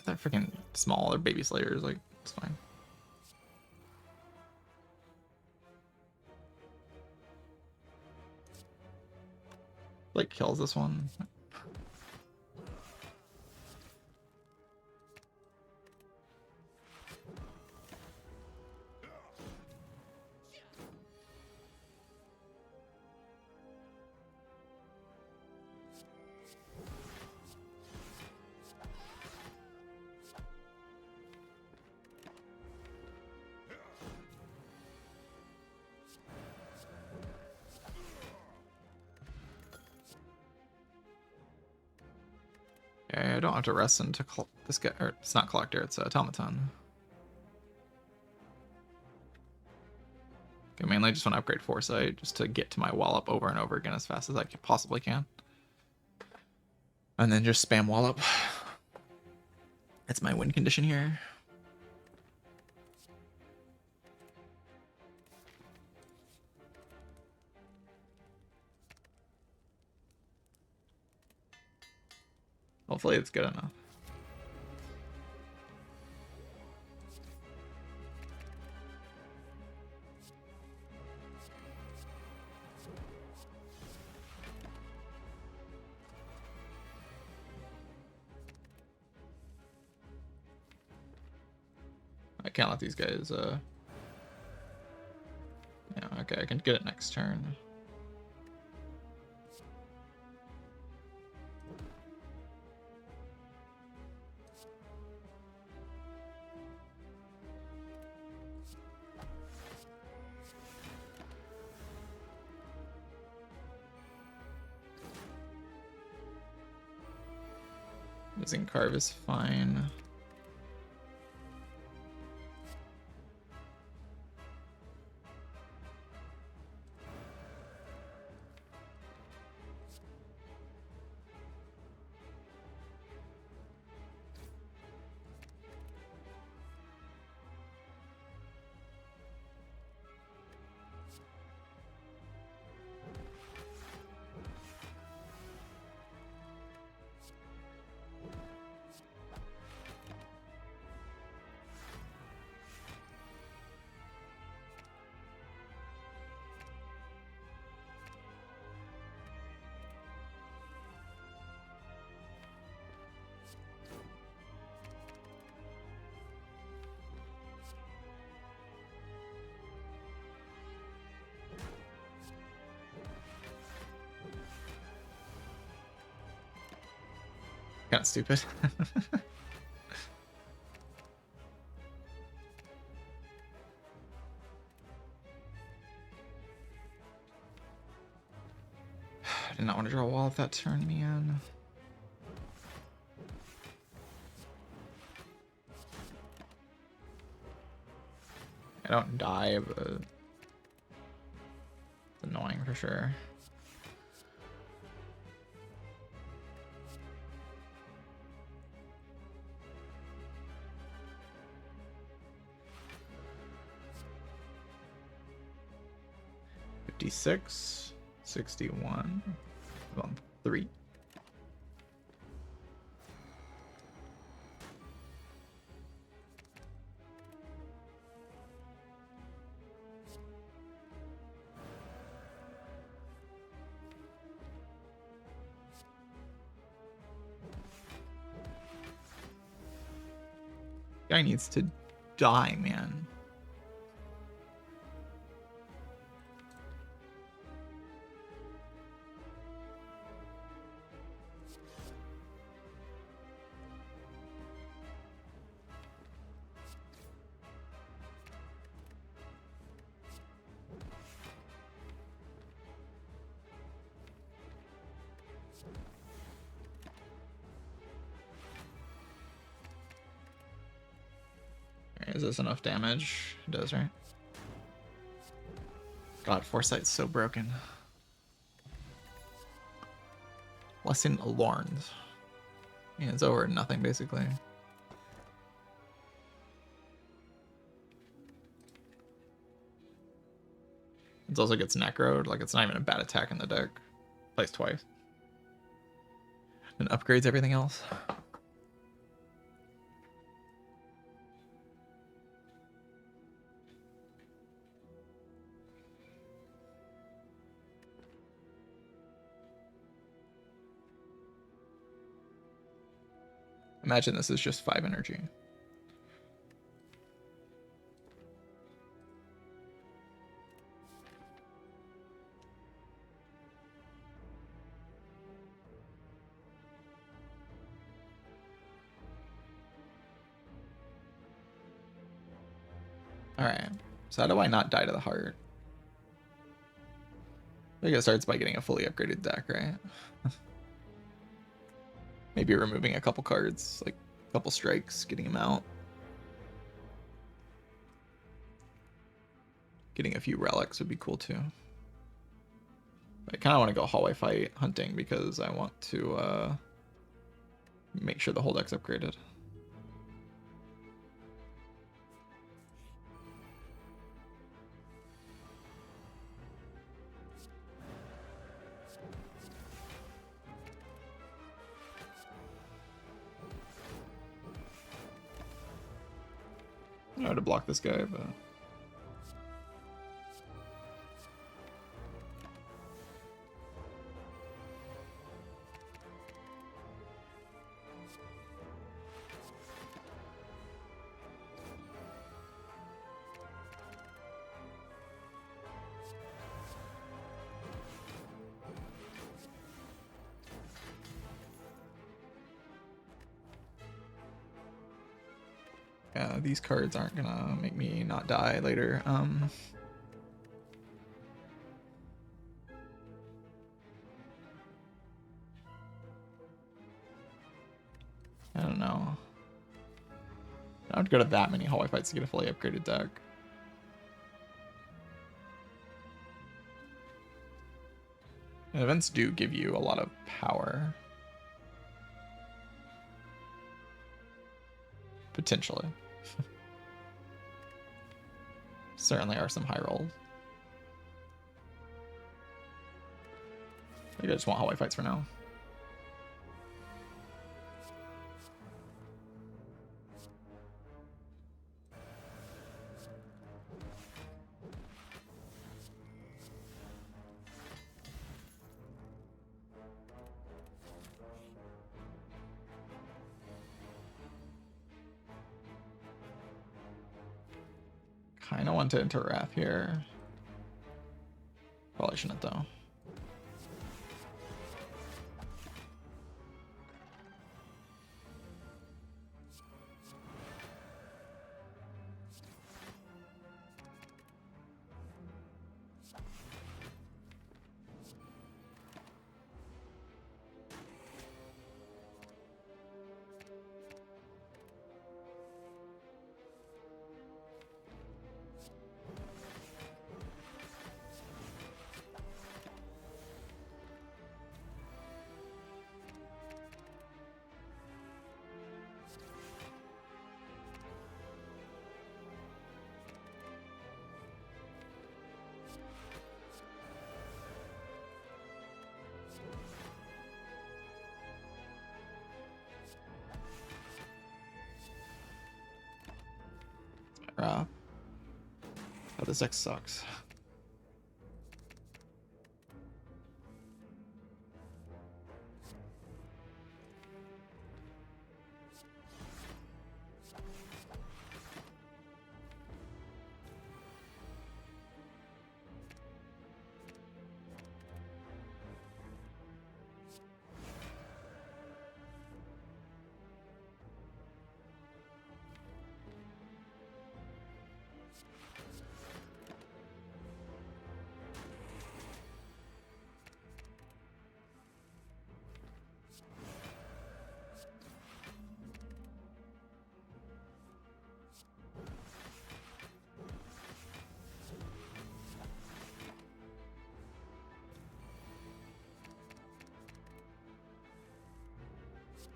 They're freaking small. They're baby slayers. Like, it's fine. Like, kills this one. Okay, I don't have to rest into this guy. Or it's not collector, it's automaton. Okay, mainly I just want to upgrade foresight just to get to my wallop over and over again as fast as I possibly can. And then just spam wallop. That's my win condition here. Hopefully it's good enough. I can't let these guys, yeah, okay, I can get it next turn. Using carve is fine. Kind of stupid. I did not want to draw a wall if that turned me in. I don't die, but it's annoying for sure. $56, $61, on 3. Guy needs to die, man. Is this enough damage? It does, right? God, Foresight's so broken. Lesson learned. Yeah, it's over nothing, basically. It also gets necroed. Like, it's not even a bad attack in the deck. Plays twice. And upgrades everything else. Imagine this is just 5 energy. Alright, so how do I not die to the heart? I think it starts by getting a fully upgraded deck, right? Maybe removing a couple cards, like a couple strikes, getting them out. Getting a few relics would be cool too. I kind of want to go hallway fight hunting because I want to make sure the whole deck's upgraded. I know how to block this guy, but... yeah, these cards aren't gonna make me not die later. I don't know. I would go to that many hallway fights to get a fully upgraded deck. And events do give you a lot of power. Potentially. Certainly are some high rolls. I think I just want hallway fights for now. Kind of want to enter Wrath here. Probably shouldn't though. But this deck sucks.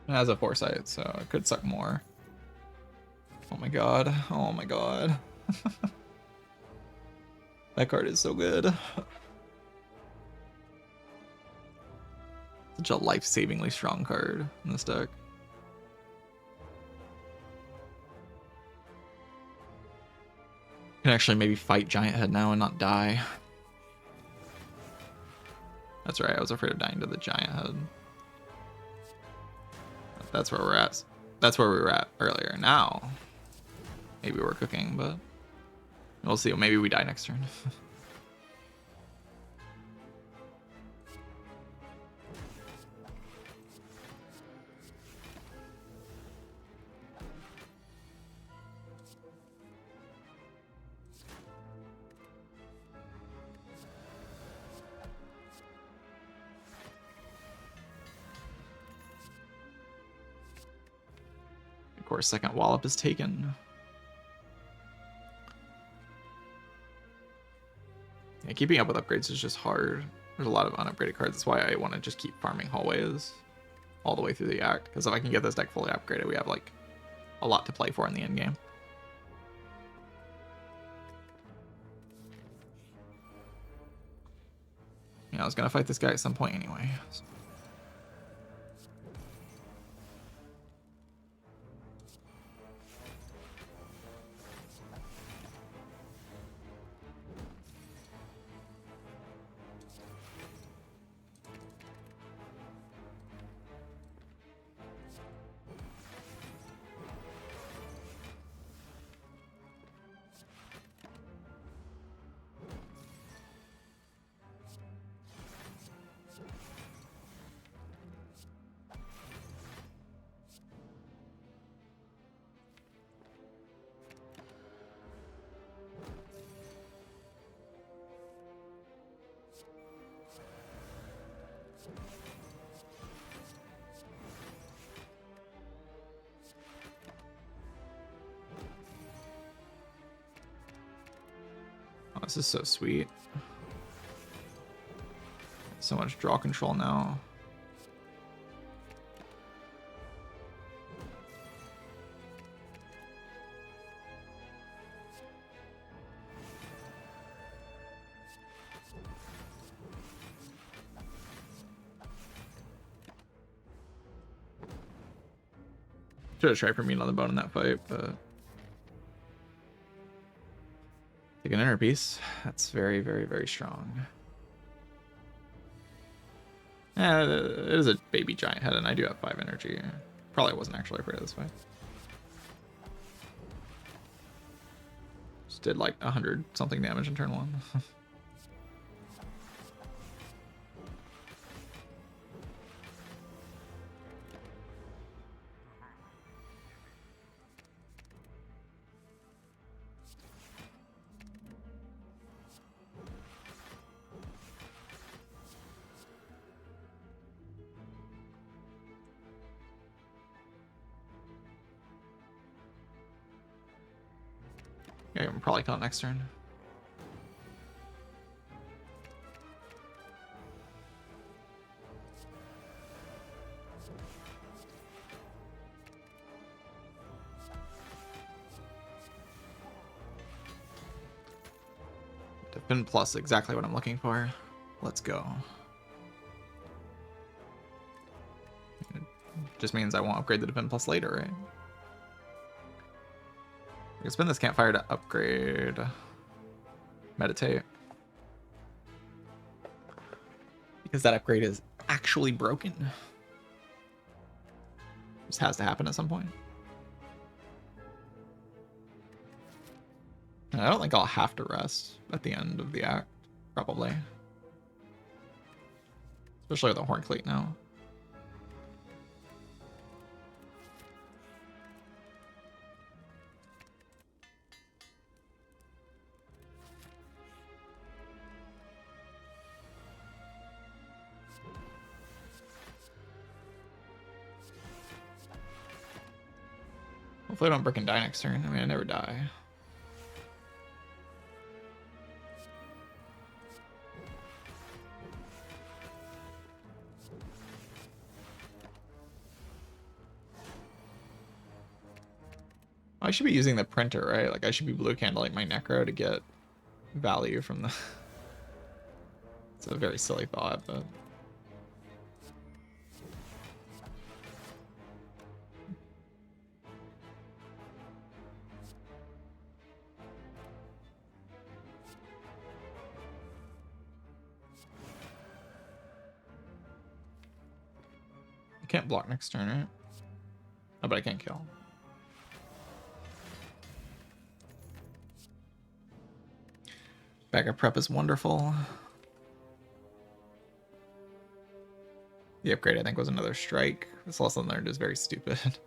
It has a foresight, so it could suck more. Oh my god. Oh my god. That card is so good. Such a life-savingly strong card in this deck. Can actually maybe fight Giant Head now and not die. That's right, I was afraid of dying to the Giant Head. That's where we're at. That's where we were at earlier. Now, maybe we're cooking, but we'll see. Maybe we die next turn. Of course, second wallop is taken. Yeah, keeping up with upgrades is just hard. There's a lot of unupgraded cards. That's why I want to just keep farming hallways all the way through the act. Because if I can get this deck fully upgraded, we have like a lot to play for in the end game. Yeah, I was gonna fight this guy at some point anyway. So. Oh, this is so sweet. So much draw control now. Should have tried for me on the bone in that fight, but take an inner piece. That's very, very, very strong. Yeah, it is a baby Giant Head, and I do have 5 energy. Probably wasn't actually afraid of this fight. Just did like 100 something damage in turn 1. Yeah, I'm probably call it next turn. Defend plus, exactly what I'm looking for. Let's go. It just means I won't upgrade the Defend plus later, right? I can spend this campfire to upgrade. meditate. Because that upgrade is actually broken. Just has to happen at some point. And I don't think I'll have to rest at the end of the act, probably. Especially with the Horn Cleat now. Hopefully I don't break and die next turn. I mean, I never die. I should be using the printer, right? Like, I should be blue candling my Necro to get value from the... It's a very silly thought, but... I can't block next turn, right? Oh, but I can't kill. Backup prep is wonderful. The upgrade, I think, was another strike. This lesson learned is very stupid.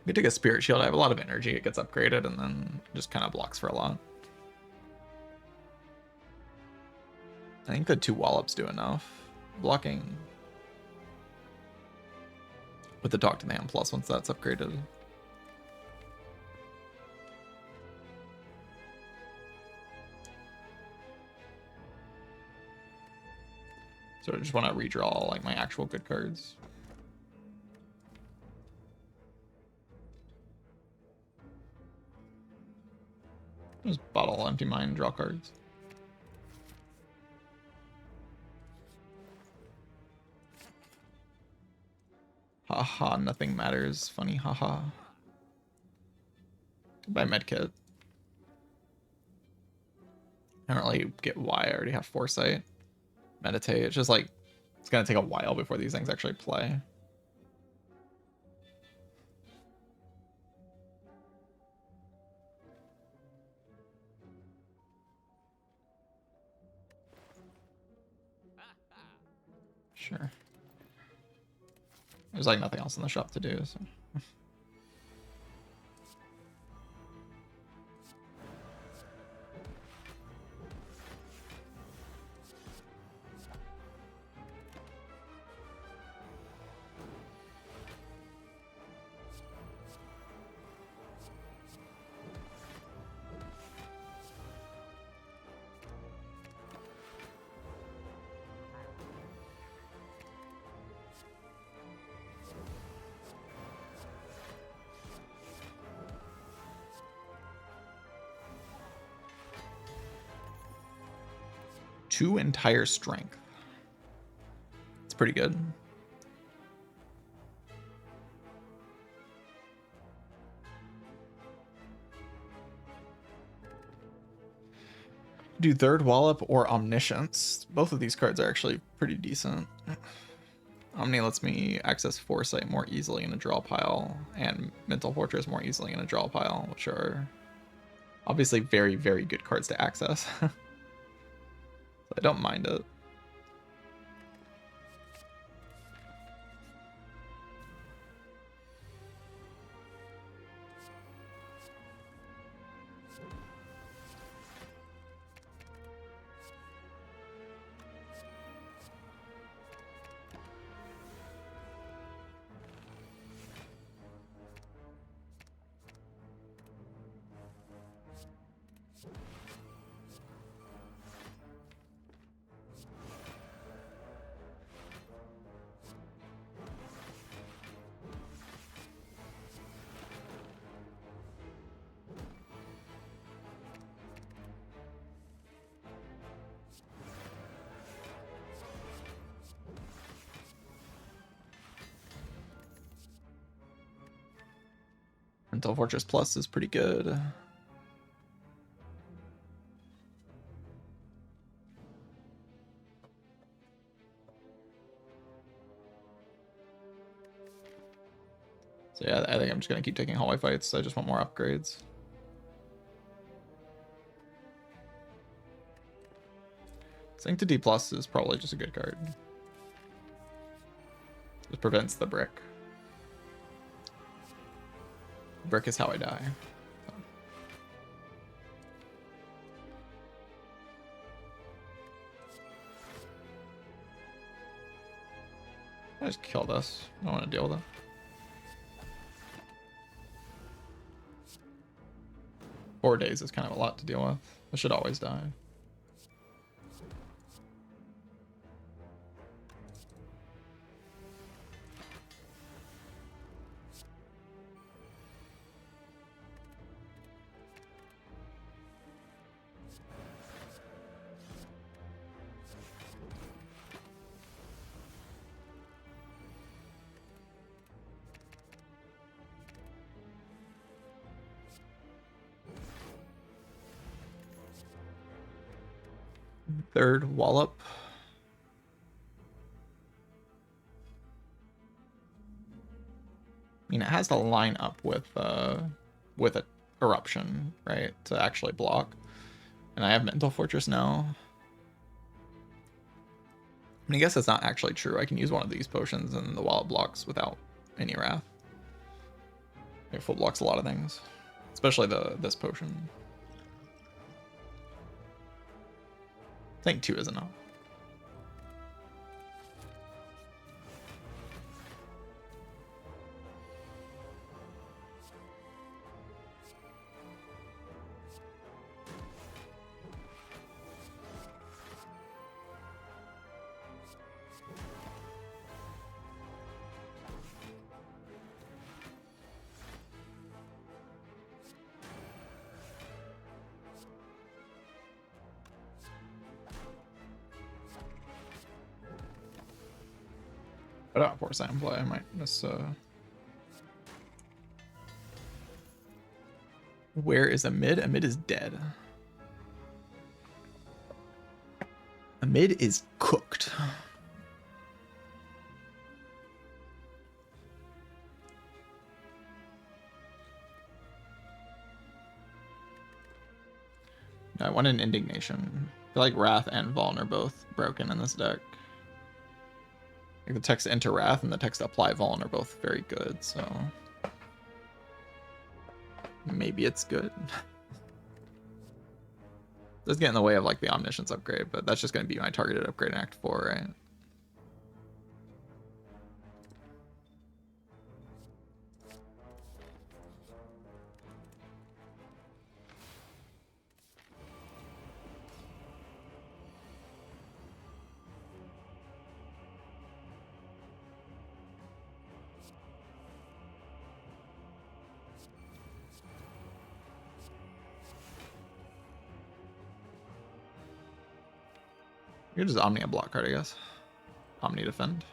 We take a Spirit Shield. I have a lot of energy. It gets upgraded and then just kind of blocks for a lot. I think the 2 Wallops do enough. Blocking with the Talk to the Hand plus once that's upgraded. So I just want to redraw like my actual good cards. Just bottle, empty mine, draw cards. Haha, nothing matters. Funny, haha. Goodbye, medkit. I don't really get why I already have foresight. Meditate. It's just like, it's gonna take a while before these things actually play. Sure. There's like nothing else in the shop to do, so. Two entire strength. It's pretty good. Do third wallop or omniscience. Both of these cards are actually pretty decent. Omni lets me access foresight more easily in a draw pile, and mental fortress more easily in a draw pile, which are obviously very, very good cards to access. I don't mind it. Mental Fortress Plus is pretty good. So yeah, I think I'm just gonna keep taking hallway fights. I just want more upgrades. Sync to D+ is probably just a good card. It prevents the brick. Brick is how I die. So. I just kill this. I don't want to deal with it. Four days is kind of a lot to deal with. I should always die. Third wallop. I mean, it has to line up with a eruption, right, to actually block. And I have Mental Fortress now. I mean, I guess that's not actually true. I can use one of these potions and the wallop blocks without any wrath. It full blocks a lot of things, especially this potion. I think 2 is enough. I don't have Force Item play. I might miss. Where is a mid? A mid is dead. A mid is cooked. I want an Indignation. I feel like Wrath and Vuln are both broken in this deck. Like the text Enter Wrath and the text Apply Vuln are both very good, so maybe it's good. Does get in the way of like the Omniscience upgrade, but that's just going to be my targeted upgrade in Act 4, right? You're just Omni a block card, I guess. Omni Defend.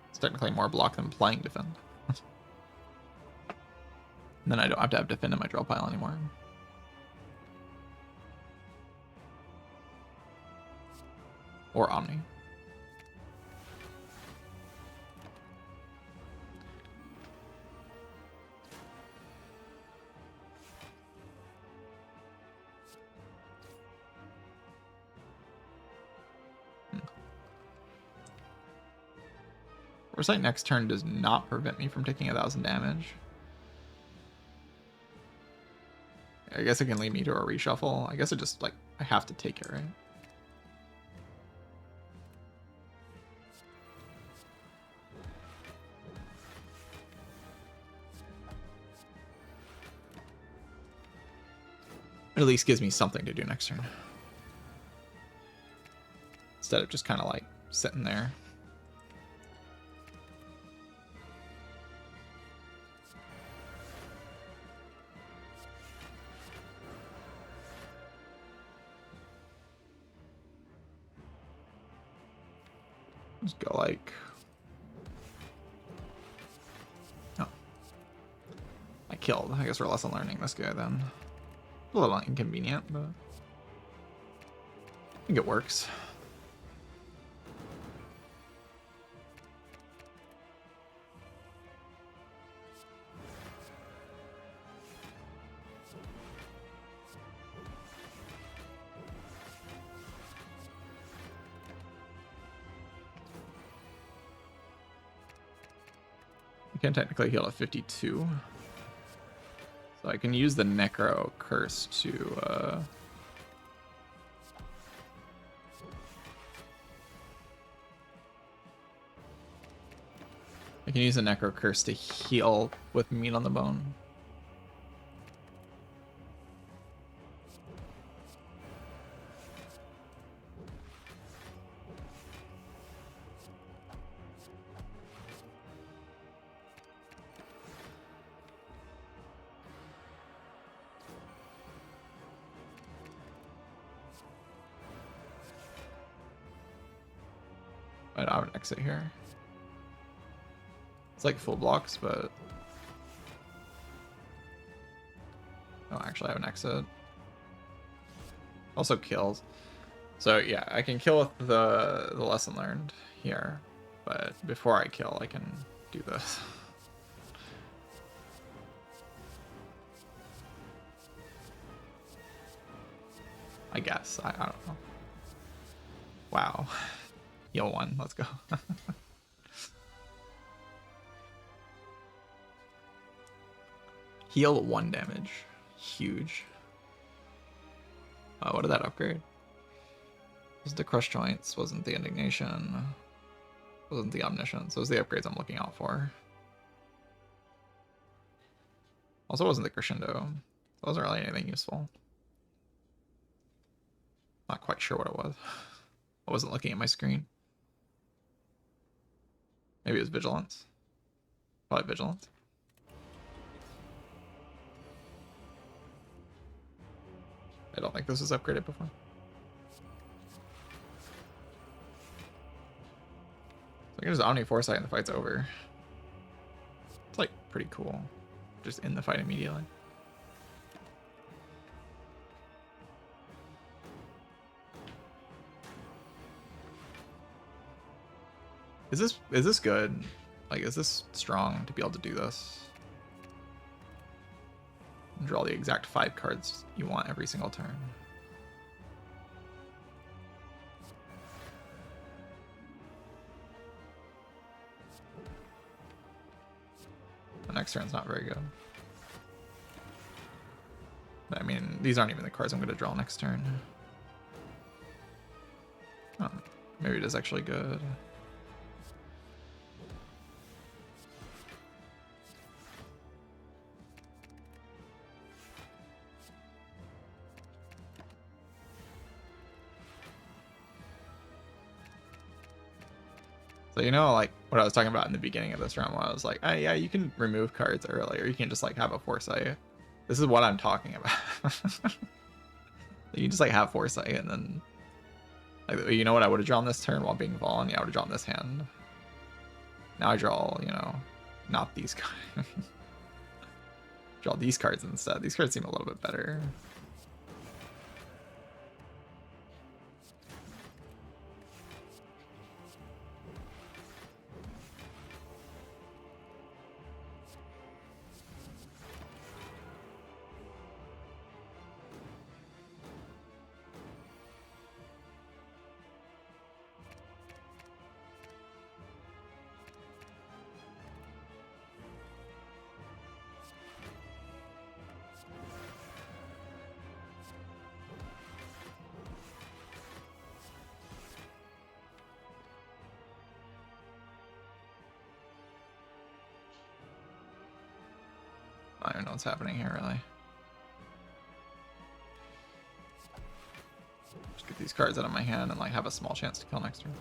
It's technically more block than playing Defend. And then I don't have to have Defend in my draw pile anymore. Or Omni. Foresight next turn does not prevent me from taking 1,000 damage. I guess it can lead me to a reshuffle. I guess it just, like, I have to take it, right? It at least gives me something to do next turn. Instead of just kind of, like, sitting there. Just go like, oh, I killed. I guess we're lesson learning this guy then. A little inconvenient, but I think it works. can technically heal at 52. So I can use the Necro Curse to... I can use the Necro Curse to heal with meat on the bone. But I would exit here. It's like full blocks, but... Oh, actually I have an exit. Also kills. So yeah, I can kill with the lesson learned here. But before I kill, I can do this. I guess. I don't know. Wow. Heal 1. Let's go. Heal 1 damage. Huge. What did that upgrade? Was the Crush Joints, wasn't the Indignation, wasn't the Omniscience. Those are the upgrades I'm looking out for. Also wasn't the Crescendo. It wasn't really anything useful. Not quite sure what it was. I wasn't looking at my screen. Maybe it was Vigilance. Probably Vigilance. I don't think this was upgraded before. So I can just Omni Foresight and the fight's over. It's like pretty cool. Just in the fight immediately. Is this good? Like, is this strong to be able to do this? And draw the exact 5 cards you want every single turn. The next turn's not very good. But, I mean, these aren't even the cards I'm going to draw next turn. Oh, maybe it is actually good. So, you know, like what I was talking about in the beginning of this round, where I was like, oh yeah, you can remove cards early, or you can just like have a Foresight. This is what I'm talking about. You can just like have Foresight, and then, like, you know what I would have drawn this turn while being Vaughn? Yeah, I would have drawn this hand. Now I draw, you know, not these cards. Draw these cards instead. These cards seem a little bit better. I don't know what's happening here, really. Just get these cards out of my hand and like have a small chance to kill next turn.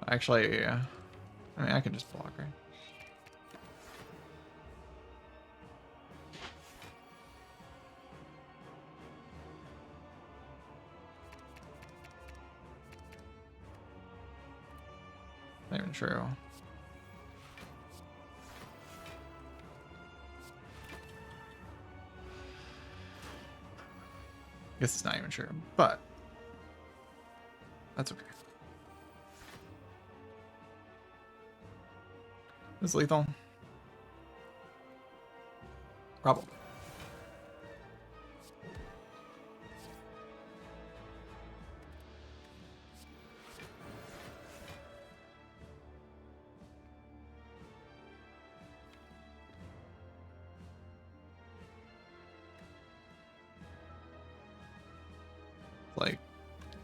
Actually, I mean, I can just block, right? Not even true. I guess it's not even true, but that's okay. Is lethal? Probably.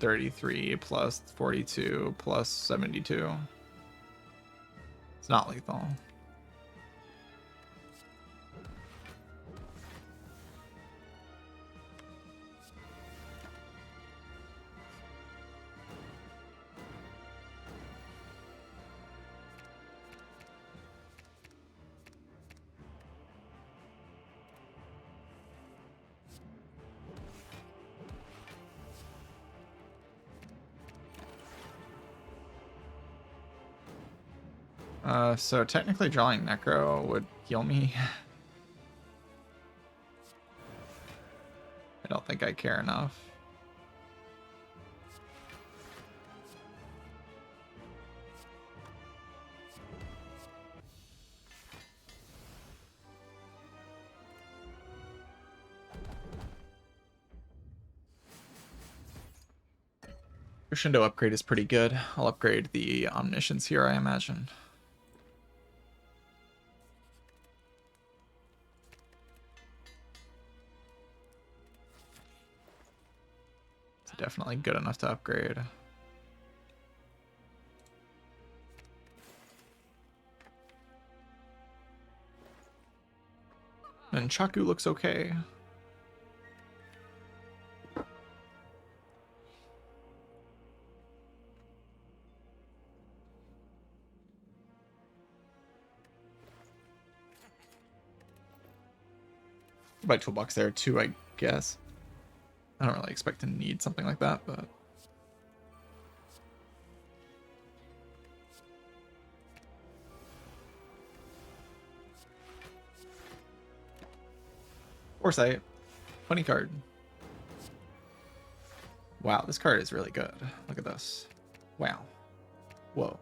33 plus 42 plus 72. It's not lethal. So technically drawing Necro would heal me. I don't think I care enough. Crescendo upgrade is pretty good. I'll upgrade the Omniscience here, I imagine. It's definitely good enough to upgrade. And Chaku looks okay. Buy toolbox there too, I guess. I don't really expect to need something like that, but Foresight, funny card. Wow, this card is really good. Look at this. Wow. Whoa.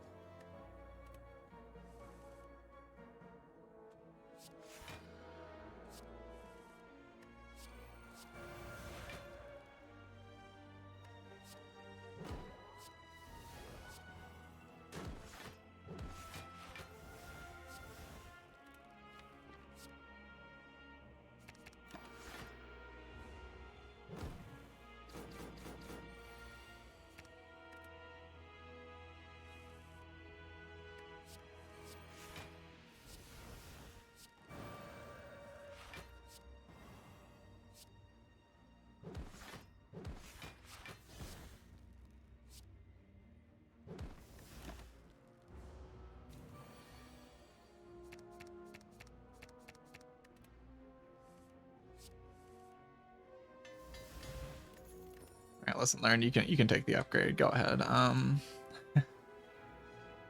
Alright, lesson learned. You can take the upgrade. Go ahead.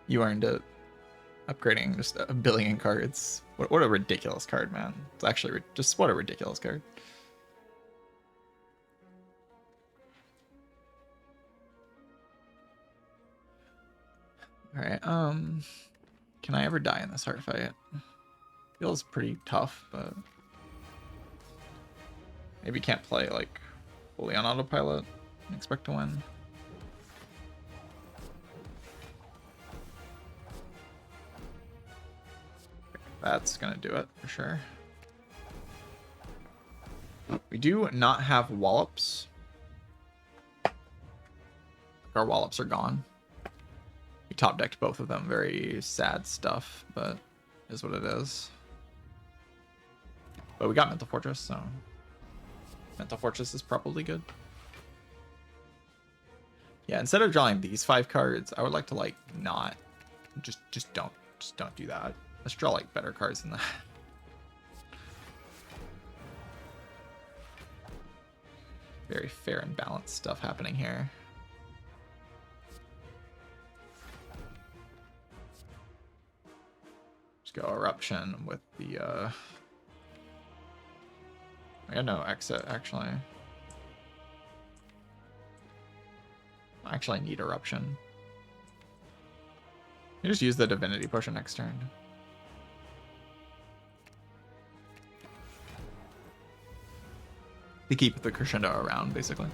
You earned it. Upgrading just a billion cards. What a ridiculous card, man. It's actually just what a ridiculous card. Alright, can I ever die in this hard fight? Feels pretty tough, but maybe can't play like fully on autopilot and expect to win. That's gonna do it for sure. We do not have wallops. Our wallops are gone. We top decked both of them. Very sad stuff, but is what it is. But we got Mental Fortress, so Mental Fortress is probably good. Yeah, instead of drawing these 5 cards, I would like to like not just don't do that. Let's draw like better cards than that. Very fair and balanced stuff happening here. Let's go Eruption with the I got no exit actually. I actually need Eruption. You just use the Divinity Potion next turn. To keep the Crescendo around, basically.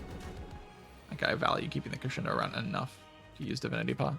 Like, I value keeping the Crescendo around enough to use Divinity Pot.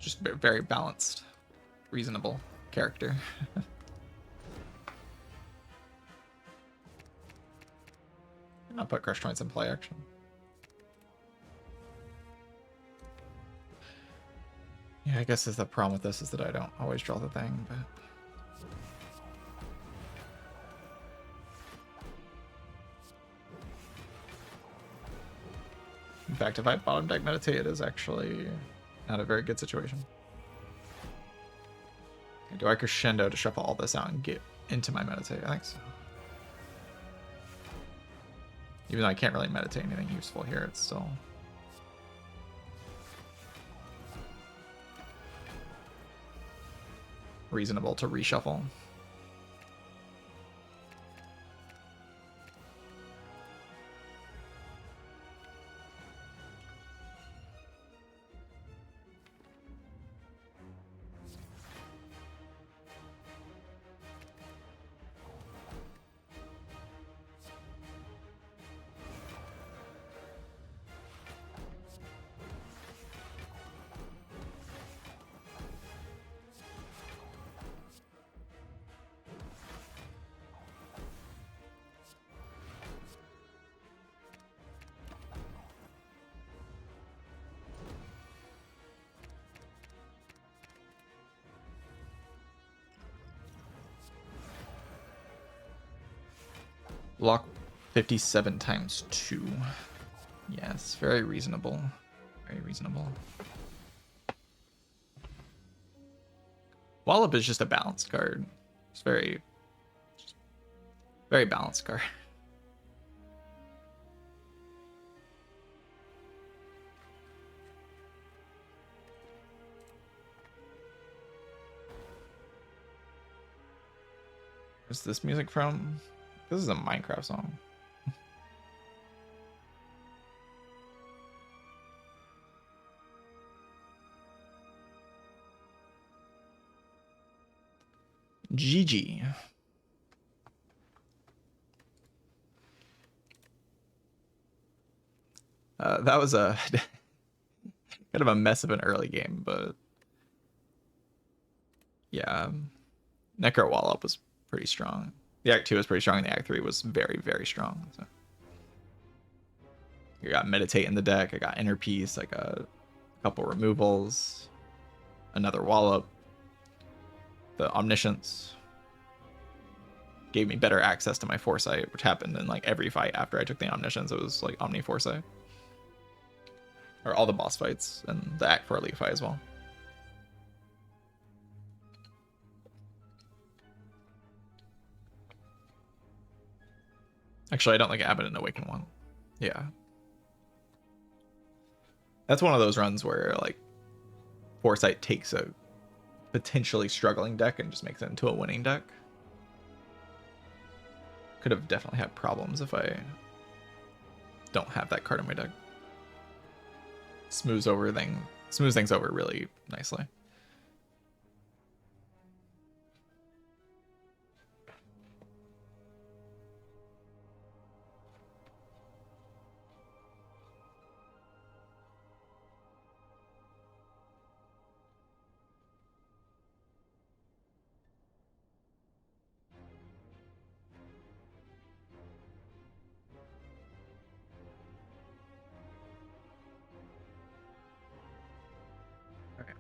Just very balanced, reasonable character. I'll put Crush Joints in play, actually. Yeah, I guess the problem with this is that I don't always draw the thing, but... In fact, if I bottom deck Meditate, it is actually not a very good situation. Do I Crescendo to shuffle all this out and get into my Meditate? I think so. Even though I can't really meditate anything useful here, it's still... reasonable to reshuffle. Block 57 times 2. Yes, very reasonable. Very reasonable. Wallop is just a balanced card. It's very balanced card. Where's this music from? This is a Minecraft song. GG. That was a kind of a mess of an early game, but yeah, Necro Wallop was pretty strong. The Act 2 was pretty strong, and the Act 3 was very, very strong. So. You got Meditate in the deck, I got Inner Peace, I got a couple removals, another Wallop, the Omniscience. Gave me better access to my Foresight, which happened in like every fight after I took the Omniscience. It was like Omni Foresight. Or all the boss fights, and the Act 4 Elite fight as well. Actually, I don't think Abbott and Awaken one. Yeah. That's one of those runs where, like, Foresight takes a potentially struggling deck and just makes it into a winning deck. Could have definitely had problems if I don't have that card in my deck. Smooths things over really nicely.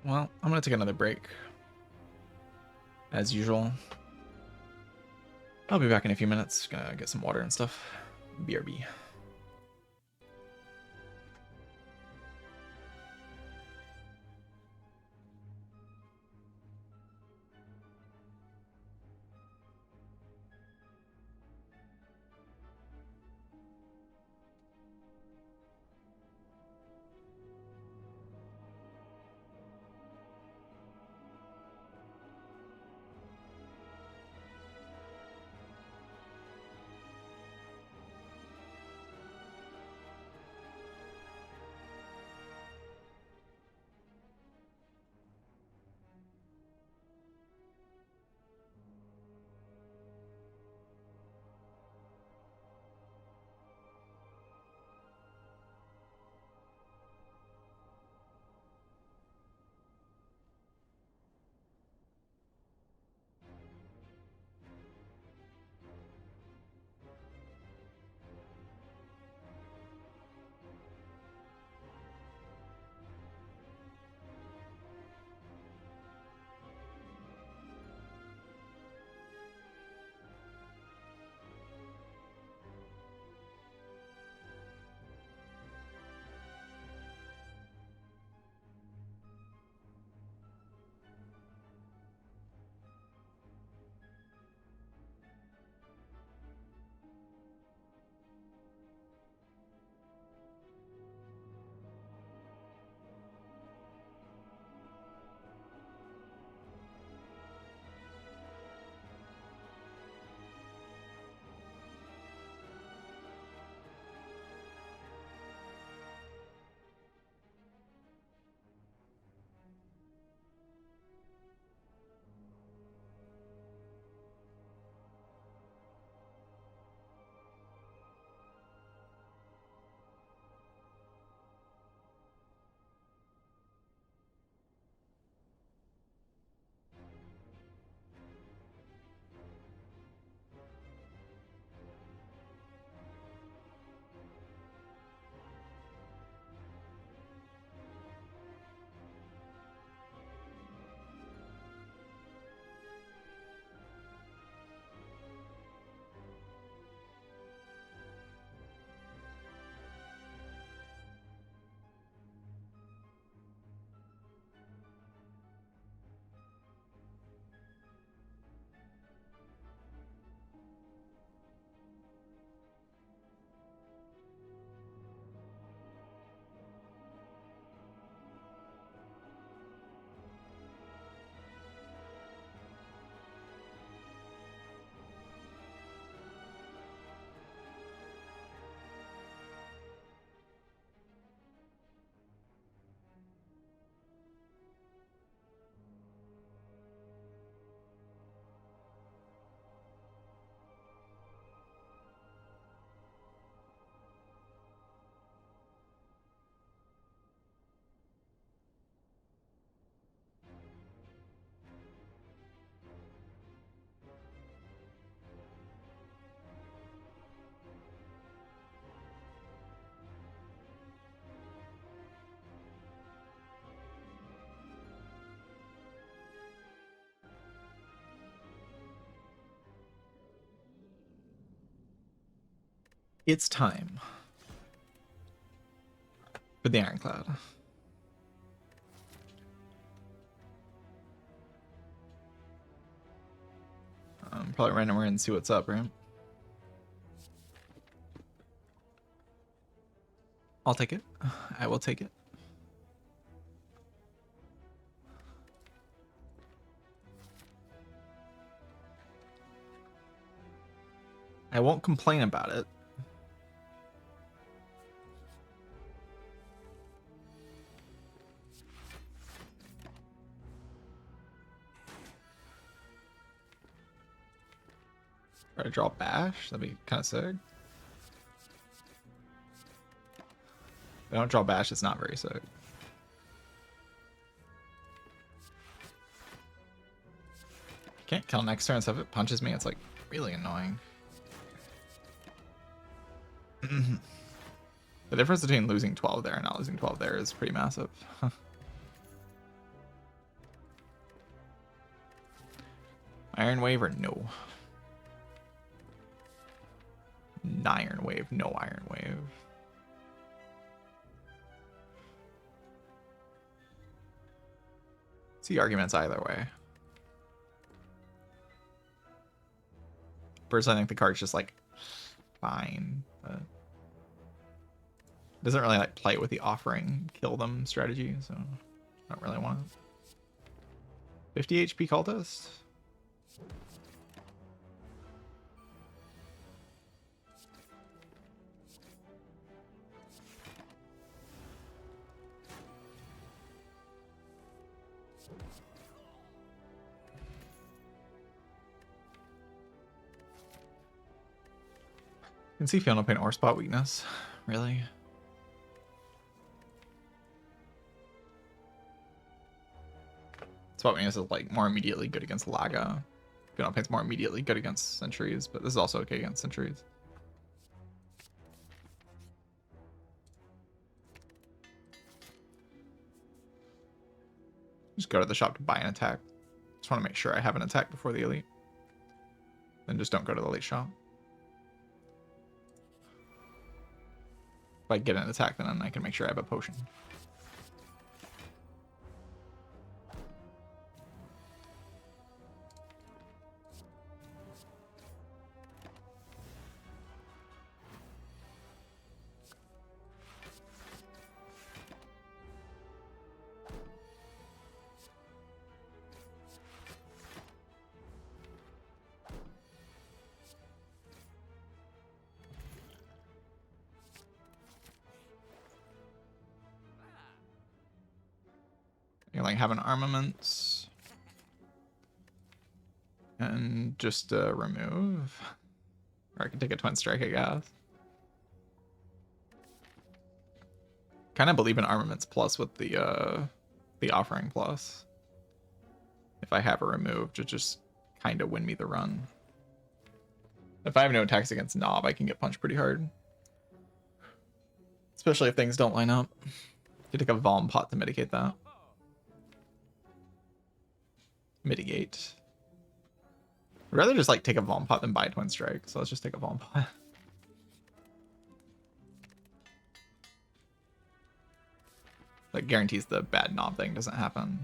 Well, I'm going to take another break. As usual. I'll be back in a few minutes. Gonna get some water and stuff. BRB. It's time for the Ironclad. Probably run over and see what's up, right? I'll take it. I will take it. I won't complain about it. Try to draw bash. That'd be kind of sick. If I don't draw bash, it's not very sick. Can't kill next turn, so if it punches me, it's like really annoying. The difference between losing 12 there and not losing 12 there is pretty massive. Iron Wave or no? Iron Wave, no Iron Wave. See arguments either way. Personally, I think the card's just like fine, but doesn't really like play with the offering kill them strategy, so I don't really want it. 50 HP cultist. You can see Feel No Pain or spot weakness, really. Spot weakness is like more immediately good against Laga. Feel No Pain's more immediately good against Sentries, but this is also okay against Sentries. Just go to the shop to buy an attack. Just want to make sure I have an attack before the elite. Then just don't go to the late shop. If I get an attack, then I can make sure I have a potion. You like have an armaments and just remove, or I can take a twin strike, I guess. Kind of believe in armaments plus with the offering plus. If I have a remove, to just kind of win me the run. If I have no attacks against Knob, I can get punched pretty hard, especially if things don't line up. You take a Vom pot to mitigate that. Mitigate. I'd rather just like take a Vom pot than buy a twin strike, so let's just take a Vom pot. That guarantees the bad Knob thing doesn't happen.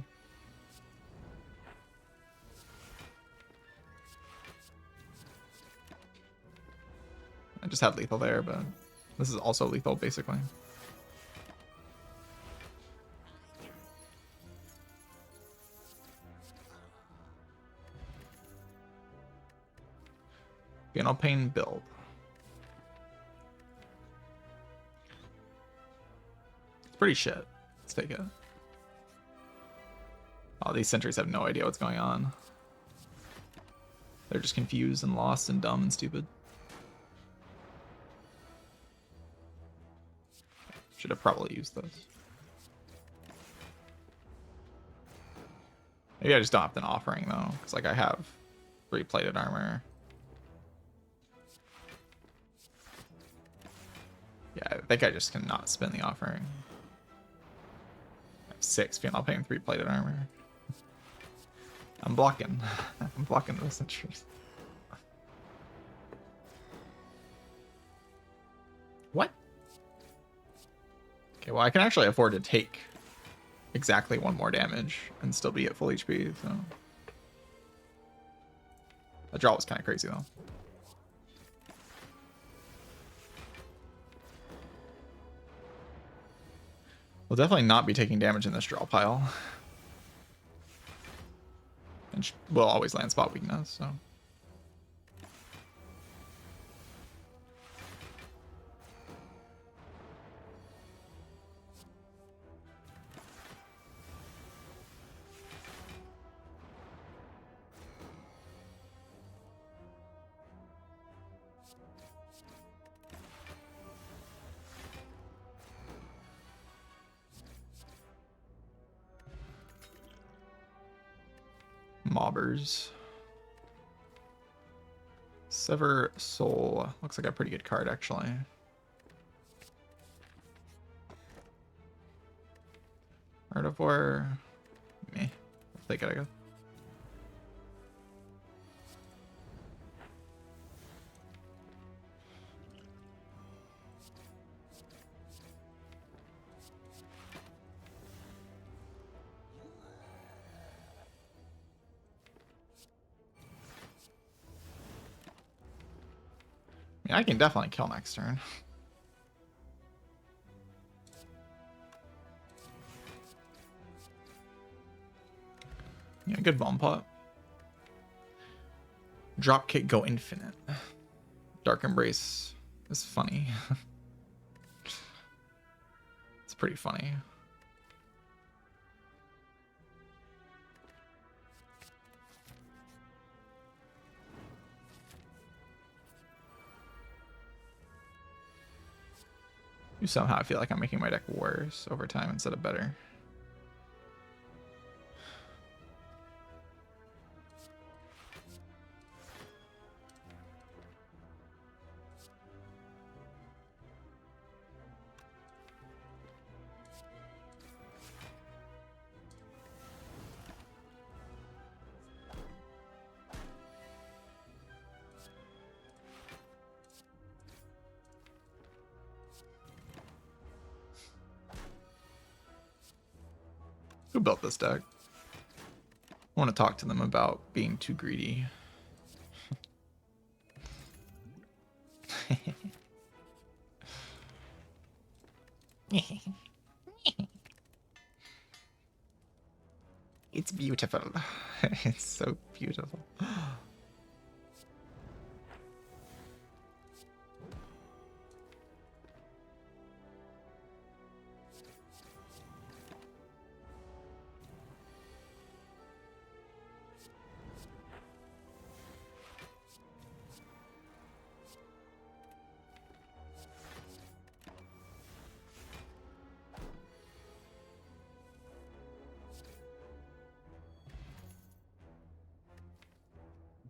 I just had lethal there, but this is also lethal basically. Feel Pain build. It's pretty shit. Let's take it. Oh, these sentries have no idea what's going on. They're just confused and lost and dumb and stupid. Should have probably used those. Maybe I just don't have an offering though, because like I have 3 plated armor. Yeah, I think I just cannot spin the offering. I have 6 Feel Pain, 3 plated armor. I'm blocking. I'm blocking those sentries. Okay, well, I can actually afford to take exactly 1 more damage and still be at full HP, so. That draw was kind of crazy, though. We'll definitely not be taking damage in this draw pile. And we'll always land spot weakness, so. Mobbers. Sever Soul. Looks like a pretty good card, actually. Art of War. Meh. I'll take it, I guess. I mean, I can definitely kill next turn. Yeah, good bomb pot. Dropkick go infinite. Dark Embrace is funny. It's pretty funny. Somehow I feel like I'm making my deck worse over time instead of better. Who built this deck? I want to talk to them about being too greedy. It's beautiful. It's so beautiful.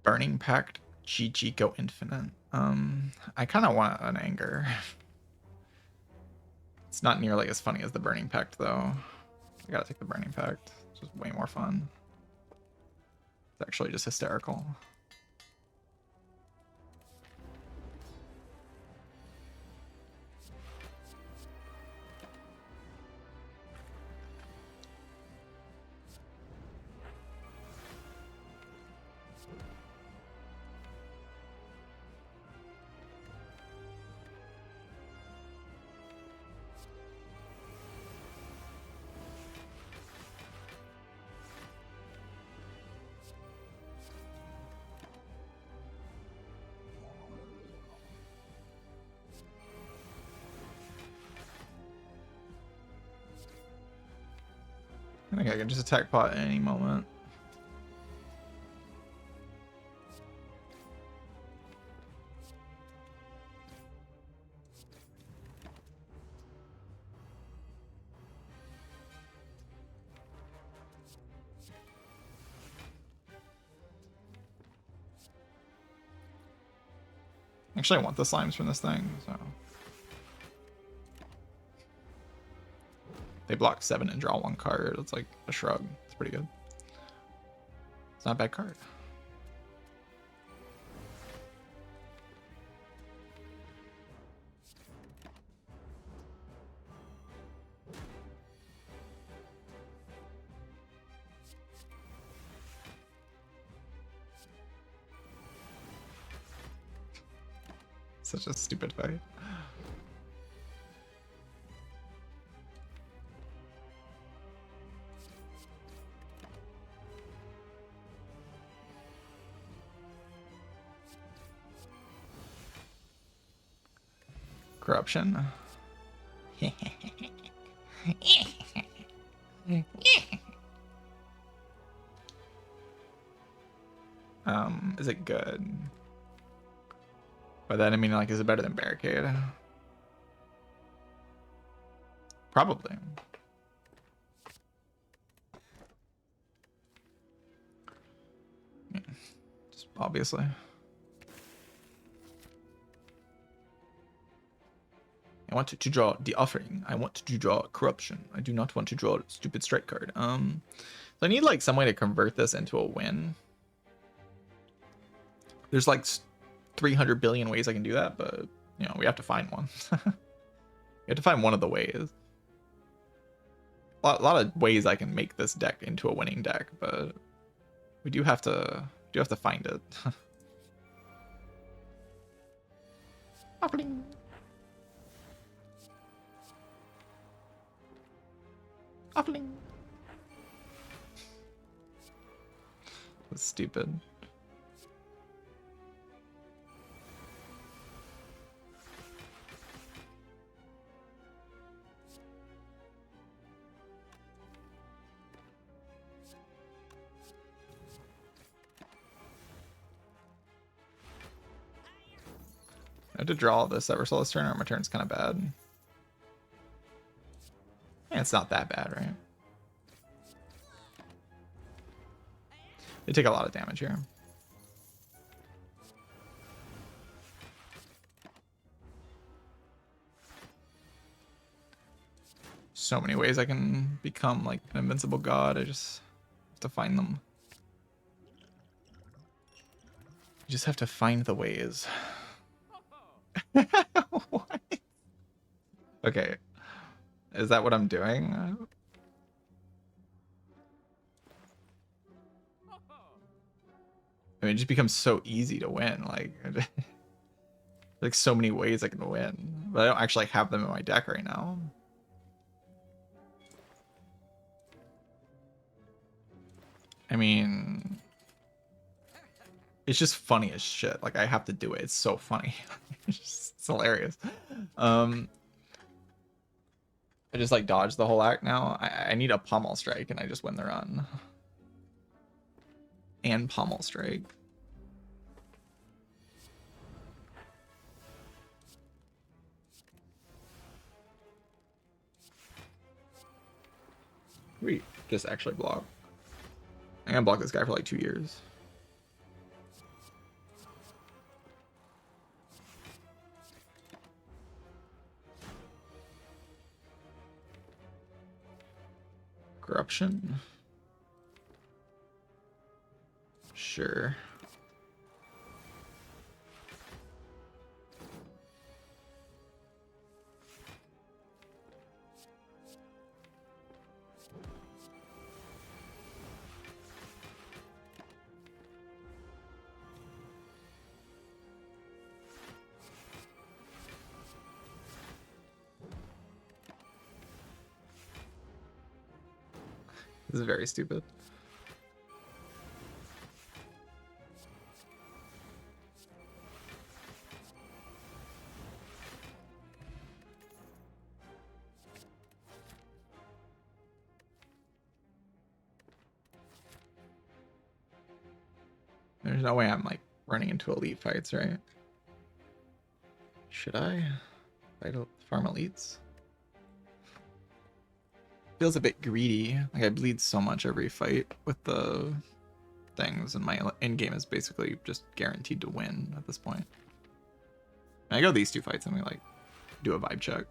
Burning Pact, GG go infinite. I kind of want an anger. It's not nearly as funny as the Burning Pact, though. I gotta take the Burning Pact. It's just way more fun. It's actually just hysterical. I think I can just attack pot at any moment. Actually, I want the slimes from this thing, so. They block 7 and draw 1 card. It's like a shrug. It's pretty good. It's not a bad card. Such a stupid fight. Corruption. Is it good? By that I mean, like, is it better than Barricade? Probably. Yeah, just obviously. I want to draw the offering. I want to draw corruption. I do not want to draw a stupid strike card. So I need like some way to convert this into a win. There's like 300 billion ways I can do that, but you know, we have to find one. We have to find one of the ways. A lot of ways I can make this deck into a winning deck, but we do have to find it. Offering. Offering. That's stupid. I had to draw this Eversoul this turn, or my turn's kind of bad. And it's not that bad, right? They take a lot of damage here. So many ways I can become like an invincible god. I just have to find them. You just have to find the ways. What? Okay. Is that what I'm doing? I mean, it just becomes so easy to win. Like so many ways I can win, but I don't actually have them in my deck right now. I mean, it's just funny as shit. Like I have to do it. It's so funny. It's hilarious. I just like dodge the whole act now. I need a pommel strike and I just win the run. And pommel strike. We just actually block. I'm gonna block this guy for like 2 years. Corruption. Sure. This is very stupid. There's no way I'm like running into elite fights, right? Should I fight farm elites? Feels a bit greedy. Like I bleed so much every fight with the things, and my end game is basically just guaranteed to win at this point. And I go these 2 fights and we like do a vibe check.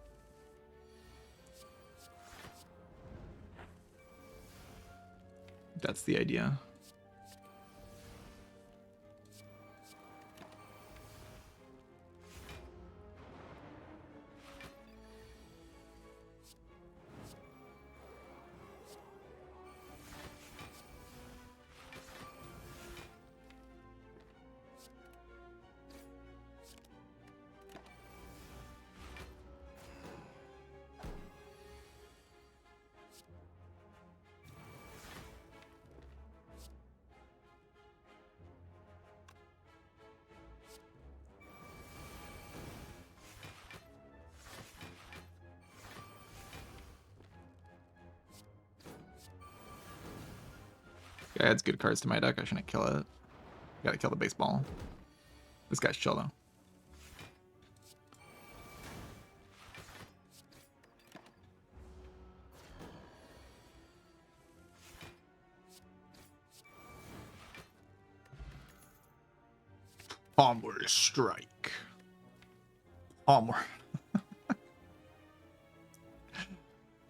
That's the idea. It adds good cards to my deck. I shouldn't kill it. Gotta kill the baseball. This guy's chill though. Onward strike. Onward.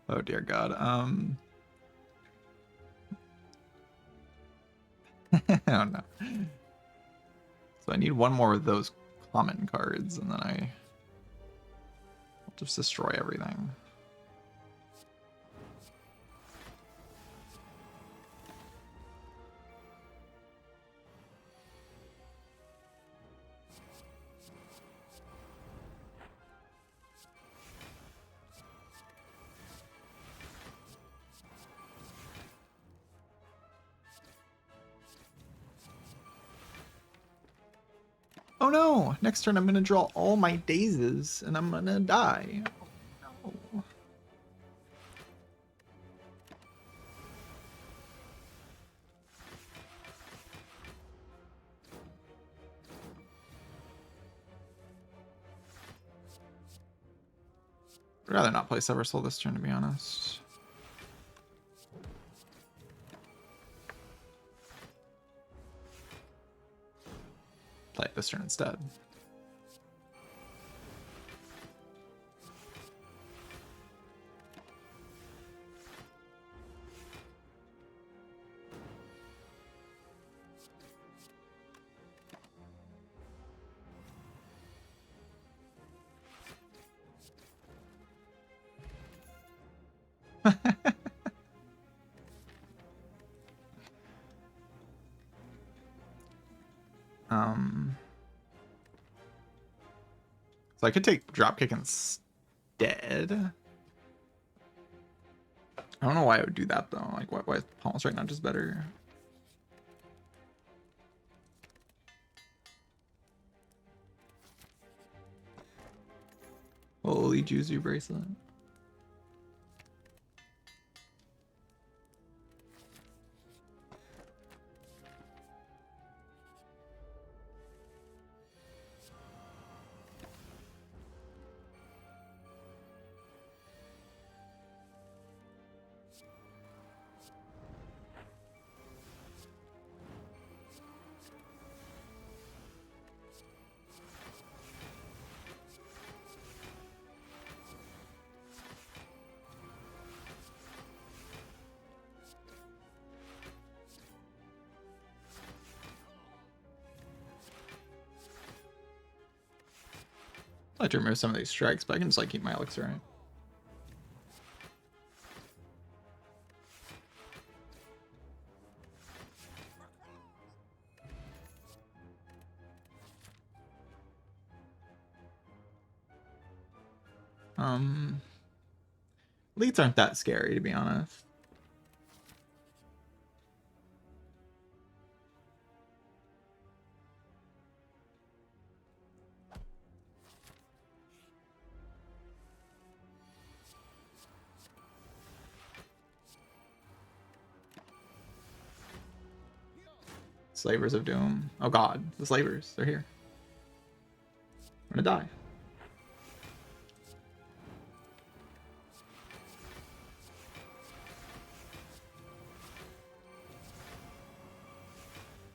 Oh dear God. Oh no. So I need one more of those common cards, and then I'll just destroy everything. Oh no! Next turn I'm gonna draw all my dazes and I'm gonna die. Oh no. I'd rather not play Sever Soul this turn, to be honest. Play it this turn instead. So I could take Dropkick instead. I don't know why I would do that though. Like, why is Palms right now just better? Holy Juzu bracelet. I'd like to remove some of these strikes, but I can just like keep my elixir, right? Leads aren't that scary, to be honest. Slavers of Doom. Oh god, the slavers, they're here. I'm gonna die.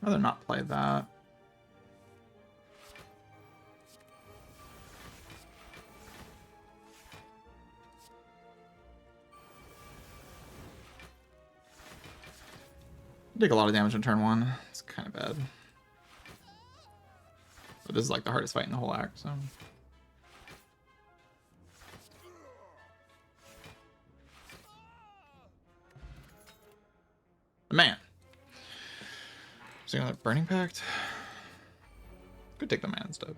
I'd rather not play that. Take a lot of damage on turn one. It's kind of bad. But this is like the hardest fight in the whole act, so. Man. So another Burning Pact. Could take the man instead.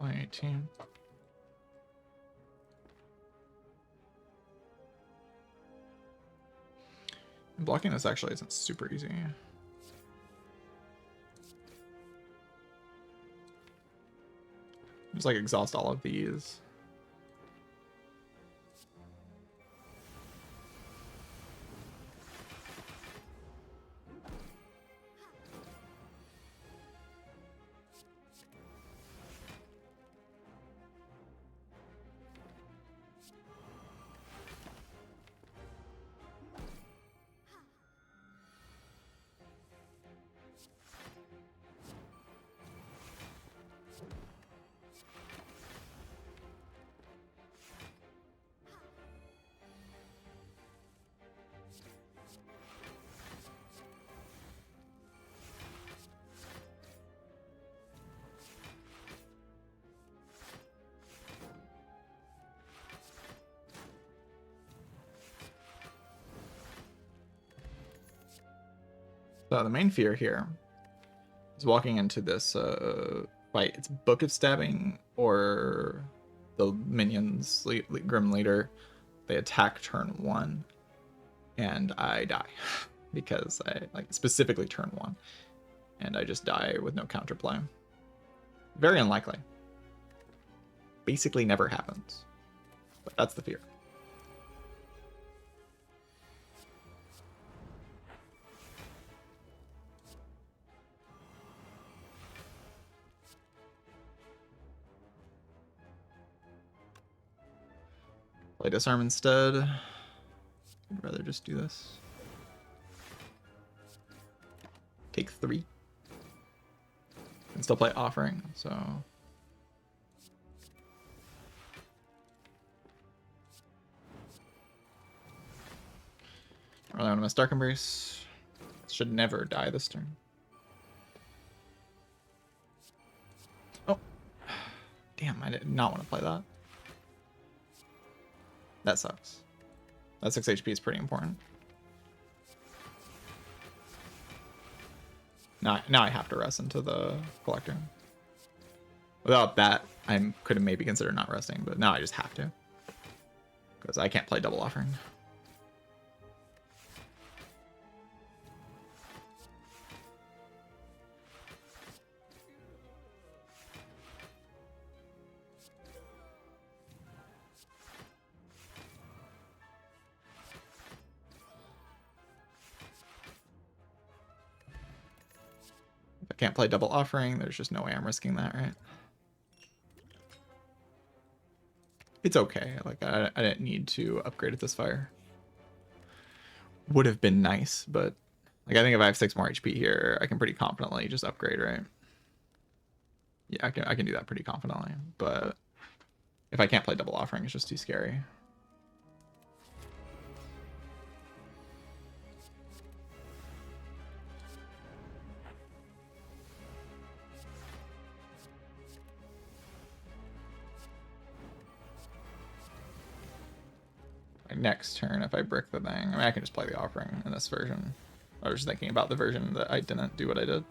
Only 18. Blocking this actually isn't super easy. Just like exhaust all of these. So the main fear here is walking into this fight. It's Book of Stabbing or the minions, Grim Leader. They attack turn 1 and I die because I like specifically turn 1 and I just die with no counterplay. Very unlikely. Basically never happens, but that's the fear. Play Disarm instead. I'd rather just do this. Take 3. And still play Offering, so... Really want to miss Dark Embrace. Should never die this turn. Oh. Damn, I did not want to play that. That sucks. That 6 HP is pretty important. Now I have to rest into the Collector. Without that, I could have maybe considered not resting, but now I just have to. Because I can't play Double Offering. Can't play Double Offering. There's just no way I'm risking that, right? It's okay. Like I didn't need to upgrade at this fire. Would have been nice, but like I think if I have 6 more HP here, I can pretty confidently just upgrade, right? Yeah, I can do that pretty confidently. But if I can't play Double Offering, it's just too scary. Next turn, if I brick the thing, I mean, I can just play the Offering in this version. I was just thinking about the version that I didn't do what I did.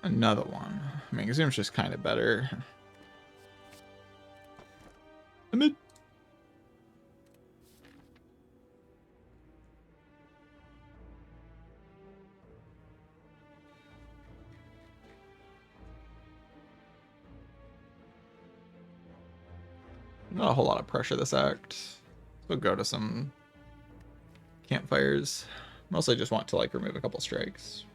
Another one. I mean, Exhume's just kind of better. Mid. Not a whole lot of pressure this act. We'll go to some campfires. Mostly just want to like remove a couple strikes,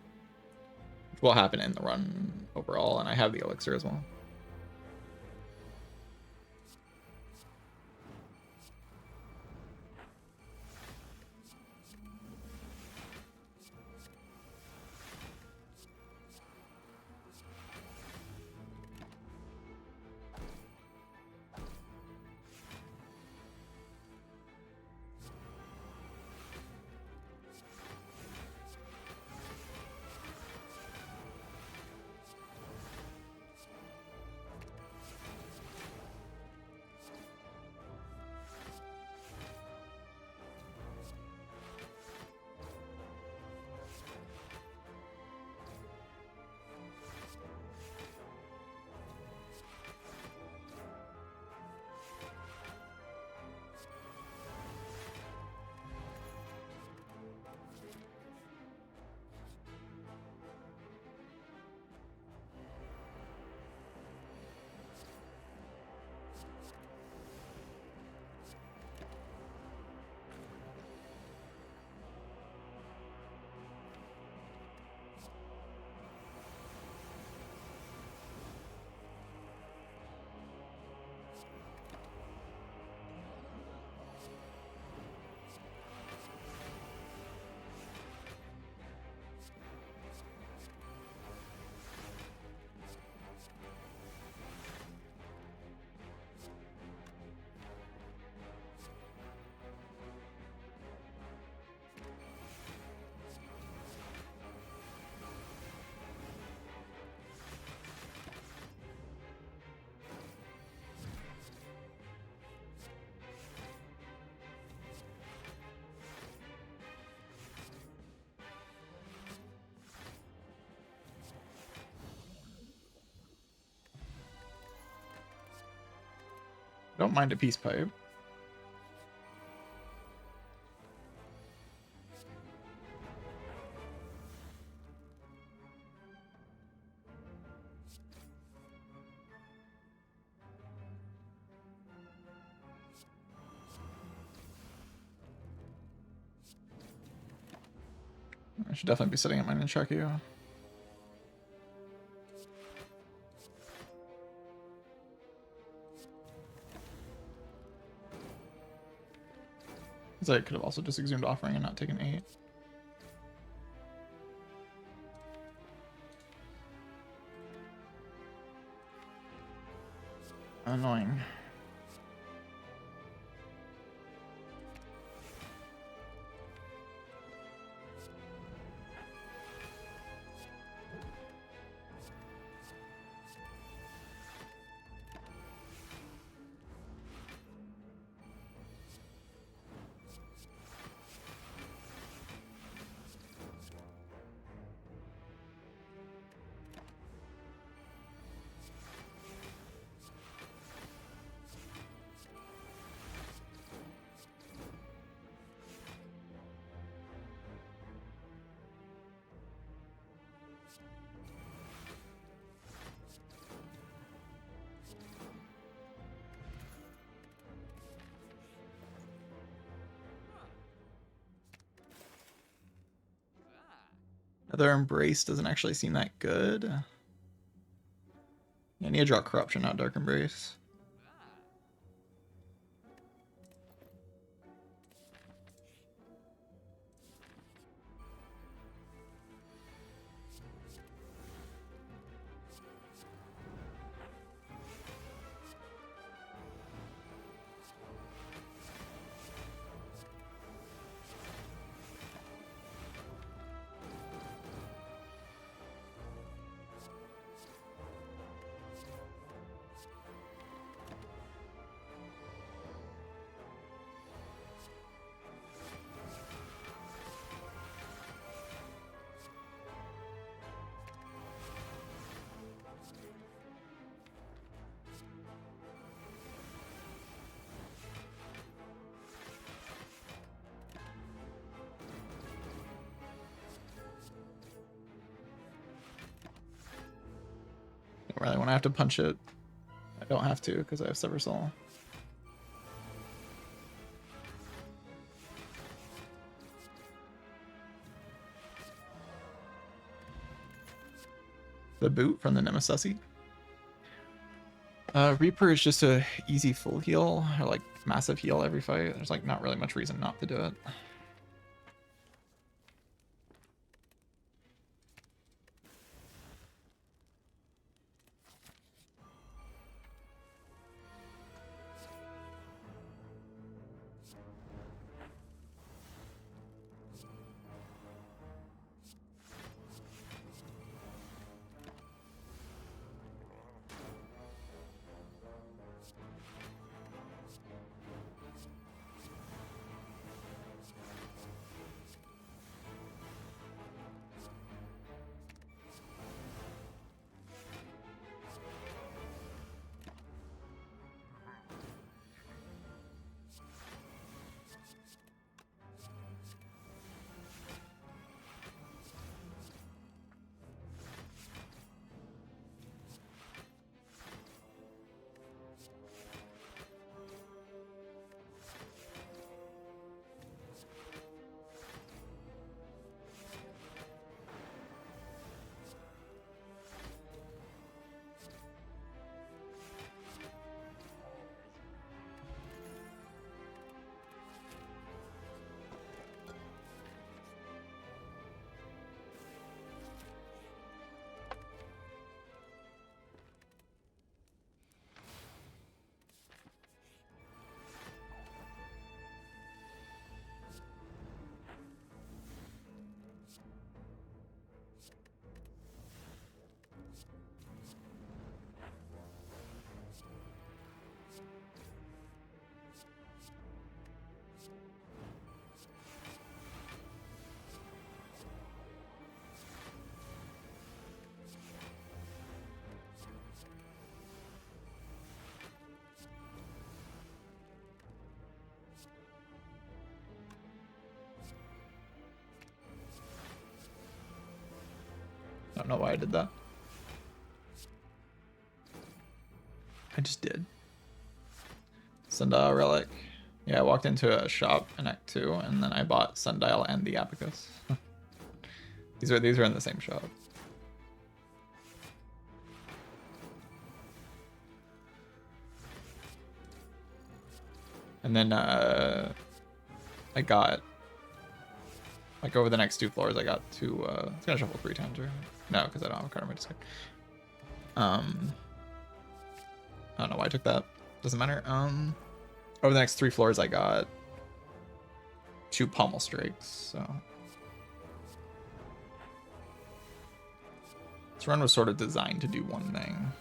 which will happen in the run overall, and I have the elixir as well. Don't mind a peace pipe. I should definitely be setting up my Nunchaku. Because I could have also just exhumed offering and not taken 8. Annoying. Another Embrace doesn't actually seem that good. Yeah, I need to draw Corruption, not Dark Embrace. Don't really want to have to punch it. I don't have to because I have Sever Soul. the boot from the Nemesis. Reaper is just a easy full heal, or like massive heal every fight. There's like not really much reason not to do it. I don't know why I did that. I just did. Sundial Relic. Yeah, I walked into a shop in Act 2, and then I bought Sundial and the Abacus. These are in the same shop. And then I got, like, over the next 2 floors, I got to it's gonna shuffle 3 times, right? No, because I don't have a card on my discard. I don't know why I took that. Doesn't matter. Over the next 3 floors, I got 2 pommel strikes. So this run was sort of designed to do one thing.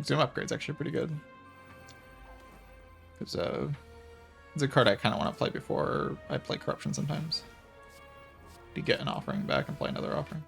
Zoom upgrade's actually pretty good. It's a card I kind of want to play before I play Corruption sometimes. To get an offering back and play another offering.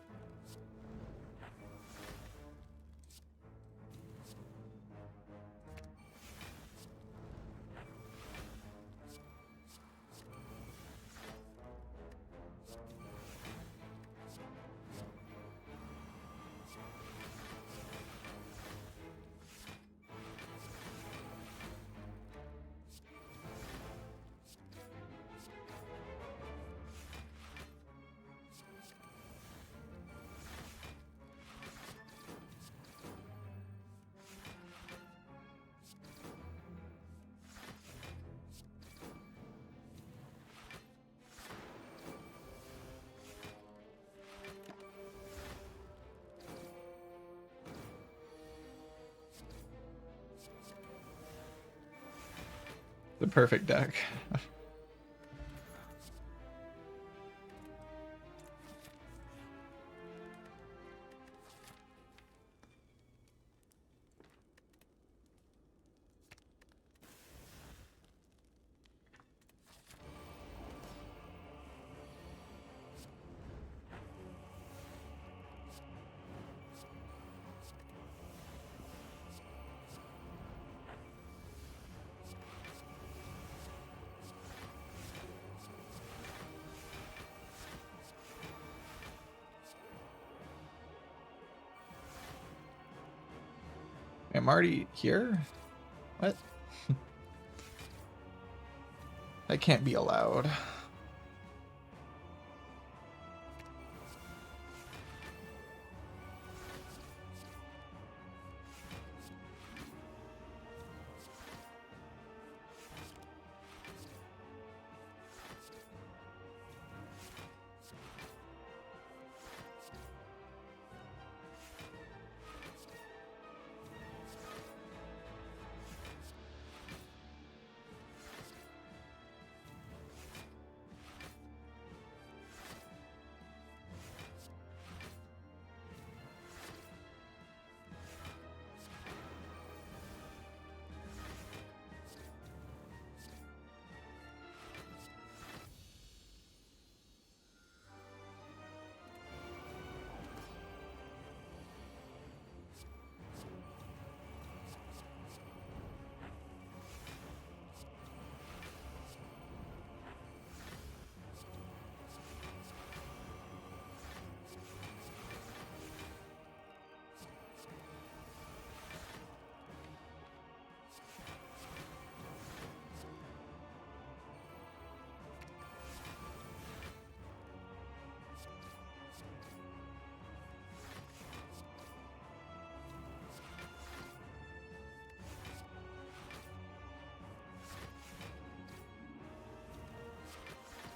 The perfect deck. I'm already here? What? That can't be allowed.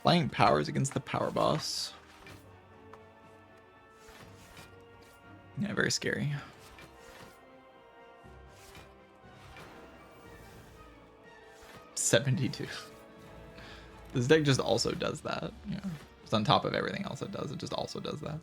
Playing powers against the power boss. Yeah, very scary. $72. This deck just also does that. Yeah, it's on top of everything else it does. It just also does that.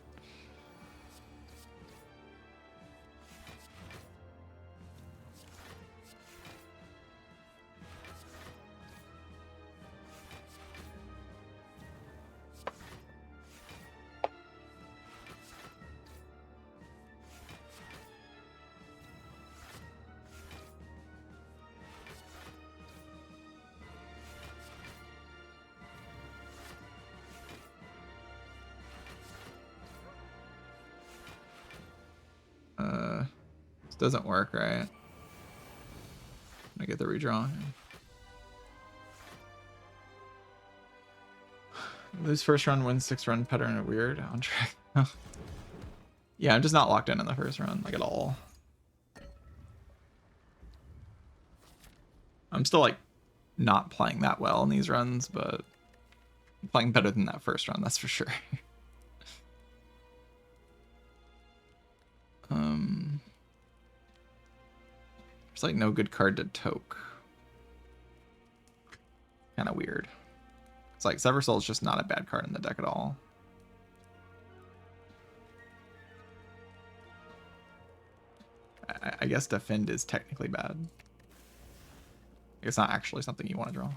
This doesn't work, right? I get the redraw. Lose first run, win 6 run pattern are weird on track. Yeah, I'm just not locked in the first run, like at all. I'm still like not playing that well in these runs, but I'm playing better than that first run, that's for sure. There's like no good card to toke. Kind of weird. It's like Sever Soul is just not a bad card in the deck at all. I guess Defend is technically bad. It's not actually something you want to draw.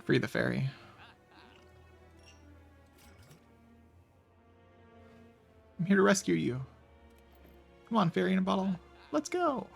Free the fairy. I'm here to rescue you. Come on, fairy in a bottle. Let's go.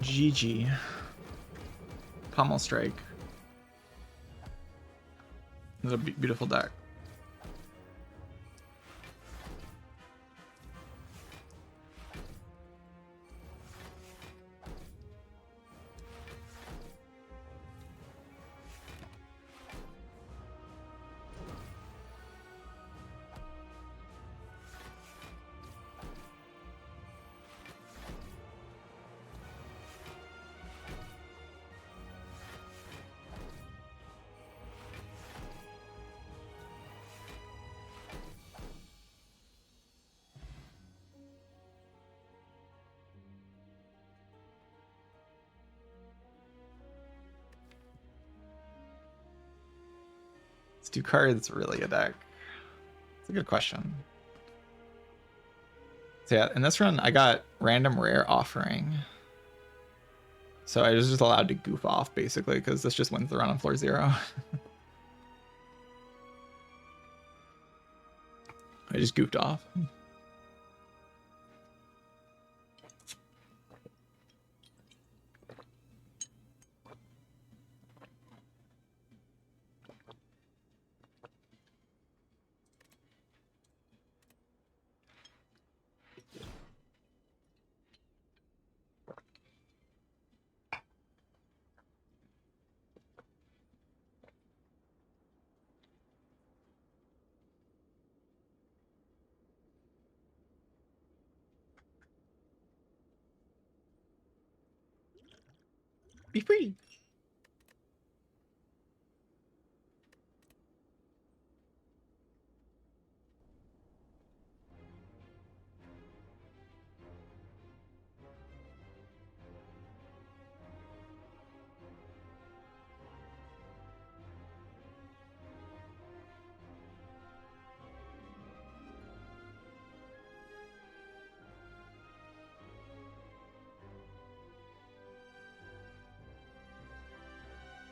GG. Pommel Strike. It's a beautiful deck. Do cards really a deck? It's a good question. So yeah, in this run, I got random rare offering. So I was just allowed to goof off, basically, because this just wins the run on floor 0. I just goofed off. Be free.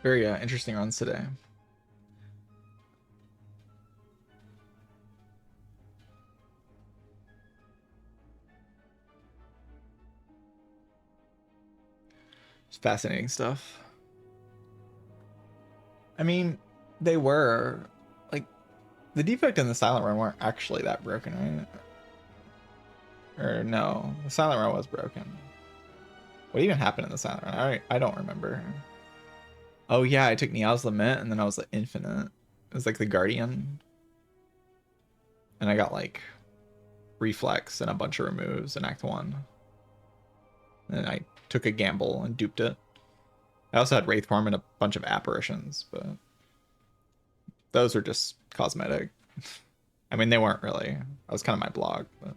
Very interesting runs today. It's fascinating stuff. I mean, they were like the defect and the silent run weren't actually that broken, right? Or no, the silent run was broken. What even happened in the silent run? I don't remember. Oh yeah, I took Niao's Lament and then I was like infinite. It was like the Guardian. And I got like Reflex and a bunch of removes in Act 1. And I took a gamble and duped it. I also had Wraith Form and a bunch of Apparitions, but those are just cosmetic. I mean, they weren't really. That was kind of my blog, but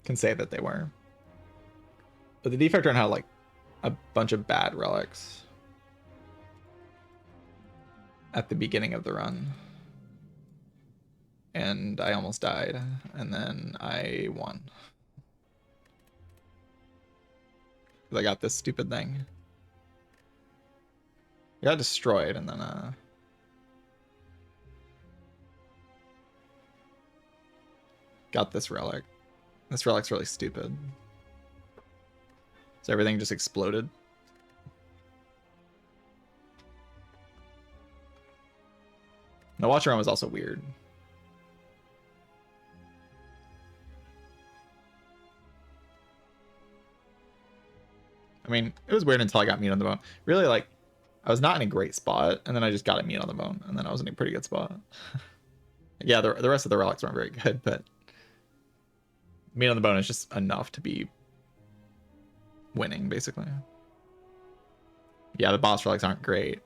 can say that they were. But the defect run had like a bunch of bad relics at the beginning of the run. And I almost died, and then I won. I got this stupid thing. I got destroyed, and then got this relic. This relic's really stupid. So everything just exploded. The watch around was also weird. I mean, it was weird until I got meat on the bone. Really, like, I was not in a great spot, and then I just got a meat on the bone, and then I was in a pretty good spot. Yeah, the rest of the relics weren't very good, but meat on the bone is just enough to be winning, basically. Yeah, the boss relics aren't great.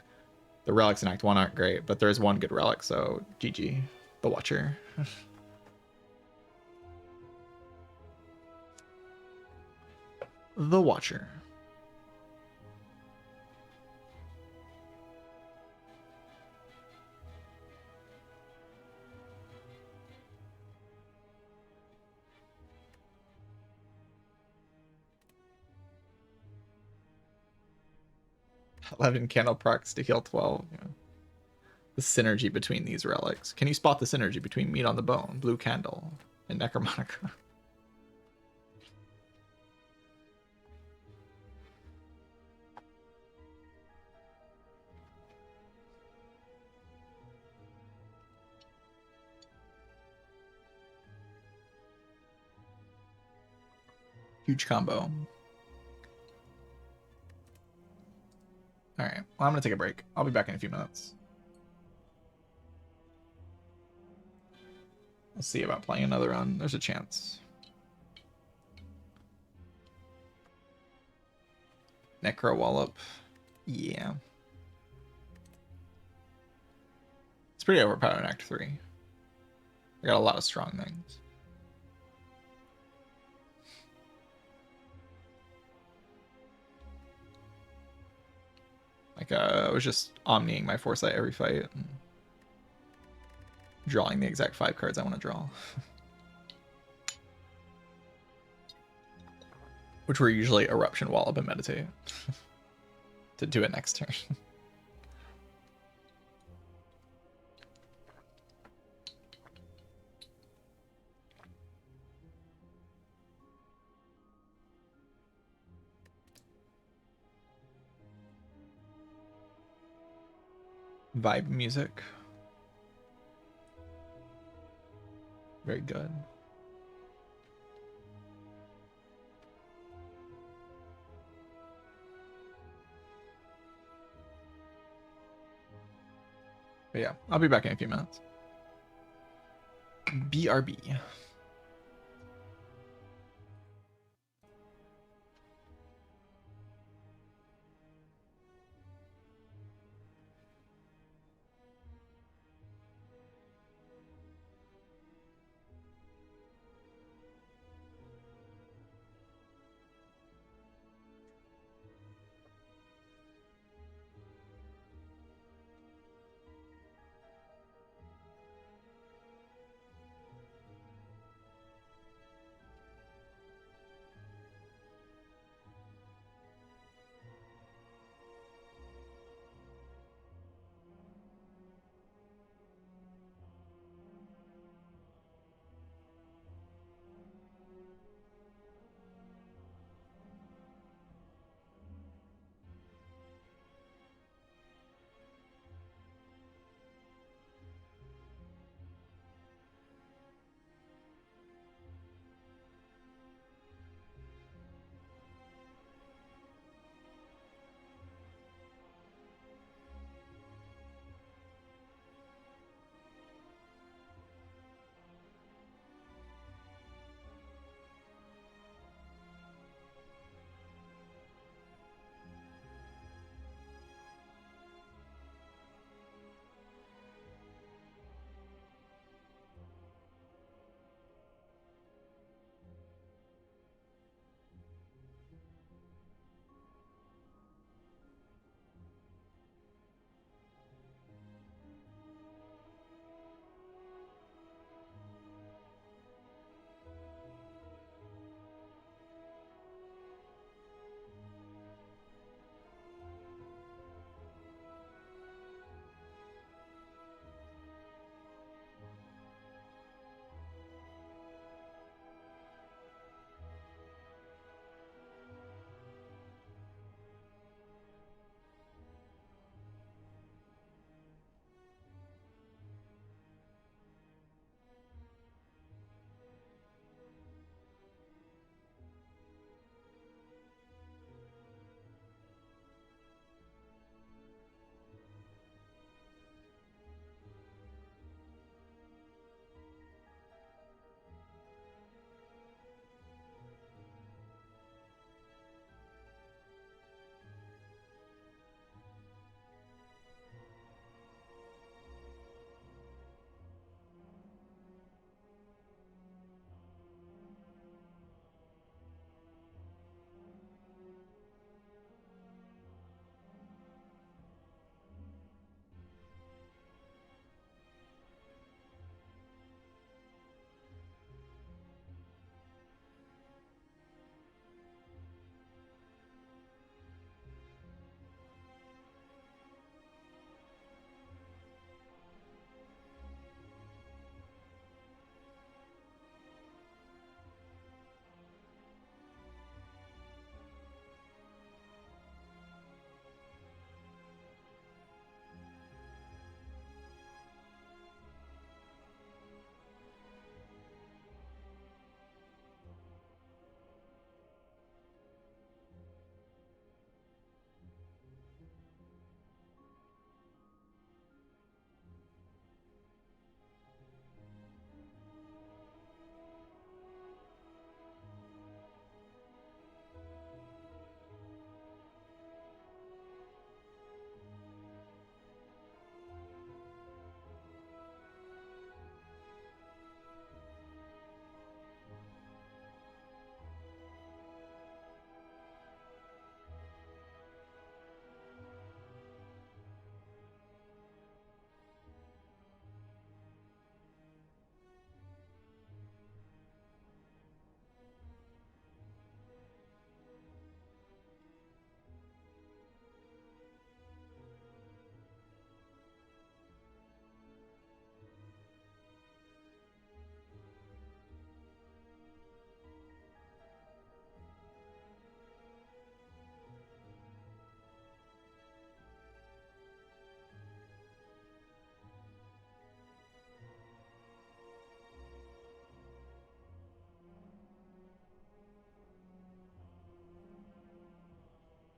The relics in Act 1 aren't great, but there's one good relic, so GG, the Watcher. The Watcher. "11 candle procs to heal 12. Yeah. The synergy between these relics. Can you spot the synergy between Meat on the Bone, Blue Candle, and Necromonica?" Huge combo. All right. Well, I'm gonna take a break. I'll be back in a few minutes. We'll see about playing another run. There's a chance. Necro Wallop. Yeah. It's pretty overpowered in Act 3. I got a lot of strong things. Like, I was just omniing my Foresight every fight. And drawing the exact 5 cards I want to draw. Which were usually Eruption, Wallop, and Meditate. To do it next turn. Vibe music. Very good. But yeah, I'll be back in a few minutes. BRB.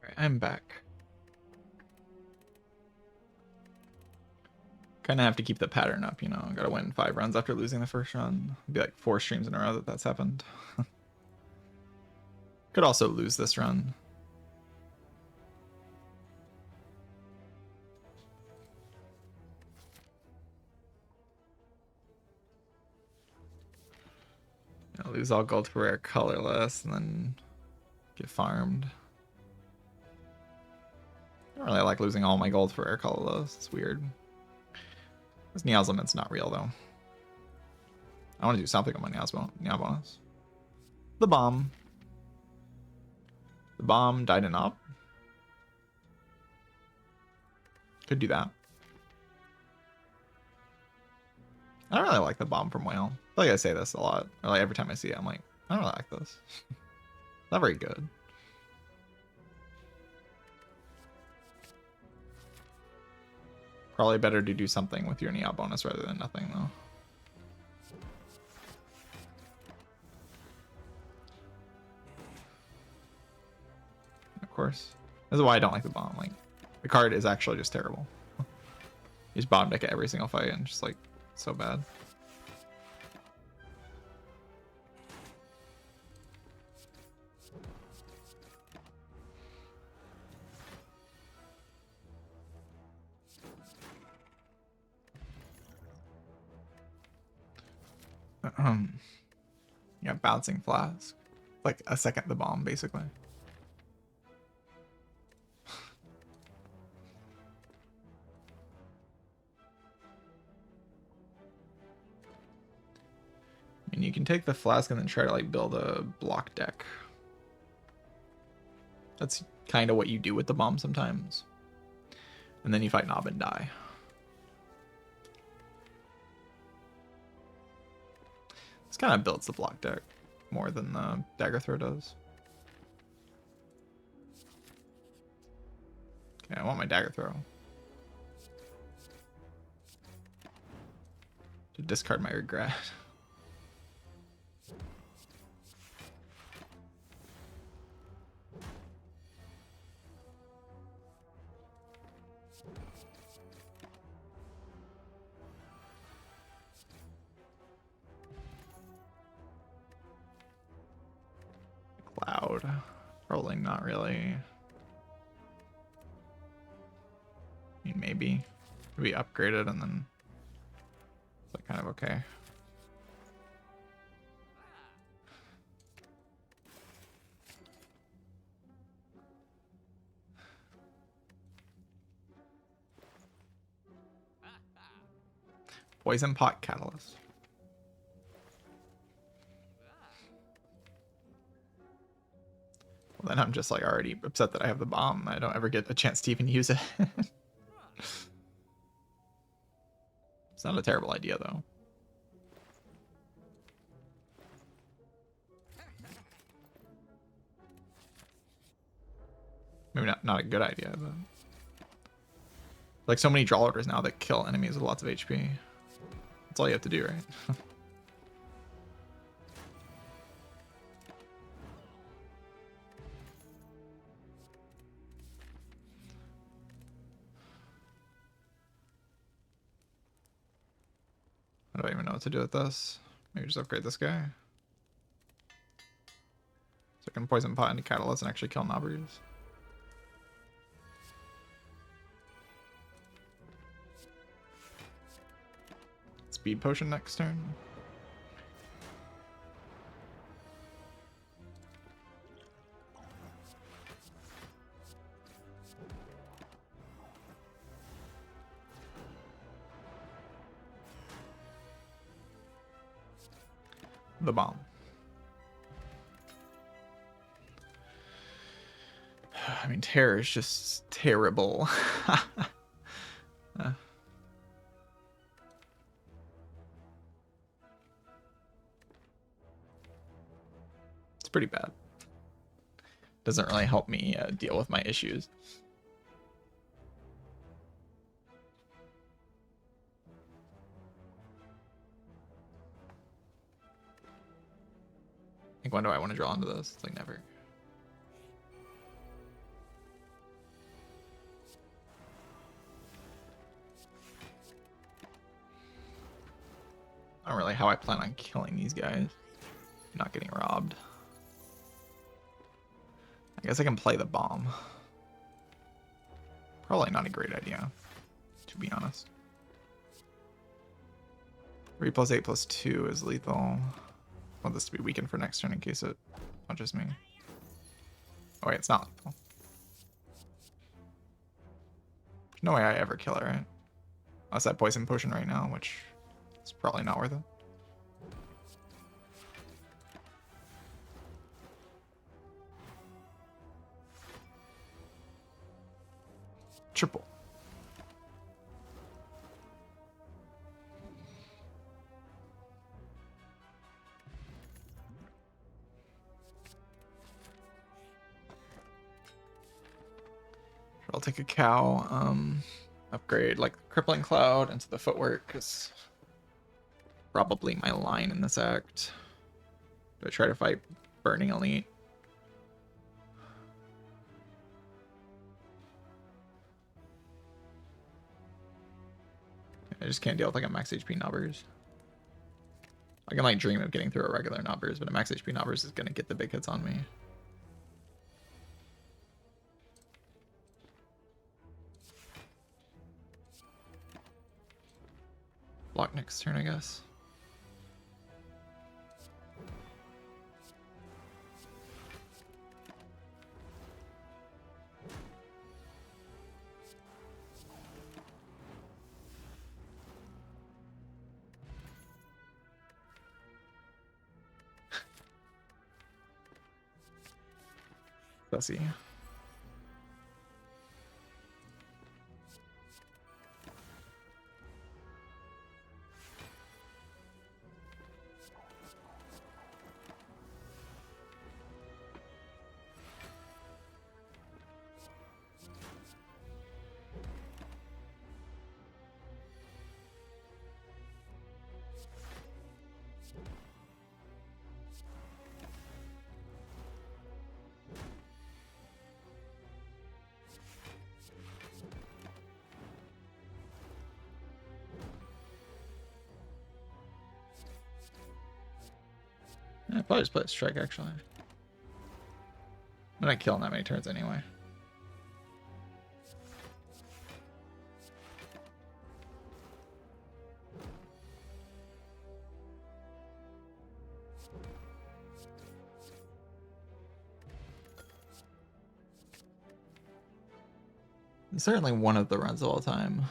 Alright, I'm back. Kind of have to keep the pattern up, you know. Gotta win 5 runs after losing the first run. It'd be like 4 streams in a row that that's happened. Could also lose this run. I'll lose all gold to rare colorless and then get farmed. I don't really like losing all my gold for rare colorless. It's weird. This Neo's limit's not real though. I want to do something on my Neo bonus. The bomb. The bomb died in op. Could do that. I don't really like the bomb from Whale. I feel like I say this a lot. Or like every time I see it, I'm like, I don't really like this. Not very good. Probably better to do something with your Neo bonus rather than nothing though. Of course. This is why I don't like the bomb. Like, the card is actually just terrible. You just bomb deck at every single fight and just like, so bad. Yeah, bouncing flask. Like a second the bomb, basically. I mean, you can take the flask and then try to like build a block deck. That's kind of what you do with the bomb sometimes. And then you fight Nob and die. This kind of builds the block deck more than the dagger throw does. Okay, I want my dagger throw. To discard my regret. Cloud. Rolling, not really. I mean, maybe. We upgraded and then it's like kind of okay. Poison pot catalyst. Well, then I'm just like already upset that I have the bomb. I don't ever get a chance to even use it. It's not a terrible idea though. Maybe not a good idea, but like so many draw orders now that kill enemies with lots of HP. That's all you have to do, right? I don't even know what to do with this. Maybe just upgrade this guy. So I can poison pot into catalyst and actually kill Nobbers. Speed potion next turn. The bomb. I mean, terror is just terrible. It's pretty bad. Doesn't really help me deal with my issues. Like, when do I want to draw into this? It's like never. I don't really how I plan on killing these guys. Not getting robbed. I guess I can play the bomb. Probably not a great idea, to be honest. 3 + 8 + 2 is lethal. I want this to be weakened for next turn in case it punches me. Oh wait, it's not lethal. There's no way I ever kill it, right? Unless that poison potion right now, which is probably not worth it. Triple. I'll take a cow, upgrade like crippling cloud into the footwork is probably my line in this act. Do I try to fight burning elite? I just can't deal with like a max HP numbers. I can like dream of getting through a regular numbers, but a max HP numbers is gonna get the big hits on me. Block next turn, I guess. Sussy. Yeah, I'd probably just play a strike, actually. I'm not killing that many turns anyway. It's certainly one of the runs of all time.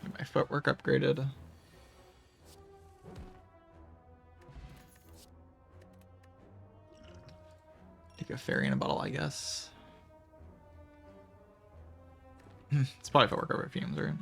Get my footwork upgraded. Take a fairy in a bottle, I guess. It's probably footwork over fumes, right?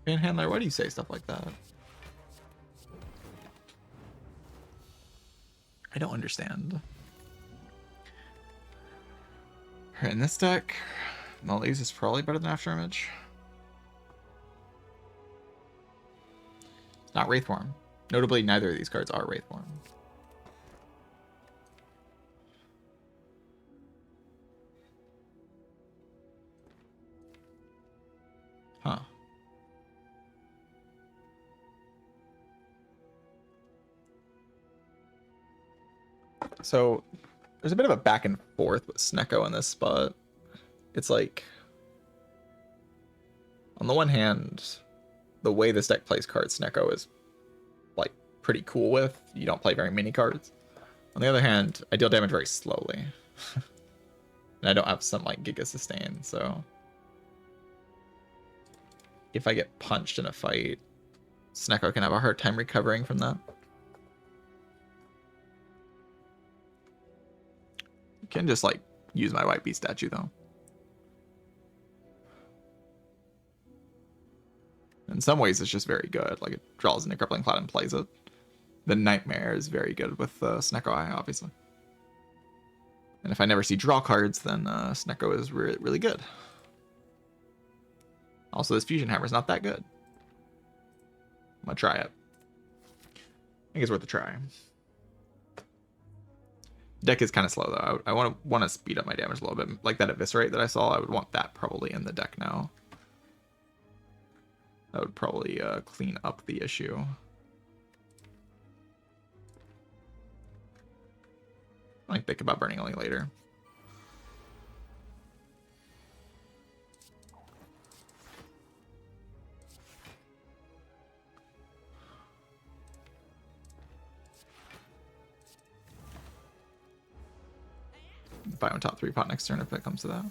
Panhandler, why do you say stuff like that? I don't understand. Alright, in this deck, Molly's is probably better than After Image. It's not Wraithform. Notably, neither of these cards are Wraithform. Huh. So there's a bit of a back and forth with Snecko in this spot. It's like, on the one hand, the way this deck plays cards, Snecko is like pretty cool with. You don't play very many cards. On the other hand, I deal damage very slowly. And I don't have some like Giga Sustain, so if I get punched in a fight, Snecko can have a hard time recovering from that. You can just like use my White Beast statue though. In some ways, it's just very good. Like it draws into Crippling Cloud and plays it. The Nightmare is very good with Snecko Eye, obviously. And if I never see draw cards, then Snecko is really good. Also, this Fusion Hammer is not that good. I'm gonna try it. I think it's worth a try. Deck is kind of slow though. I want to speed up my damage a little bit. Like that Eviscerate that I saw, I would want that probably in the deck now. That would probably clean up the issue. I might think about burning only later. If I went top 3 pot next turn if it comes to that.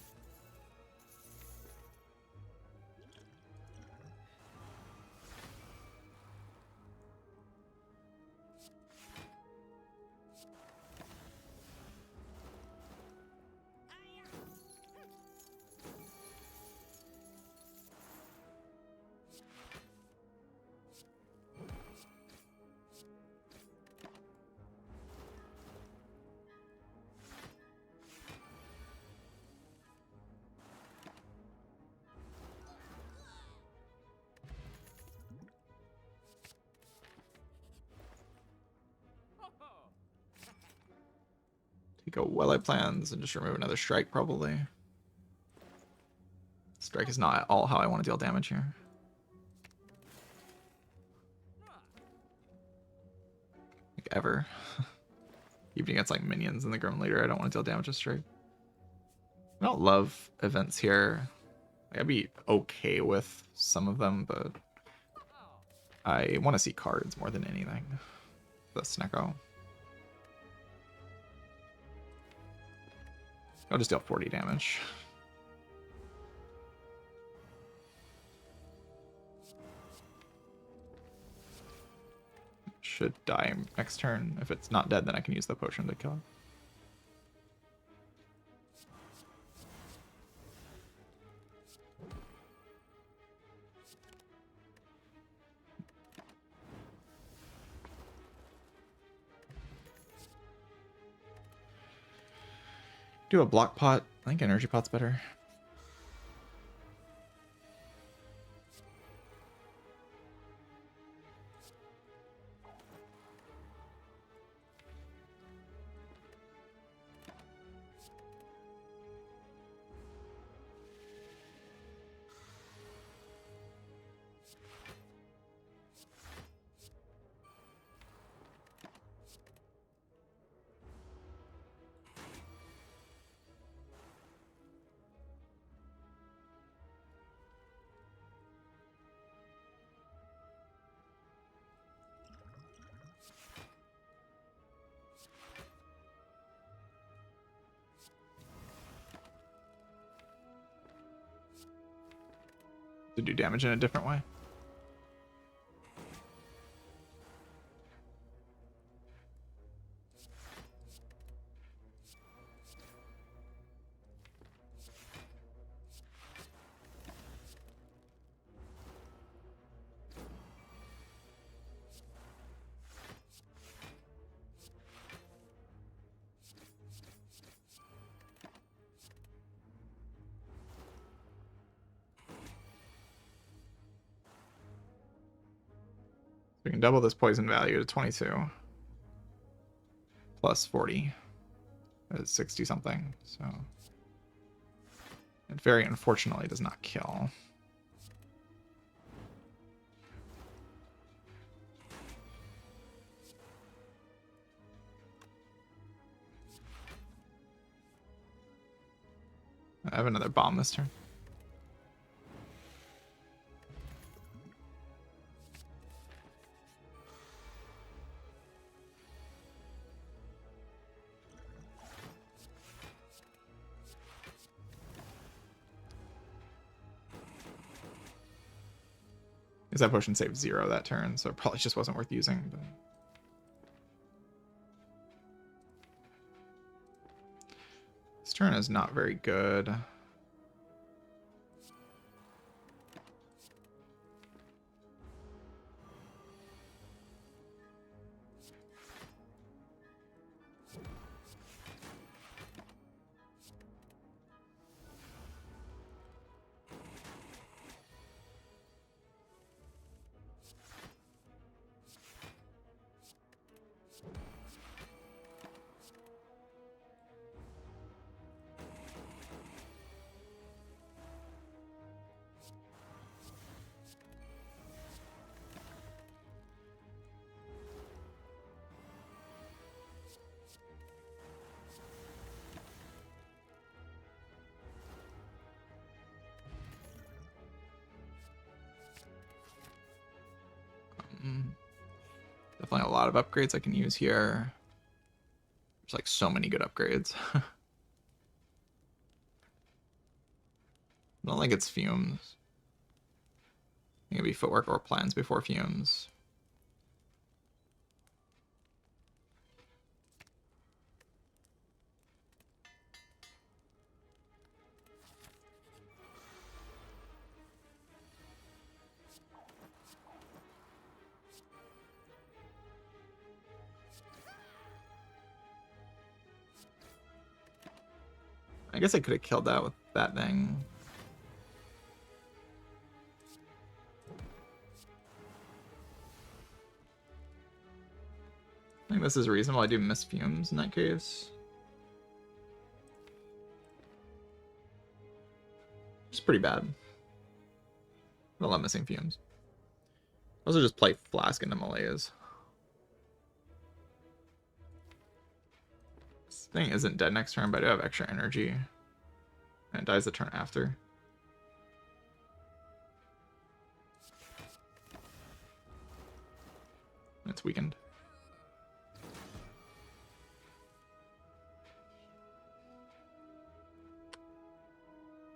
Take a Well-Eye Plans and just remove another strike, probably. Strike is not at all how I want to deal damage here. Like, ever. Even against, like, minions in the Grim Leader, I don't want to deal damage with strike. I don't love events here. Like, I'd be okay with some of them, but I want to see cards more than anything. The Snecko. I'll just deal 40 damage. Should die next turn. If it's not dead, then I can use the potion to kill it. Do a block pot. I think energy pot's better. To do damage in a different way. We can double this poison value to 22. Plus 40. That's 60 something. So it very unfortunately does not kill. I have another bomb this turn. Because that potion saved 0 that turn, so it probably just wasn't worth using. But... this turn is not very good. Definitely a lot of upgrades I can use here. There's like so many good upgrades. I don't think it's fumes. I think it'd be footwork or plans before fumes. I guess I could have killed that with that thing. I think this is reasonable. I do miss fumes in that case. It's pretty bad. I love missing fumes. Also just play Flask into Malaise. This thing isn't dead next turn, but I do have extra energy. And it dies the turn after. It's weakened.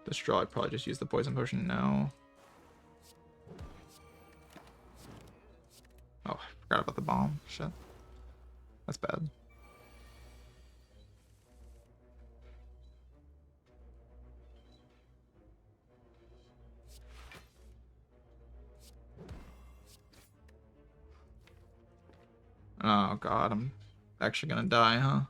This draw, I'd probably just use the poison potion now. Oh, I forgot about the bomb. Shit. That's bad. Oh god, I'm actually gonna die, huh?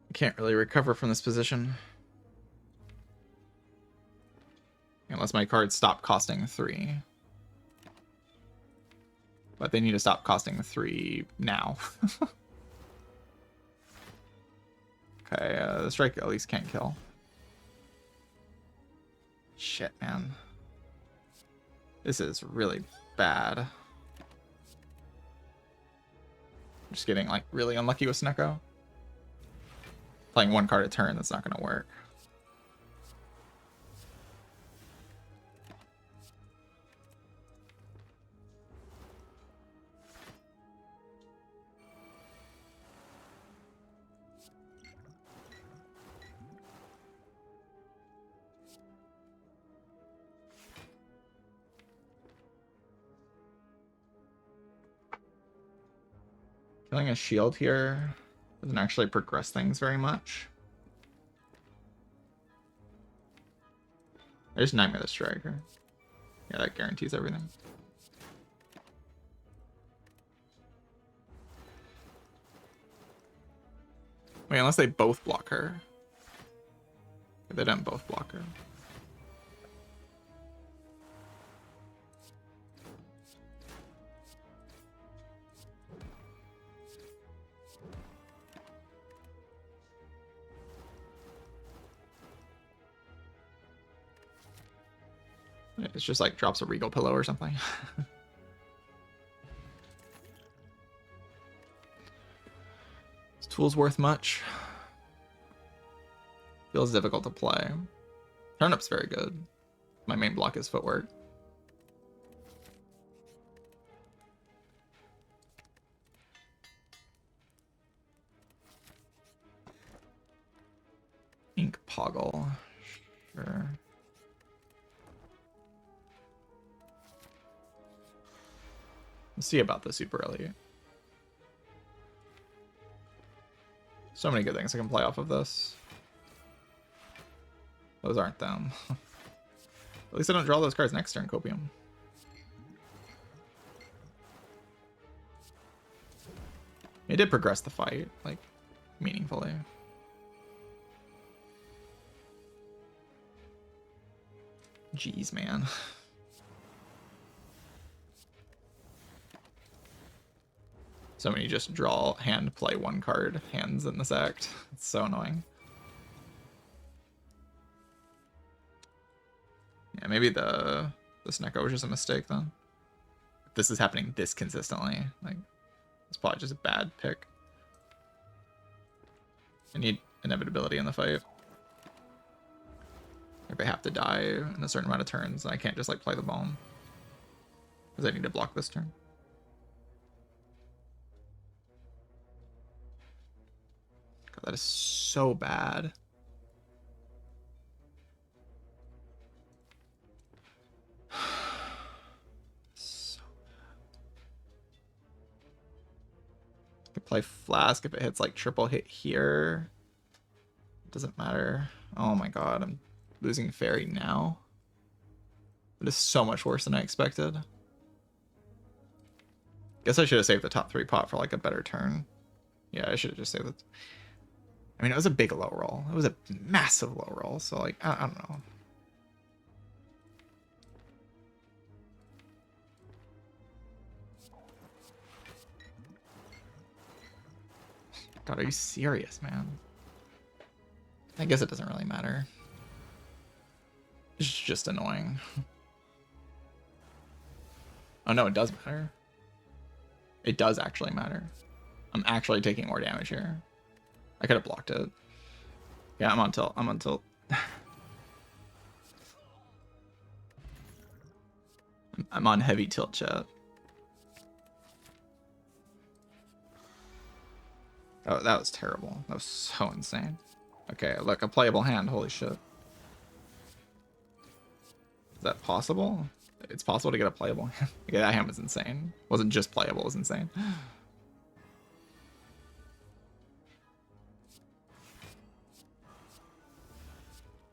I can't really recover from this position. Unless my cards stop costing 3. But they need to stop costing 3 now. Okay, the strike at least can't kill. Shit, man. This is really bad. I'm just getting, like, really unlucky with Snecko. Playing 1 card a turn, that's not gonna work. Killing a shield here doesn't actually progress things very much. I just Nightmare the Striker. Yeah, that guarantees everything. Wait, unless they both block her. They didn't both block her. It's just like drops a regal pillow or something. This tool's worth much. Feels difficult to play. Turnip's very good. My main block is footwork. Ink Poggle. Sure. Let's see about the super elite. So many good things I can play off of this. Those aren't them. At least I don't draw those cards next turn, Copium. It did progress the fight, like, meaningfully. Jeez, man. So many just draw, hand, play one card, hands in this act. It's so annoying. Yeah, maybe this Neko was just a mistake then. If this is happening this consistently, like, it's probably just a bad pick. I need inevitability in the fight. If they have to die in a certain amount of turns, and I can't just like play the bomb. Because I need to block this turn. God, that is so bad. So bad. I could play Flask if it hits like triple hit here. It doesn't matter. Oh my god, I'm losing Fairy now. It is so much worse than I expected. Guess I should have saved the top 3 pot for like a better turn. Yeah, I should have just saved it. I mean, it was a big low roll. It was a massive low roll. So like, I don't know. God, are you serious, man? I guess it doesn't really matter. It's just annoying. Oh no, it does matter. It does actually matter. I'm actually taking more damage here. I could have blocked it. Yeah, I'm on tilt. I'm on tilt. I'm on heavy tilt, chat. Oh, that was terrible. That was so insane. Okay, look, a playable hand. Holy shit. Is that possible? It's possible to get a playable hand. Okay, that hand was insane. It wasn't just playable, it was insane.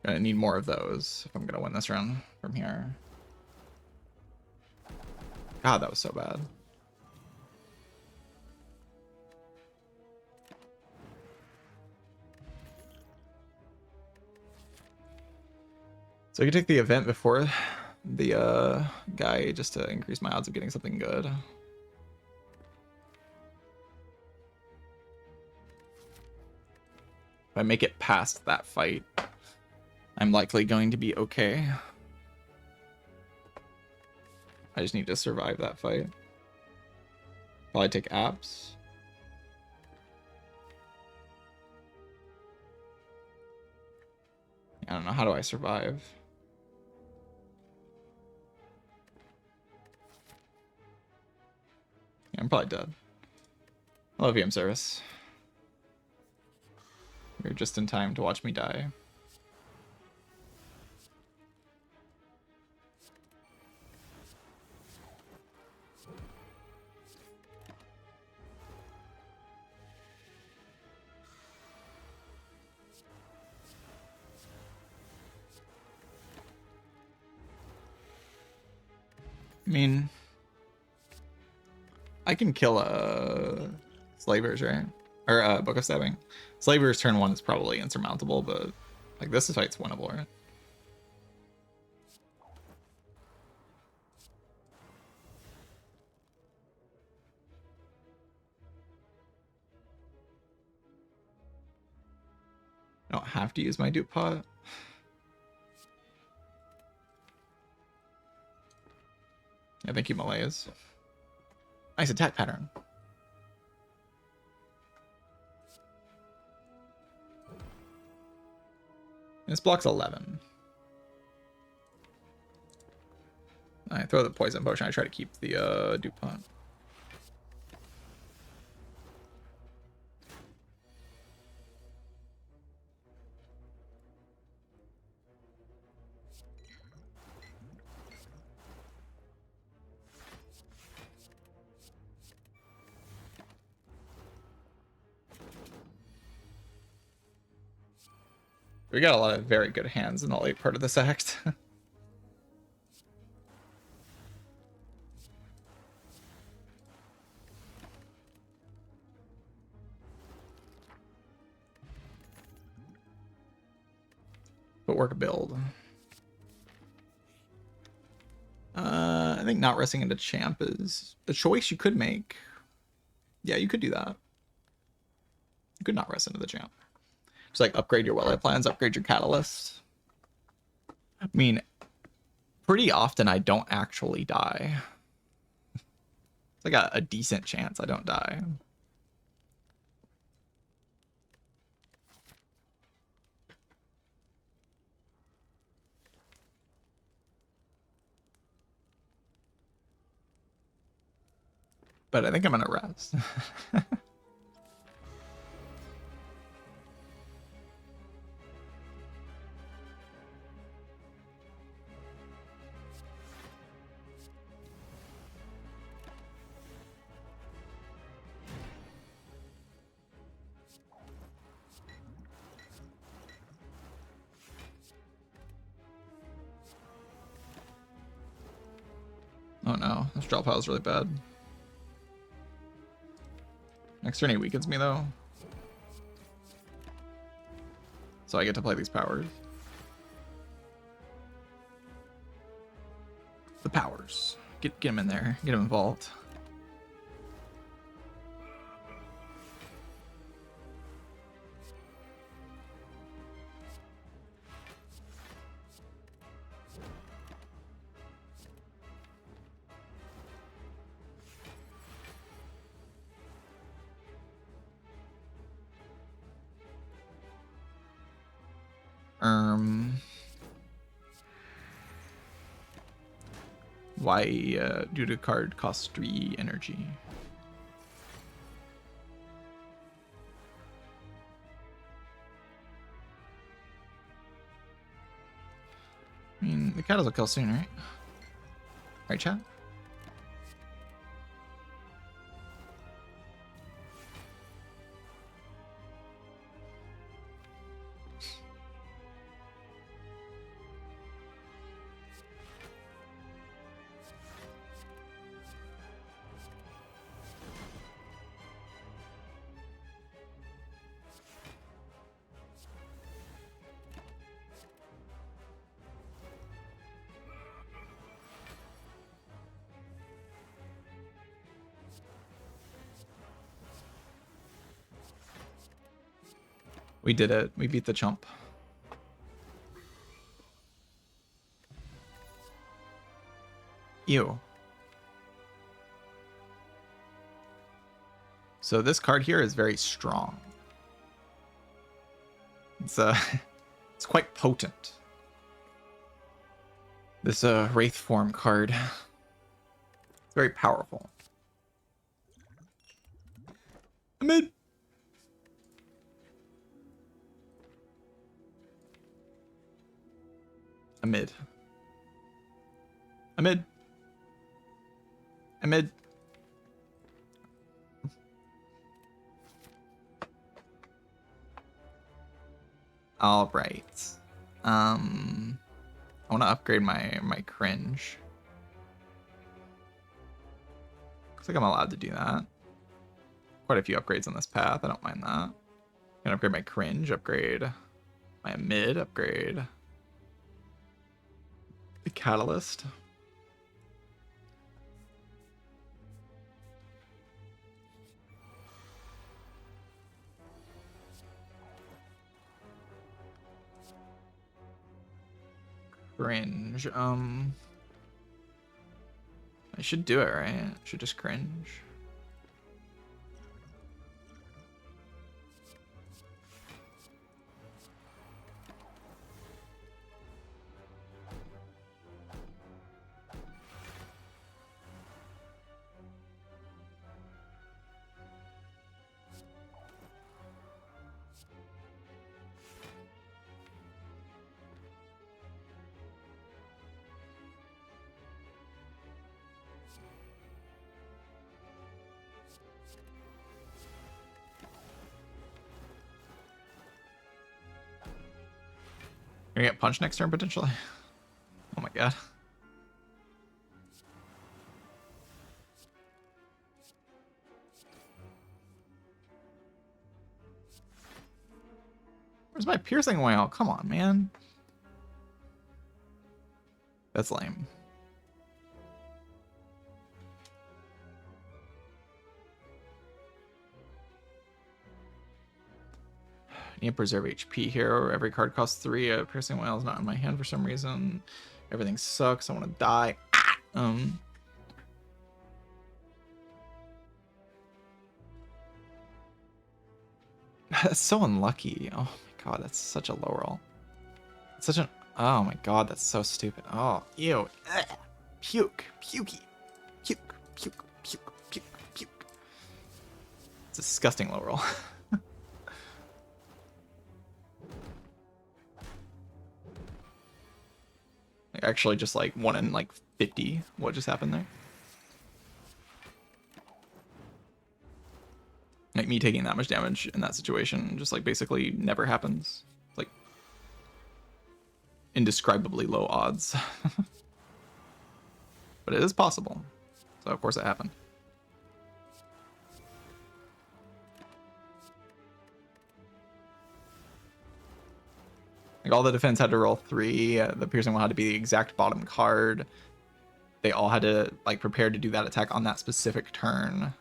Gonna need more of those if I'm gonna win this round from here. God, that was so bad. So I could take the event before the guy just to increase my odds of getting something good. If I make it past that fight, I'm likely going to be okay. I just need to survive that fight. Probably take apps. I don't know, how do I survive? Yeah, I'm probably dead. Hello, VM service. You're just in time to watch me die. I mean, I can kill slavers, right? Or Book of Stabbing. Slaver's turn 1 is probably insurmountable, but like this fight's winnable, right? I don't have to use my dupe pot. Yeah, thank you, Malays. Nice attack pattern. This blocks 11. I throw the poison potion. I try to keep the dupe pot. We got a lot of very good hands in the late part of this act. Footwork build. I think not resting into champ is a choice you could make. Yeah, you could do that. You could not rest into the champ. Just like upgrade your wellhead plans, upgrade your catalyst. I mean, pretty often I don't actually die. It's like a decent chance I don't die. But I think I'm gonna rest. Oh no, this draw pile is really bad. Next turn he weakens me though. So I get to play these powers. The powers. Get him in there. Get him involved. Why due to card costs 3 energy? I mean, the cattles will kill soon, right? Right, chat? We did it. We beat the chump. Ew. So this card here is very strong. It's it's quite potent. This Wraith form card. It's very powerful. Mid. Amid. Amid. Amid. All right. I want to upgrade my cringe. Looks like I'm allowed to do that. quite a few upgrades on this path. I don't mind that. Can upgrade my cringe, upgrade my mid, upgrade the catalyst. Cringe. I should do it, right? I should just cringe. Gonna get punched next turn potentially. Oh my god. Where's my piercing whale? Come on, man. That's lame. Need to preserve HP here. Every card costs 3. A piercing whale is not in my hand for some reason. Everything sucks. I want to die. That's so unlucky. Oh my god, that's such a low roll. It's such an. Oh my god, that's so stupid. Oh, ew. Ugh. Puke. Pukey. Puke. Puke. Puke. Puke. Puke. It's a disgusting low roll. Actually, just like 1 in like 50. What just happened there? Like me taking that much damage in that situation just like basically never happens. Like indescribably low odds. But it is possible. So of course it happened. Like all the defense had to roll 3. The piercing one had to be the exact bottom card. They all had to like prepare to do that attack on that specific turn.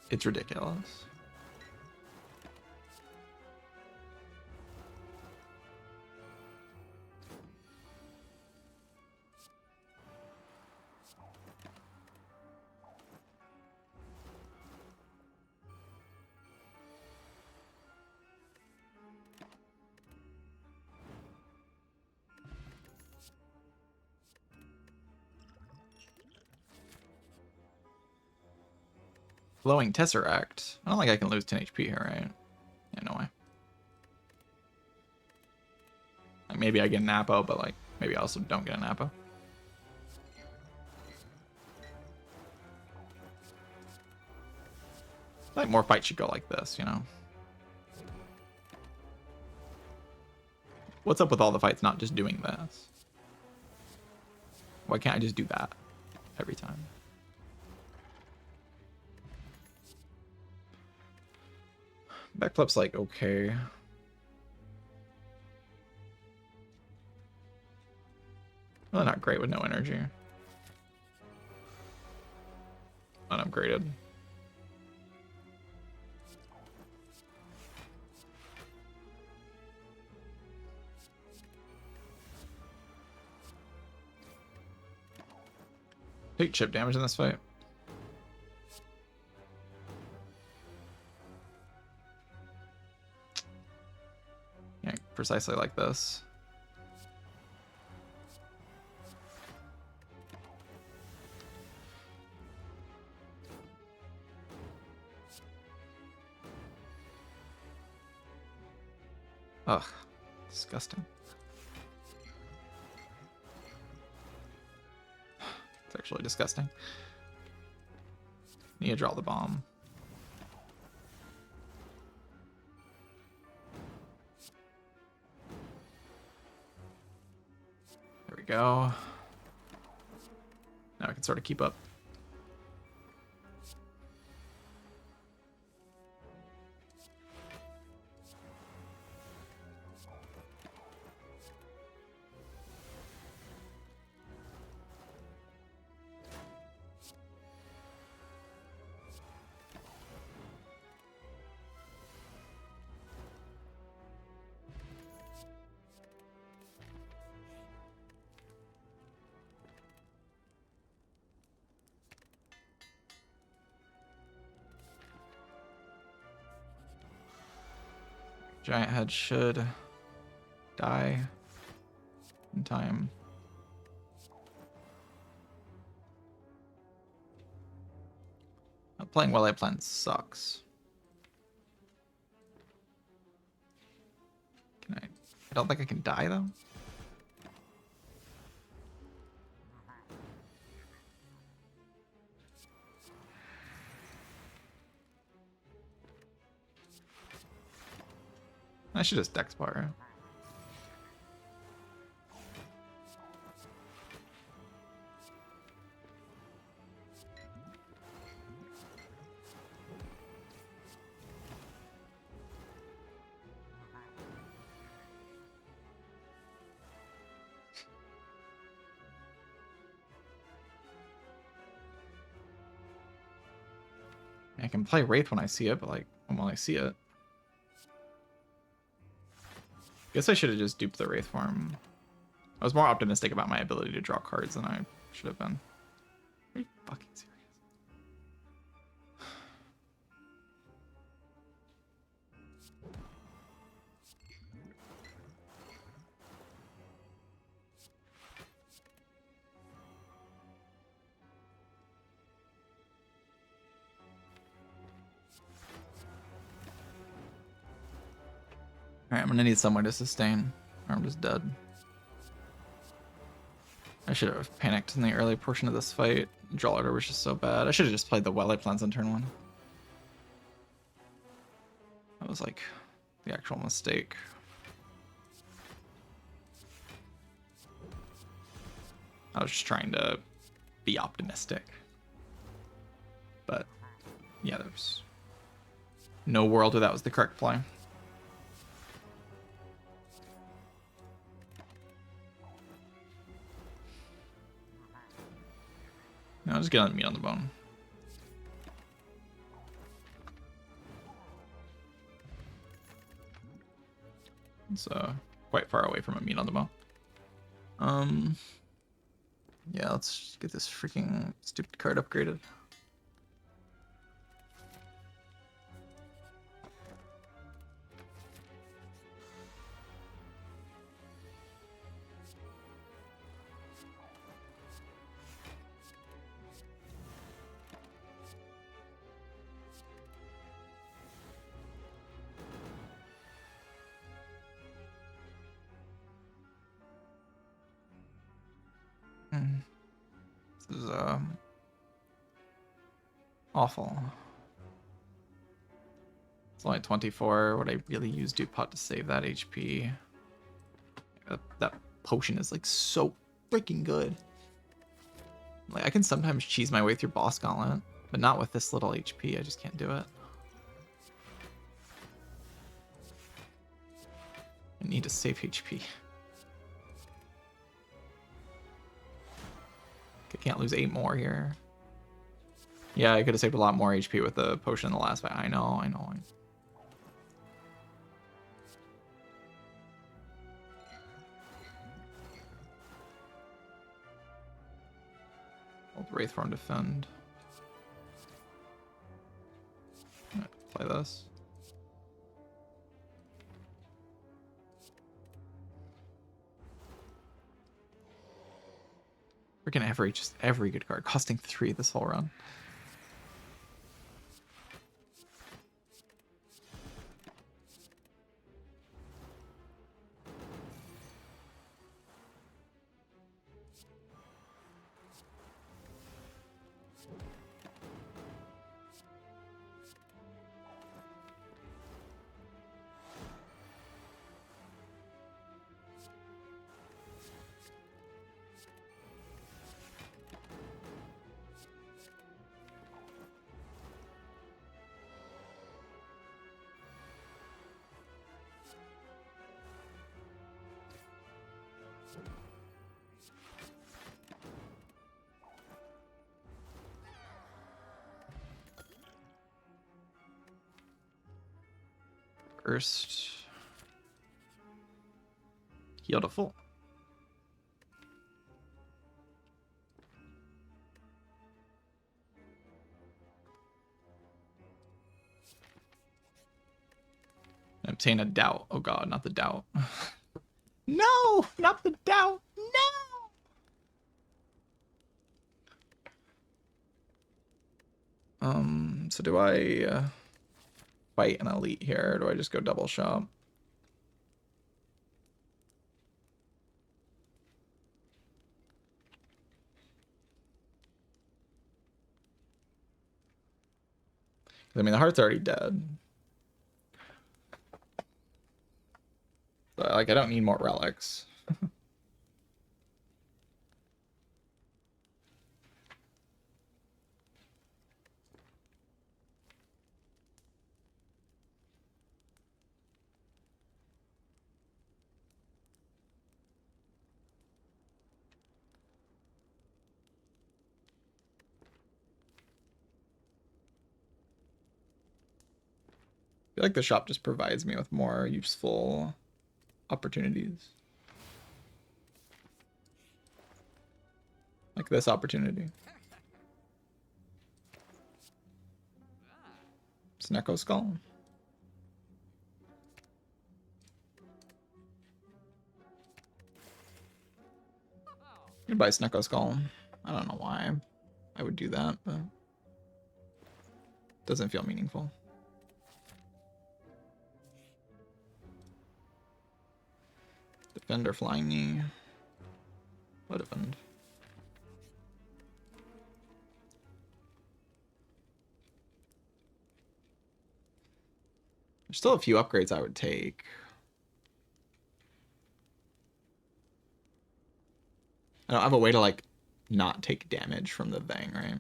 It's ridiculous. Glowing Tesseract. I don't think I can lose 10 HP here, right? Yeah, no way. Like maybe I get an Apo, but like maybe I also don't get an Apo. Like more fights should go like this, you know? What's up with all the fights not just doing this? Why can't I just do that every time? Backflip's like okay. Well, not great with no energy. Unupgraded. Take chip damage in this fight. Yeah, precisely like this. Ugh, disgusting. It's actually disgusting. Need to draw the bomb. There we go. Now I can sort of keep up. Giant head should die in time. Playing while I plan sucks. Can I? I don't think I can die though. I should just dex bar. I can play Wraith when I see it, but like when I see it. Guess I should have just duped the Wraith form. I was more optimistic about my ability to draw cards than I should have been. Are you fucking serious? Alright, I'm gonna need somewhere to sustain, or I'm just dead. I should have panicked in the early portion of this fight. Draw order was just so bad. I should have just played the Wellite plans on turn 1. That was like the actual mistake. I was just trying to be optimistic. But yeah, there's no world where that was the correct play. No, just get on meat on the bone. It's quite far away from a meat on the bone. Yeah, let's get this freaking stupid card upgraded. This is awful. It's only 24. Would I really use Dupe Pot to save that HP? That potion is like so freaking good. Like I can sometimes cheese my way through Boss Gauntlet, but not with this little HP. I just can't do it. I need to save HP. I can't lose 8 more here. Yeah, I could have saved a lot more HP with the potion in the last fight. I know. Old Wraith Form defend. Play this. Freaking just every good card, costing 3 this whole run. First, heal to full. obtain a doubt. Oh god, not the doubt. No, not the doubt. No. So do I fight an elite here, or do I just go double shop? I mean, the heart's already dead. So, like, I don't need more relics. I feel like the shop just provides me with more useful opportunities. Like this opportunity. Snecko Skull. You can buy Snecko Skull. I don't know why I would do that, but it doesn't feel meaningful. Defender flying knee. What defend? There's still a few upgrades I would take. I don't have a way to like not take damage from the thing, right?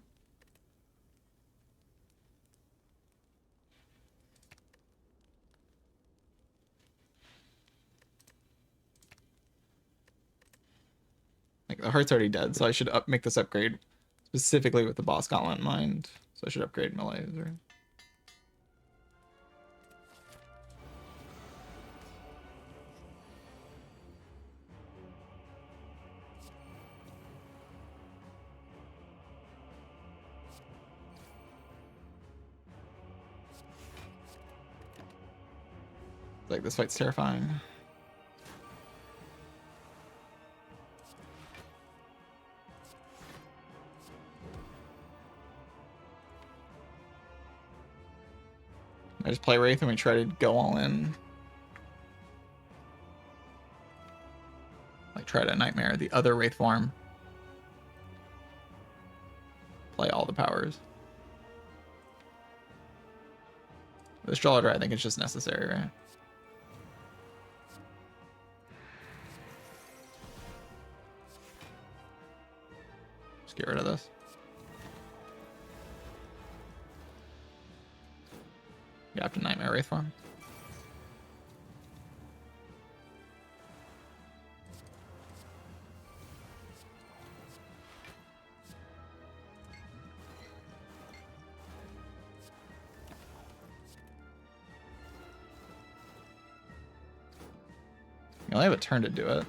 Like the heart's already dead, so I should make this upgrade specifically with the boss gauntlet in mind. So I should upgrade melee, right? Like this fight's terrifying. I just play Wraith and we try to go all in. Like try to Nightmare the other Wraith form. Play all the powers. This draw order I think is just necessary, right? Just get rid of this. You have to Nightmare Wraith form. You only have a turn to do it.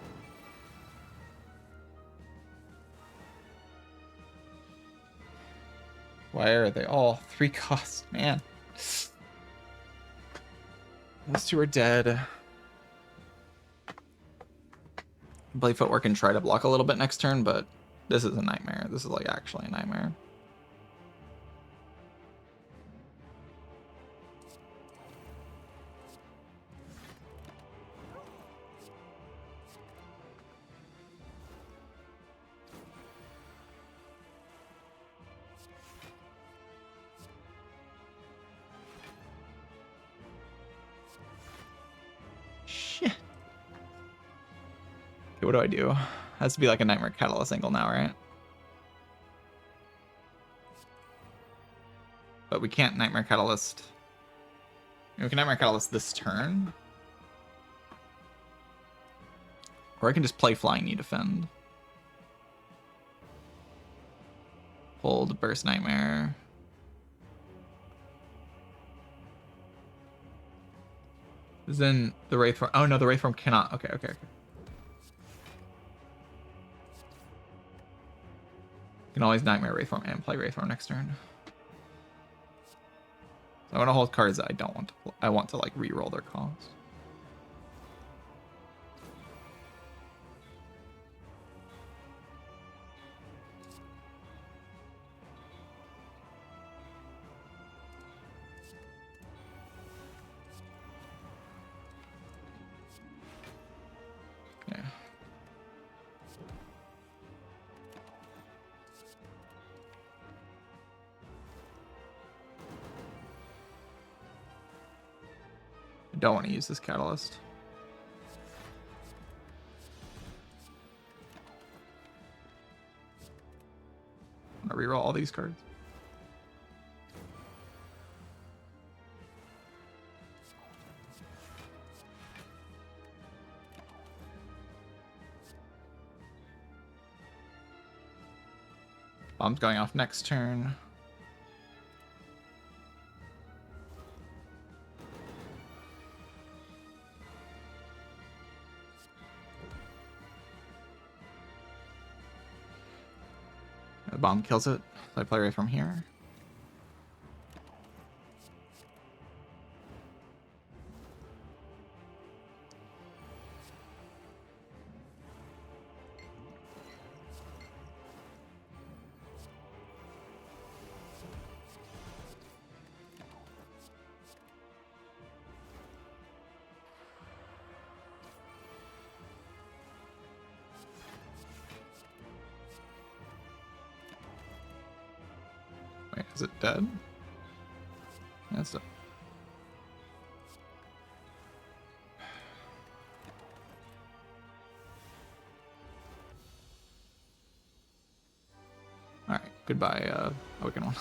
Why are they all 3 costs? Man. Those 2 are dead. Play Footwork and try to block a little bit next turn, but this is a nightmare. This is like actually a nightmare. What do I do? Has to be like a Nightmare Catalyst angle now, right? But we can't Nightmare Catalyst. We can Nightmare Catalyst this turn. Or I can just play Flying Knee Defend. Hold Burst Nightmare. Then the Wraith form. Oh no, the Wraith form cannot. Okay. You can always Nightmare Wraith form and play Wraith form next turn. So I want to hold cards that I don't want to. I want to like re-roll their cost. don't want to use this catalyst. I'm gonna reroll all these cards. Bomb's going off next turn. The bomb kills it, so I play right from here. Wait, is it dead? Yeah, it's dead. Alright, goodbye, Awaken One.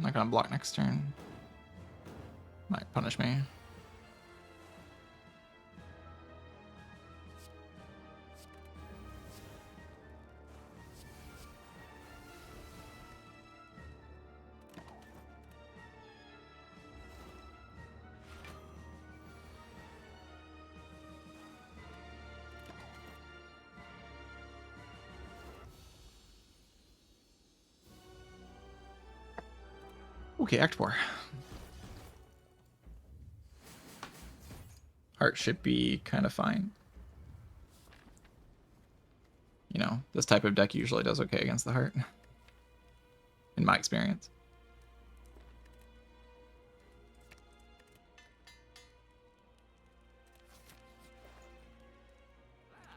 Not gonna block next turn. Might punish me. Okay, Act 4. Heart should be kind of fine. You know, this type of deck usually does okay against the heart. In my experience.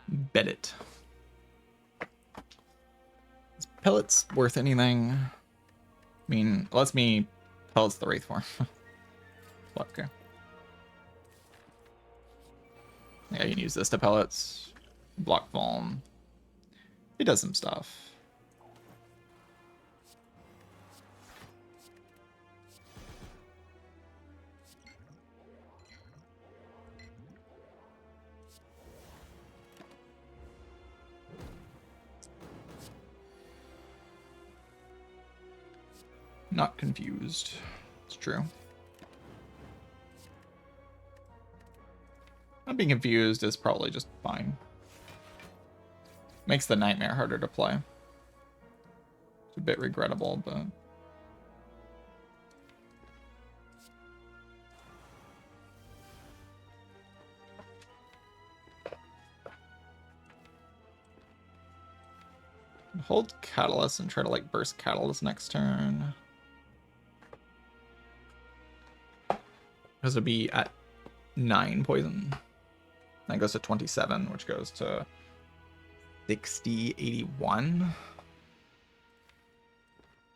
Bet it. Is pellets worth anything? I mean, it lets me pellets the Wraith form. Well, okay. Yeah, you can use this to pellets. Block Vuln. It does some stuff. Not confused. It's true. Not being confused is probably just fine. Makes the Nightmare harder to play. It's a bit regrettable, but... Hold Catalyst and try to, like, burst Catalyst next turn. Because it'd be at 9 poison. That goes to 27, which goes to 60, 81.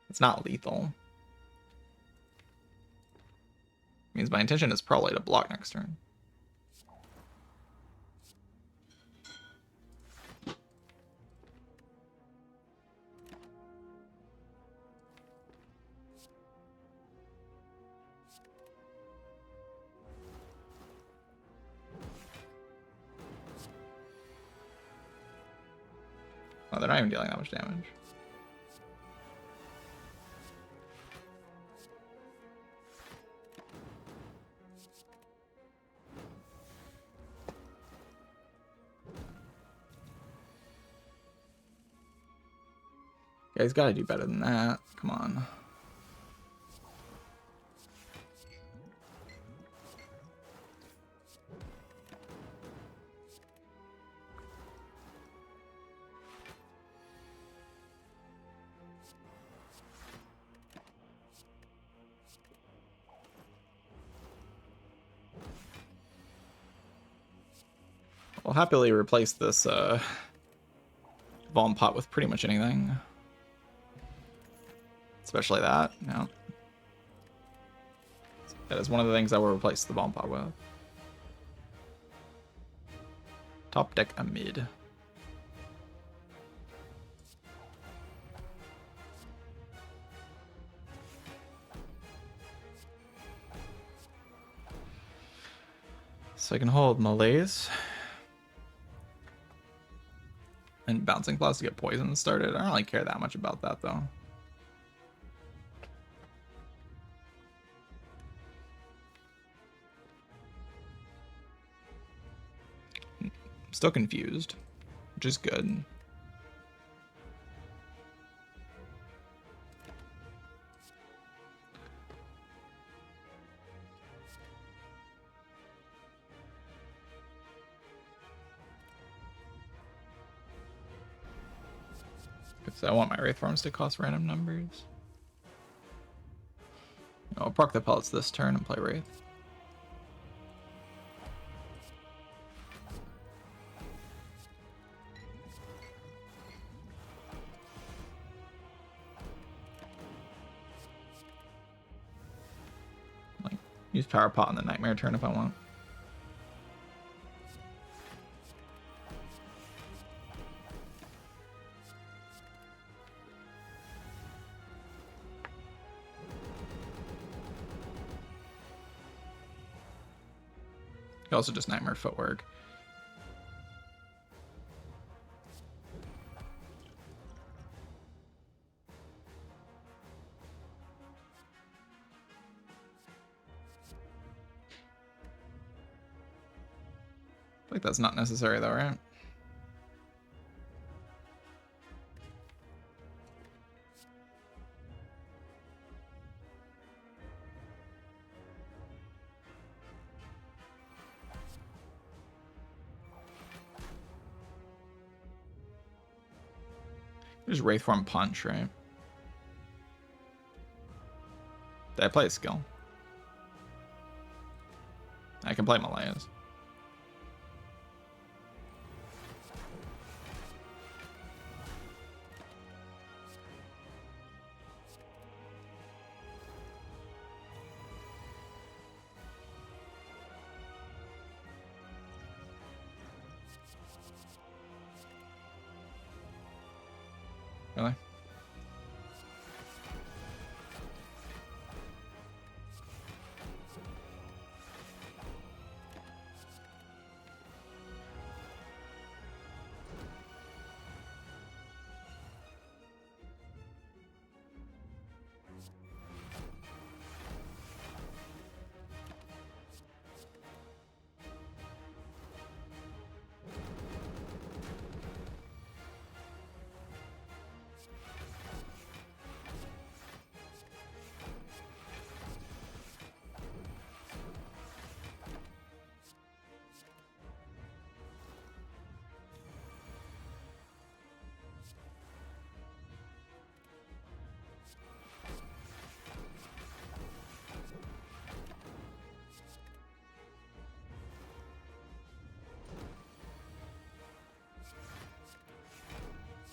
It's not lethal. Means my intention is probably to block next turn. Oh, they're not even dealing that much damage. Yeah, he's got to do better than that. Come on. I'll happily replace this Vom pot with pretty much anything. Especially that, yeah. That is one of the things I will replace the Vom pot with. Top deck a mid. So I can hold Malaise. And Bouncing Claws to get poison started. I don't really care that much about that though. I'm still confused, which is good. Because I want my Wraith Forms to cost random numbers. I'll proc the pellets this turn and play Wraith. Like, use Power Pot on the Nightmare turn if I want. Also just Nightmare Footwork. I think that's not necessary though, right? There's Wraithform Punch, right? Did I play a skill? I can play Malaise. Really?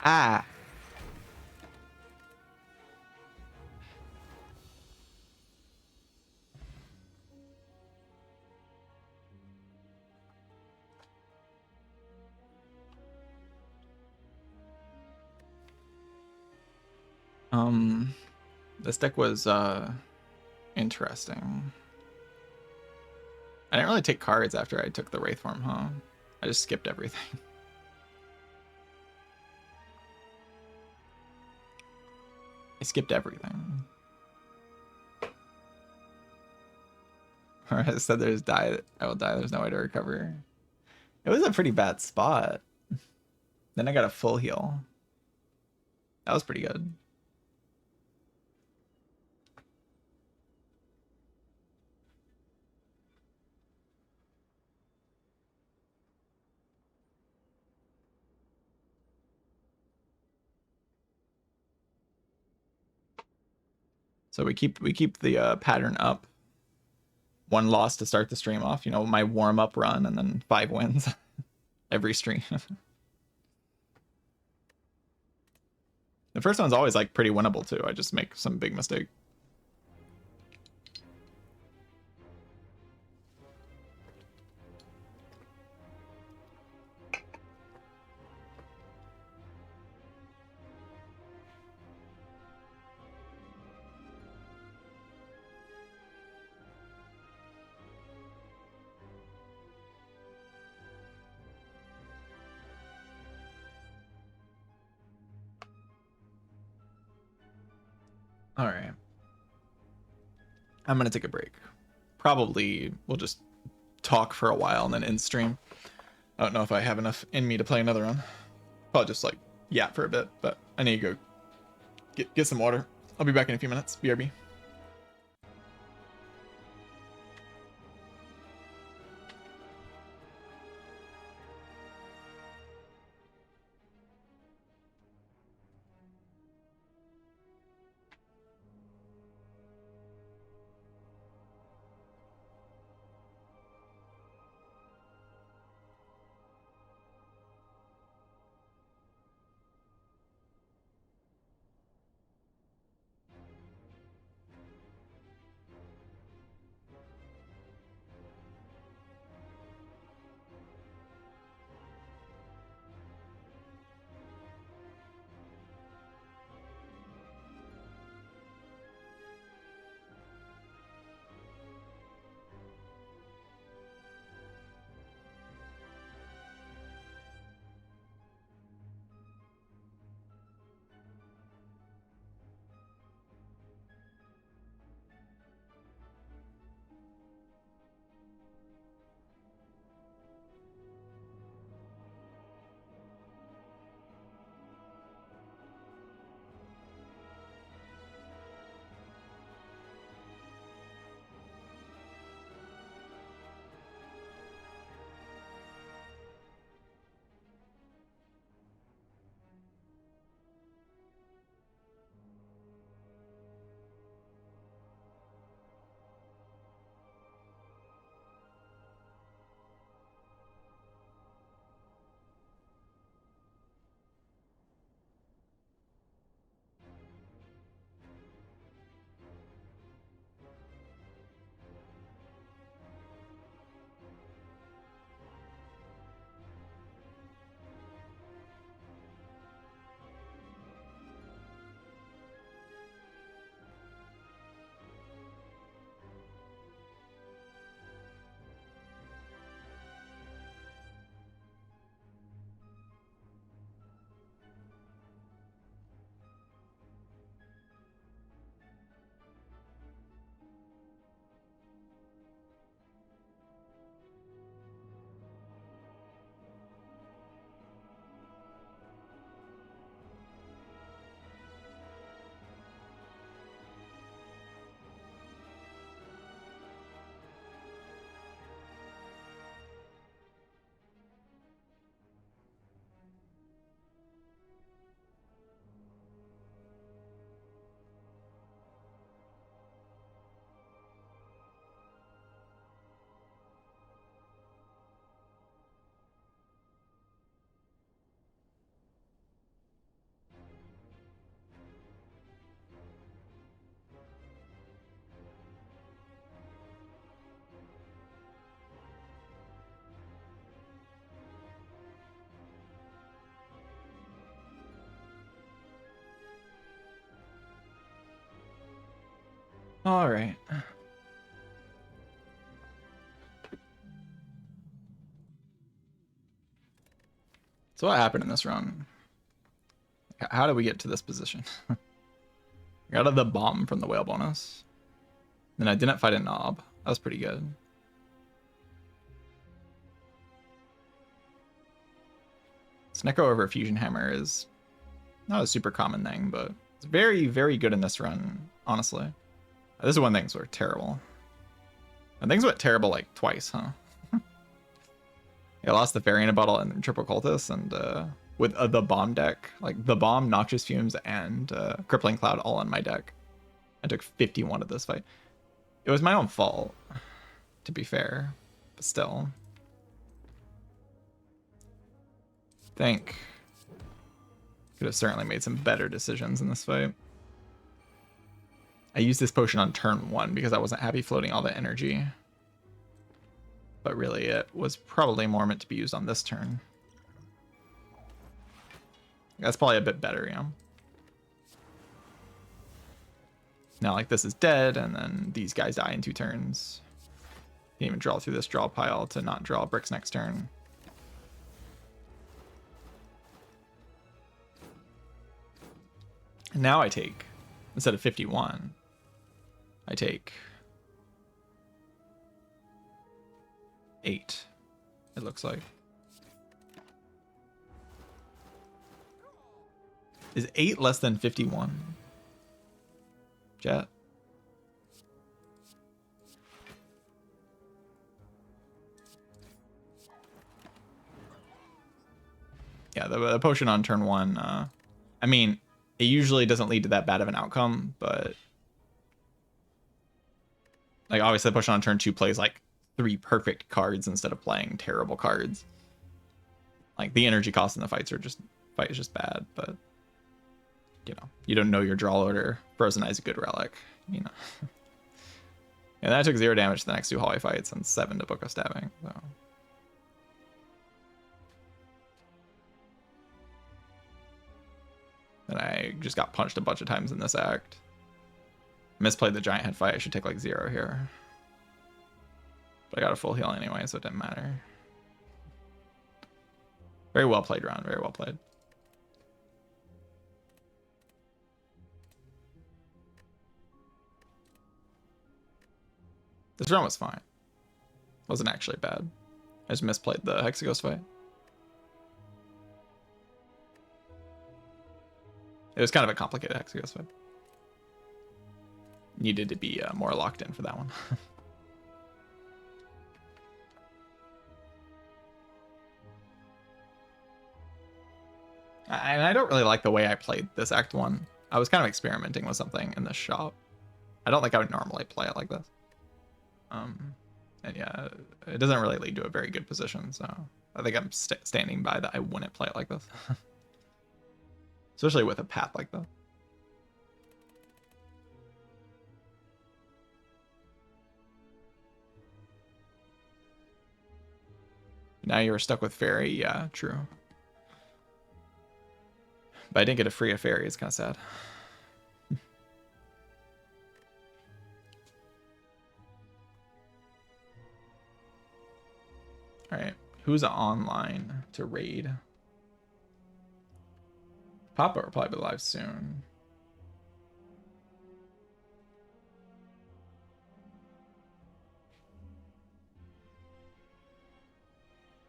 Ah. This deck was interesting. I didn't really take cards after I took the Wraithform, huh? I just skipped everything. I skipped everything. I said there's die. I will die. There's no way to recover. It was a pretty bad spot. Then I got a full heal. That was pretty good. So we keep the pattern up. 1 loss to start the stream off. You know, my warm up run, and then 5 wins every stream. The first one's always like pretty winnable too. I just make some big mistake. All right. I'm going to take a break. Probably we'll just talk for a while and then end stream. I don't know if I have enough in me to play another one. Probably just like yap for a bit, but I need to go get some water. I'll be back in a few minutes. BRB. All right. So what happened in this run? How did we get to this position? I got the bomb from the whale bonus. Then I didn't fight a knob. That was pretty good. Snecko over Fusion Hammer is not a super common thing, but it's very, very good in this run, honestly. This is when things were terrible. And things went terrible like twice, huh? I lost the Fairy in a bottle and then Triple Cultist, and with the bomb deck, like the bomb, Noxious Fumes, and Crippling Cloud all on my deck. I took 51 of this fight. It was my own fault, to be fair, but still. Think could have certainly made some better decisions in this fight. I used this potion on turn 1 because I wasn't happy floating all the energy. But really, it was probably more meant to be used on this turn. That's probably a bit better, you know? Now, like, this is dead, and then these guys die in 2 turns. Can't even draw through this draw pile to not draw bricks next turn. And now I take, instead of 51, I take 8, it looks like. Is 8 less than 51? Chat? Yeah, the potion on turn 1, I mean, it usually doesn't lead to that bad of an outcome, but like obviously the potion on turn 2 plays like 3 perfect cards instead of playing terrible cards. Like the energy cost in the fight is just bad, but you know, you don't know your draw order. Frozen Eye's a good relic, you know. And that took 0 damage to the next 2 hallway fights and 7 to Book of Stabbing, so. And I just got punched a bunch of times in this act. Misplayed the giant head fight. I should take like 0 here. But I got a full heal anyway, so it didn't matter. Very well played round. Very well played. This round was fine. Wasn't actually bad. I just misplayed the Hexaghost fight. It was kind of a complicated Hexaghost fight. Needed to be more locked in for that one. And I don't really like the way I played this Act 1. I was kind of experimenting with something in this shop. I don't think I would normally play it like this. And yeah, it doesn't really lead to a very good position, so I think I'm standing by that I wouldn't play it like this. Especially with a path like that. Now you're stuck with Fairy. Yeah, true. But I didn't get a free Fairy. It's kind of sad. All right. Who's online to raid? Papa will probably be live soon.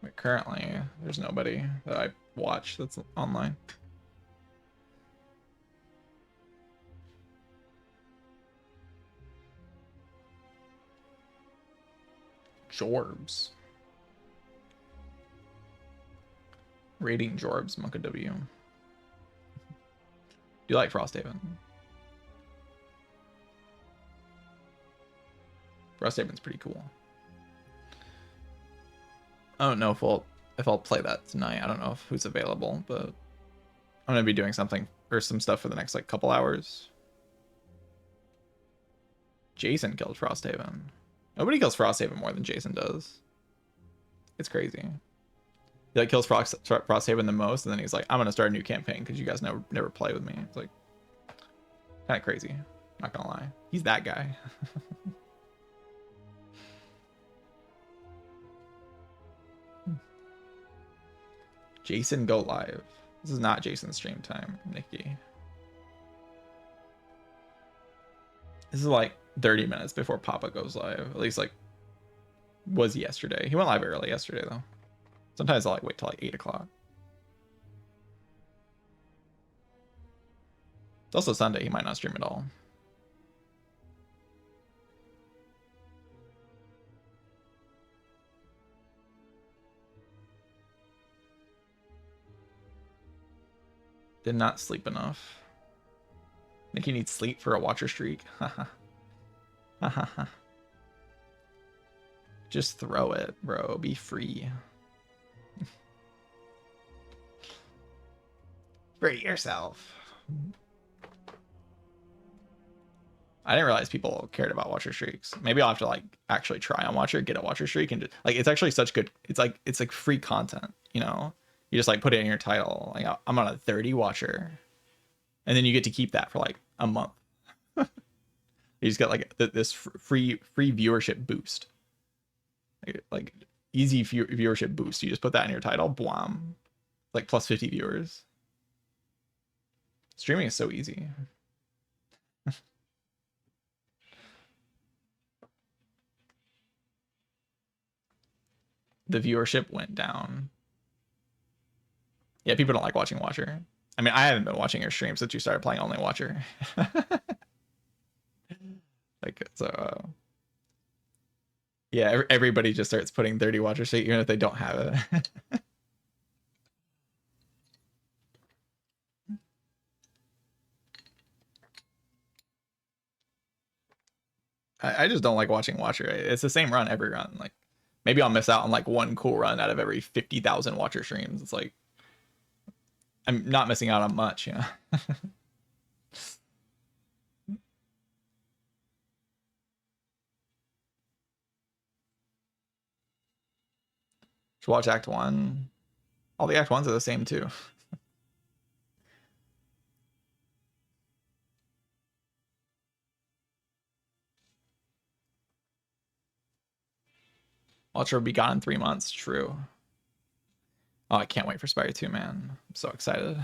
But currently, there's nobody that I watch that's online. Jorbs. Raiding Jorbs, Monka W. Do you like Frosthaven? Frosthaven's pretty cool. I don't know if I'll play that tonight. I don't know who's available, but I'm gonna be doing something or some stuff for the next like couple hours. Jason killed Frosthaven. Nobody kills Frosthaven more than Jason does. It's crazy. He like kills Frosthaven the most, and then he's like, "I'm gonna start a new campaign because you guys never play with me." It's like kind of crazy. Not gonna lie, he's that guy. Jason, go live. This is not Jason's stream time, Nikki. This is like 30 minutes before Papa goes live. At least like was yesterday. He went live early yesterday though. Sometimes I'll like wait till like 8 o'clock. It's also Sunday. He might not stream at all. Did not sleep enough. Think you need sleep for a watcher streak? Just throw it, bro. Be free. Free yourself. I didn't realize people cared about watcher streaks. Maybe I'll have to like actually try on watcher, get a watcher streak, and just, like it's actually such good. It's like free content, you know. You just like put it in your title. Like I'm on a 30 watcher, and then you get to keep that for like a month. You just get like this free viewership boost. Like easy viewership boost. You just put that in your title. Blam. Like plus 50 viewers. Streaming is so easy. The viewership went down. Yeah, people don't like watching Watcher. I mean, I haven't been watching your stream since you started playing only Watcher. Like, so, yeah, everybody just starts putting 30 Watcher streak, even if they don't have it. I just don't like watching Watcher. It's the same run every run. Like, maybe I'll miss out on like one cool run out of every 50,000 Watcher streams. It's like, I'm not missing out on much, you know. Should watch Act 1. All the Act 1s are the same too. Watcher will be gone in 3 months. True. Oh, I can't wait for Spire 2, man. I'm so excited.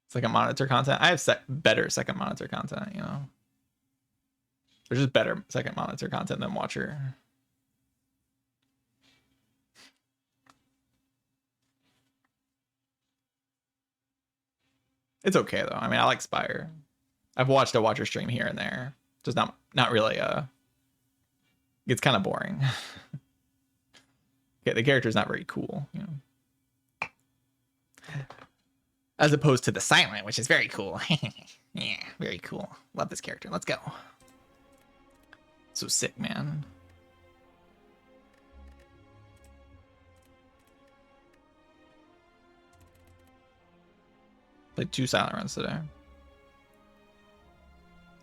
Second monitor content. I have better second monitor content, you know. There's just better second monitor content than Watcher. It's okay though. I mean, I like Spire. I've watched a Watcher stream here and there. Just not really it's kind of boring. Okay, the character's not very cool, you know. As opposed to the Silent, which is very cool. Yeah, very cool. Love this character. Let's go. So sick, man. Played 2 Silent runs today.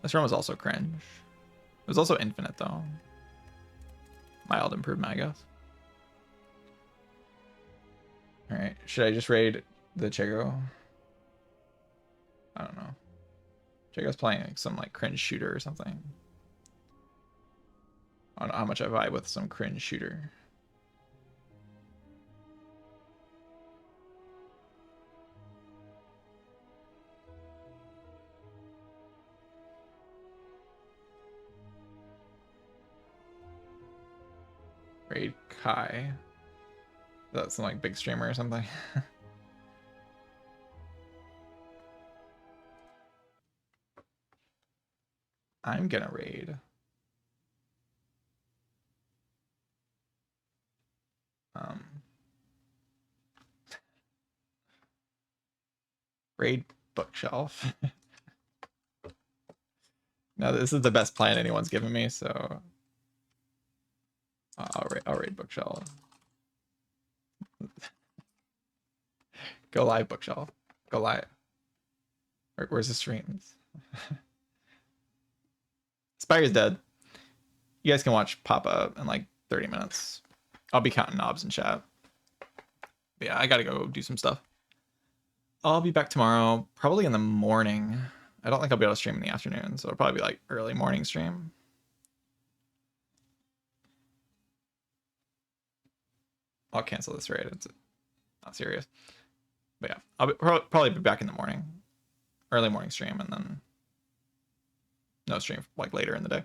This run was also cringe. It was also infinite, though. Mild improvement, I guess. Alright, should I just raid the Chego? I don't know. Chego's playing like some like cringe shooter or something. I don't know how much I vibe with some cringe shooter. Raid Kai. That's some like big streamer or something. I'm gonna raid. Raid Bookshelf. No, this is the best plan anyone's given me, so I'll raid Bookshelf. Go live, Bookshelf. Go live. Where's the streams? Spire's dead. You guys can watch Papa in like 30 minutes. I'll be counting knobs in chat. But yeah, I gotta go do some stuff. I'll be back tomorrow, probably in the morning. I don't think I'll be able to stream in the afternoon, so it'll probably be like early morning stream. I'll cancel this raid. It's not serious. But yeah, I'll probably be back in the morning, early morning stream, and then no stream like later in the day.